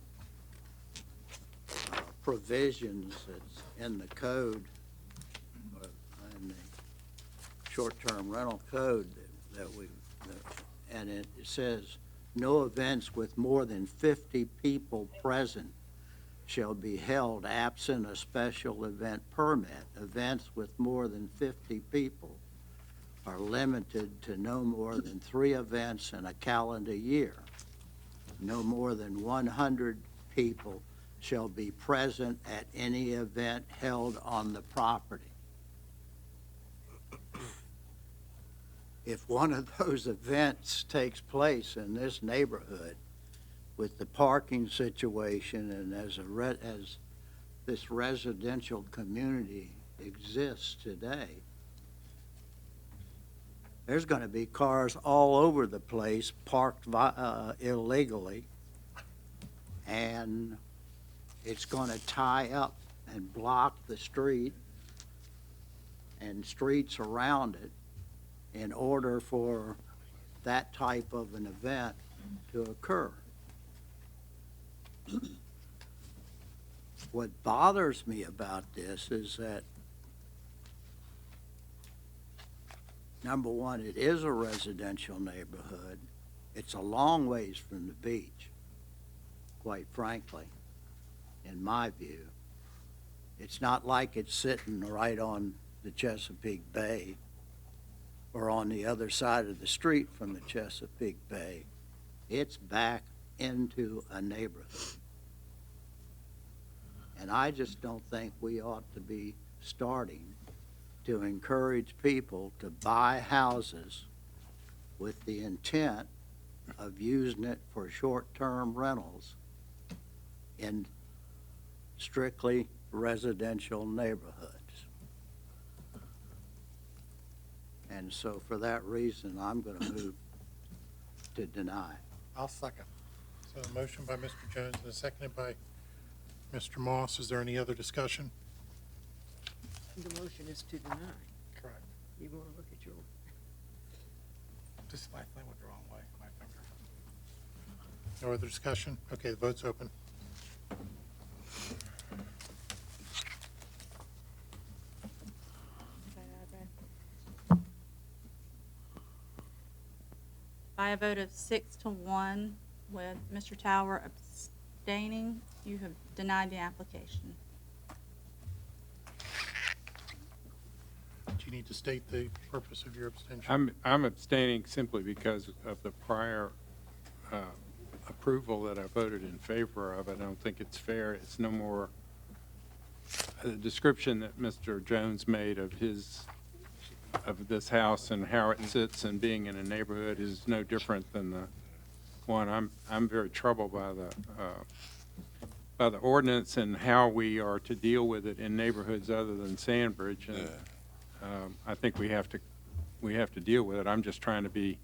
Speaker 17: provisions that's in the code, in the short-term rental code and it says, no events with more than 50 people present shall be held absent a special event permit. Events with more than 50 people are limited to no more than 3 events in a calendar year. No more than 100 people shall be present at any event held on the property. If one of those events takes place in this neighborhood with the parking situation and as this residential community exists today, there's going to be cars all over the place parked illegally, and it's going to tie up and block the street and streets around it in order for that type of an event to occur. What bothers me about this is that, number one, it is a residential neighborhood. It's a long ways from the beach, quite frankly, in my view. It's not like it's sitting right on the Chesapeake Bay or on the other side of the street from the Chesapeake Bay. It's back into a neighborhood. And I just don't think we ought to be starting to encourage people to buy houses with the intent of using it for short-term rentals in strictly residential neighborhoods. And so for that reason, I'm going to move to deny.
Speaker 15: I'll second.
Speaker 5: So a motion by Mr. Jones and a seconded by Mr. Moss. Is there any other discussion?
Speaker 13: The motion is to deny.
Speaker 15: Correct.
Speaker 13: You want to look at your,
Speaker 15: Just my thing went the wrong way, my finger.
Speaker 5: No other discussion? Okay, the vote's open.
Speaker 4: By a vote of 6-1, with Mr. Tower abstaining, you have denied the application.
Speaker 5: Do you need to state the purpose of your abstention?
Speaker 14: I'm abstaining simply because of the prior approval that I voted in favor of. I don't think it's fair. It's no more, the description that Mr. Jones made of this house and how it sits and being in a neighborhood is no different than the one. I'm very troubled by the ordinance and how we are to deal with it in neighborhoods other than Sandbridge. And, I think we have to deal with it. I'm just trying to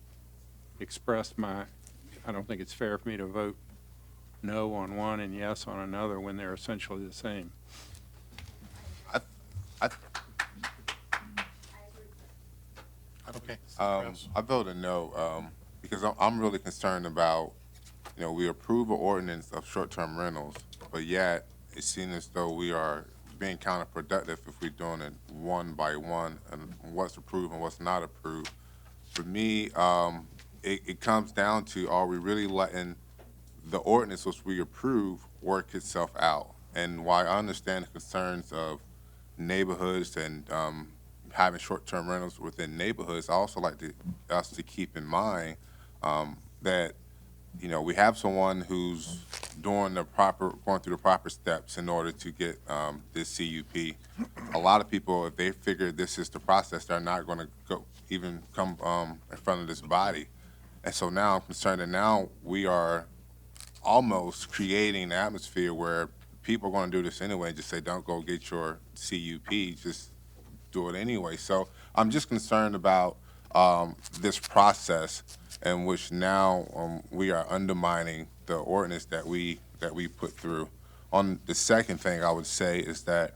Speaker 14: express I don't think it's fair for me to vote no on one and yes on another when they're essentially the same.
Speaker 5: Okay.
Speaker 12: I voted no, because I'm really concerned about, we approve an ordinance of short-term rentals, but yet it seems as though we are being counterproductive if we're doing it one by one and what's approved and what's not approved. For me, it comes down to, are we really letting the ordinance which we approve work itself out? And while I understand the concerns of neighborhoods and having short-term rentals within neighborhoods, I also like us to keep in mind that we have someone who's going through the proper steps in order to get this CUP. A lot of people, if they figure this is the process, they're not going to even come in front of this body. And so now I'm concerned that now we are almost creating an atmosphere where people are going to do this anyway and just say, don't go get your CUP, just do it anyway. So I'm just concerned about this process in which now we are undermining the ordinance that we put through. On the second thing I would say is that,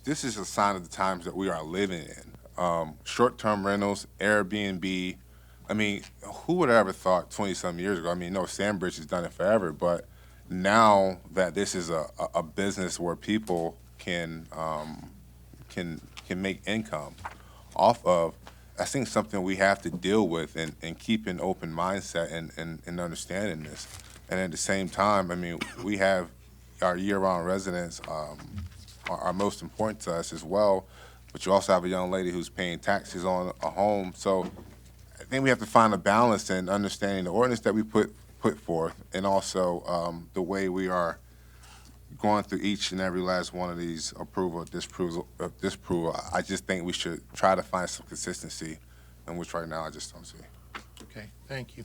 Speaker 12: this is a sign of the times that we are living in. Short-term rentals, Airbnb. I mean, who would have ever thought 20-some years ago? I mean, no, Sandbridge has done it forever, but now that this is a business where people can make income off of, I think something we have to deal with and keep an open mindset and understanding this. And at the same time, I mean, we have our year-round residents are most important to us as well, but you also have a young lady who's paying taxes on a home. So I think we have to find a balance in understanding the ordinance that we put forth and also the way we are going through each and every last one of these approval, disapproval. I just think we should try to find some consistency, in which right now I just don't see.
Speaker 5: Okay, thank you.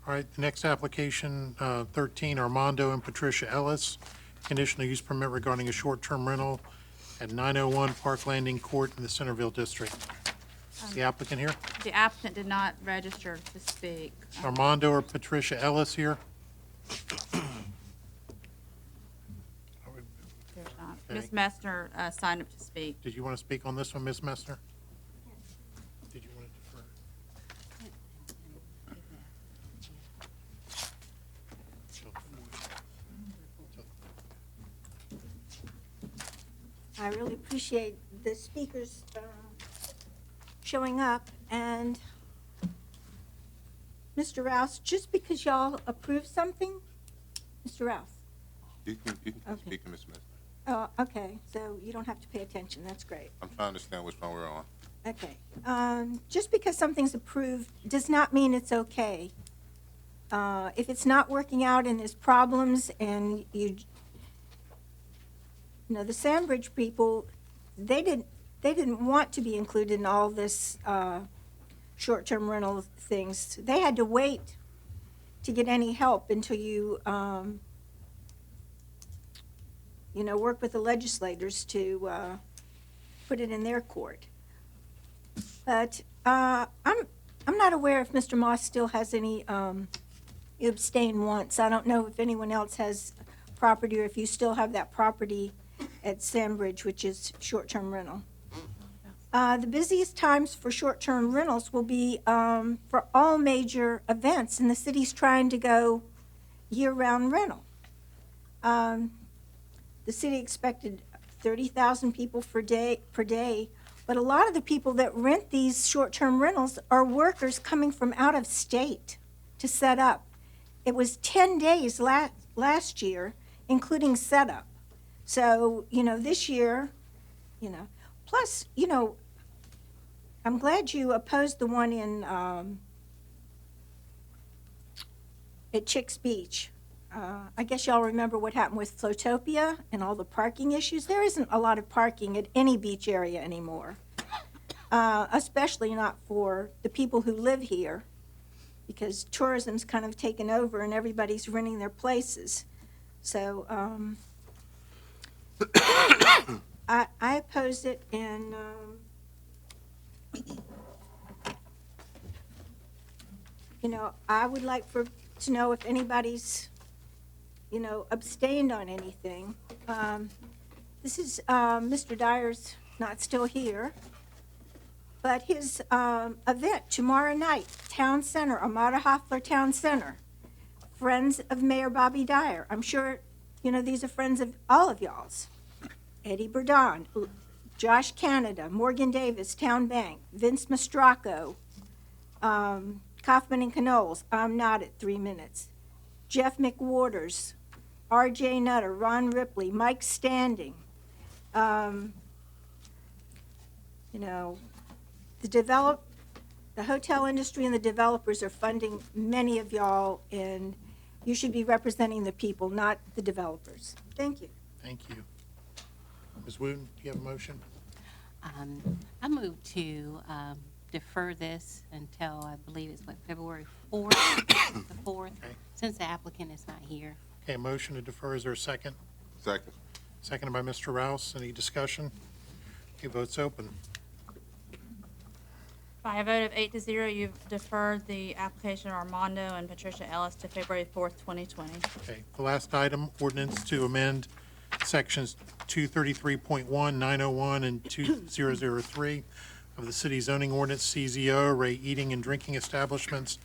Speaker 5: All right, the next application, 13, Armando and Patricia Ellis, conditional use permit regarding a short-term rental at 901 Park Landing Court in the Centerville District. Is the applicant here?
Speaker 4: The applicant did not register to speak.
Speaker 5: Armando or Patricia Ellis here?
Speaker 4: There's not.
Speaker 5: Okay.
Speaker 4: Ms. Messner signed up to speak.
Speaker 5: Did you want to speak on this one, Ms. Messner? Did you want to defer?
Speaker 7: I really appreciate the speakers showing up. And Mr. Rouse, just because y'all approve something, Mr. Rouse?
Speaker 12: You can
Speaker 7: Okay.
Speaker 12: speak to Ms. Smith.
Speaker 7: Okay, so you don't have to pay attention. That's great.
Speaker 12: I'm trying to understand which one we're on.
Speaker 7: Okay. Just because something's approved does not mean it's okay. If it's not working out and there's problems and the Sandbridge people, they didn't want to be included in all this short-term rental things. They had to wait to get any help until you work with the legislators to put it in their court. But I'm not aware if Mr. Moss still has any, you abstained once. I don't know if anyone else has property or if you still have that property at Sandbridge, which is short-term rental. The busiest times for short-term rentals will be for all major events, and the city's trying to go year-round rental. The city expected 30,000 people per day, but a lot of the people that rent these short-term rentals are workers coming from out of state to set up. It was 10 days last year, including setup. So, this year, plus, I'm glad you opposed the one in, at Chicks Beach. I guess y'all remember what happened with Flotopia and all the parking issues. There isn't a lot of parking at any beach area anymore, especially not for the people who live here, because tourism's kind of taken over and everybody's renting their places. So I opposed it, and I would like to know if anybody's abstained on anything. This is, Mr. Dyer's not still here, but his event tomorrow night, Town Center, Amada Hoffler Town Center, Friends of Mayor Bobby Dyer. I'm sure, these are friends of all of y'all's. Eddie Burdon, Josh Canada, Morgan Davis, Town Bank, Vince Mastracco, Kaufman and Knowles, I'm not at 3 minutes, Jeff McWaters, R.J. Nutter, Ron Ripley, Mike Standing. The hotel industry and the developers are funding many of y'all, and you should be representing the people, not the developers. Thank you.
Speaker 5: Thank you. Ms. Wooten, do you have a motion?
Speaker 6: I move to defer this until, I believe it's February 4th, the 4th, since the applicant is not here.
Speaker 5: Okay, a motion to defer. Is there a second?
Speaker 12: Second.
Speaker 5: Seconded by Mr. Rouse. Any discussion? Okay, vote's open.
Speaker 4: By a vote of 8-0, you've deferred the application of Armando and Patricia Ellis to February 4th, 2020.
Speaker 5: Okay, the last item, ordinance to amend sections 233.1, 901, and 2003 of the city zoning ordinance, CZO, array eating and drinking establishments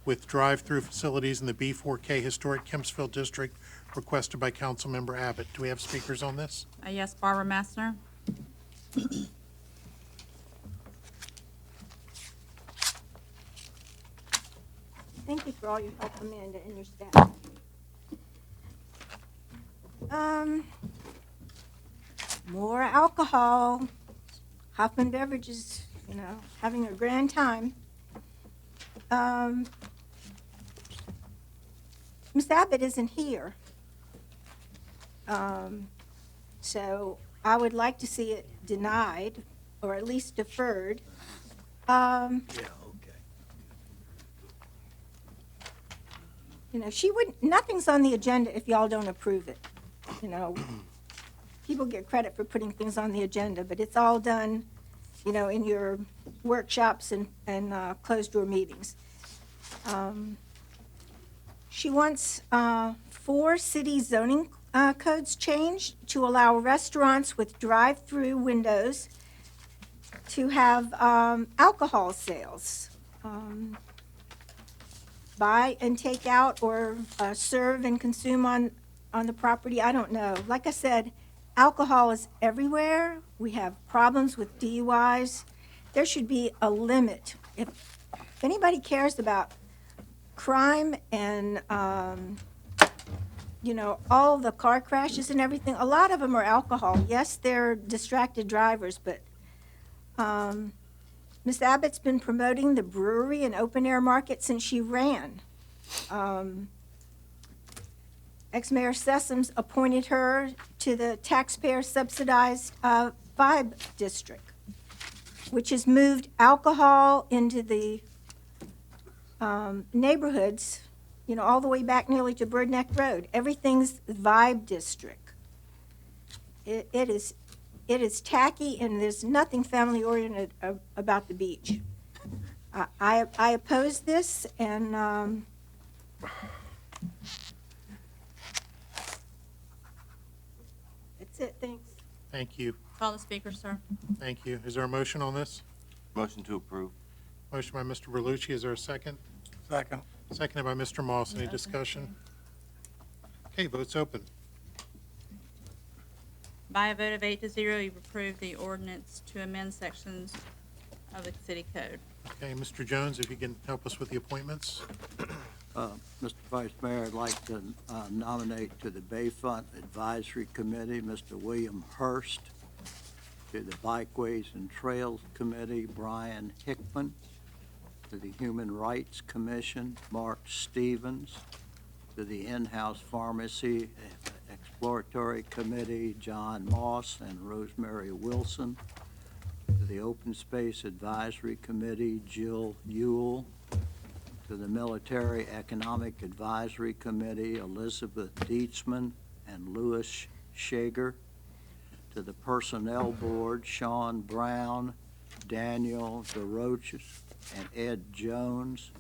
Speaker 5: with drive-through facilities in the B4K Historic Kempsville District, requested by Councilmember Abbott. Do we have speakers on this?
Speaker 4: Yes, Barbara Messner.
Speaker 7: Thank you for all your help, Amanda, and your staff. More alcohol. Hoffman Beverages, having a grand time. Ms. Abbott isn't here. So I would like to see it denied, or at least deferred. She wouldn't, nothing's on the agenda if y'all don't approve it. People get credit for putting things on the agenda, but it's all done, in your workshops and closed-door meetings. She wants 4 city zoning codes changed to allow restaurants with drive-through windows to have alcohol sales. Buy and take out or serve and consume on the property, I don't know. Like I said, alcohol is everywhere. We have problems with DUIs. There should be a limit. If anybody cares about crime and, all the car crashes and everything, a lot of them are alcohol. Yes, they're distracted drivers, but Ms. Abbott's been promoting the brewery and open-air market since she ran. Ex-Mayor Sessoms appointed her to the taxpayer-subsidized Vibe District, which has moved alcohol into the neighborhoods, all the way back nearly to Bird Neck Road. Everything's Vibe District. It is tacky, and there's nothing family-oriented about the beach. I oppose this, and that's it. Thanks.
Speaker 5: Thank you.
Speaker 4: Call the speaker, sir.
Speaker 5: Thank you. Is there a motion on this?
Speaker 16: Motion to approve.
Speaker 5: Motion by Mr. Berlucci. Is there a second?
Speaker 15: Second.
Speaker 5: Seconded by Mr. Moss. Any discussion? Okay, vote's open.
Speaker 4: By a vote of 8-0, you've approved the ordinance to amend sections of the city code.
Speaker 5: Okay, Mr. Jones, if you can help us with the appointments.
Speaker 17: Mr. Vice Mayor, I'd like to nominate to the Bayfront Advisory Committee, Mr. William Hurst. To the Bikeways and Trails Committee, Brian Hickman. To the Human Rights Commission, Mark Stevens. To the In-House Pharmacy Exploratory Committee, John Moss and Rosemary Wilson. To the Open Space Advisory Committee, Jill Ewell. To the Military Economic Advisory Committee, Elizabeth Dietzman and Louis Shager. To the Personnel Board, Sean Brown, Daniel DeRoches, and Ed Jones.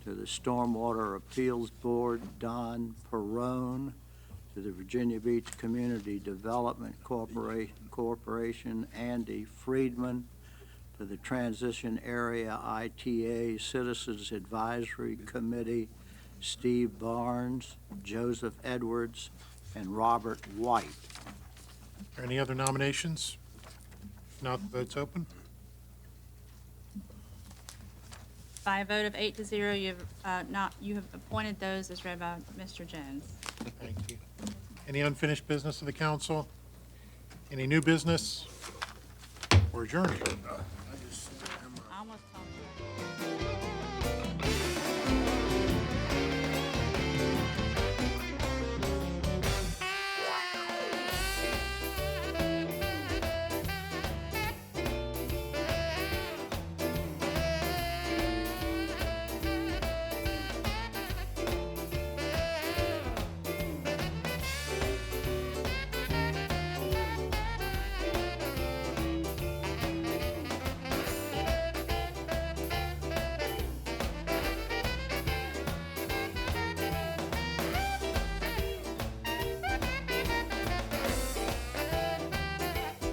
Speaker 17: To the Stormwater Appeals Board, Don Perrone. to the Virginia Beach Community Development Corporation, Andy Friedman, to the Transition Area ITA Citizens Advisory Committee, Steve Barnes, Joseph Edwards, and Robert White.
Speaker 5: Are there any other nominations? If not, the vote's open.
Speaker 4: By a vote of 8-0, you have appointed those as read by Mr. Jones.
Speaker 5: Thank you. Any unfinished business of the council? Any new business? We're adjourned.
Speaker 4: I almost talked about it.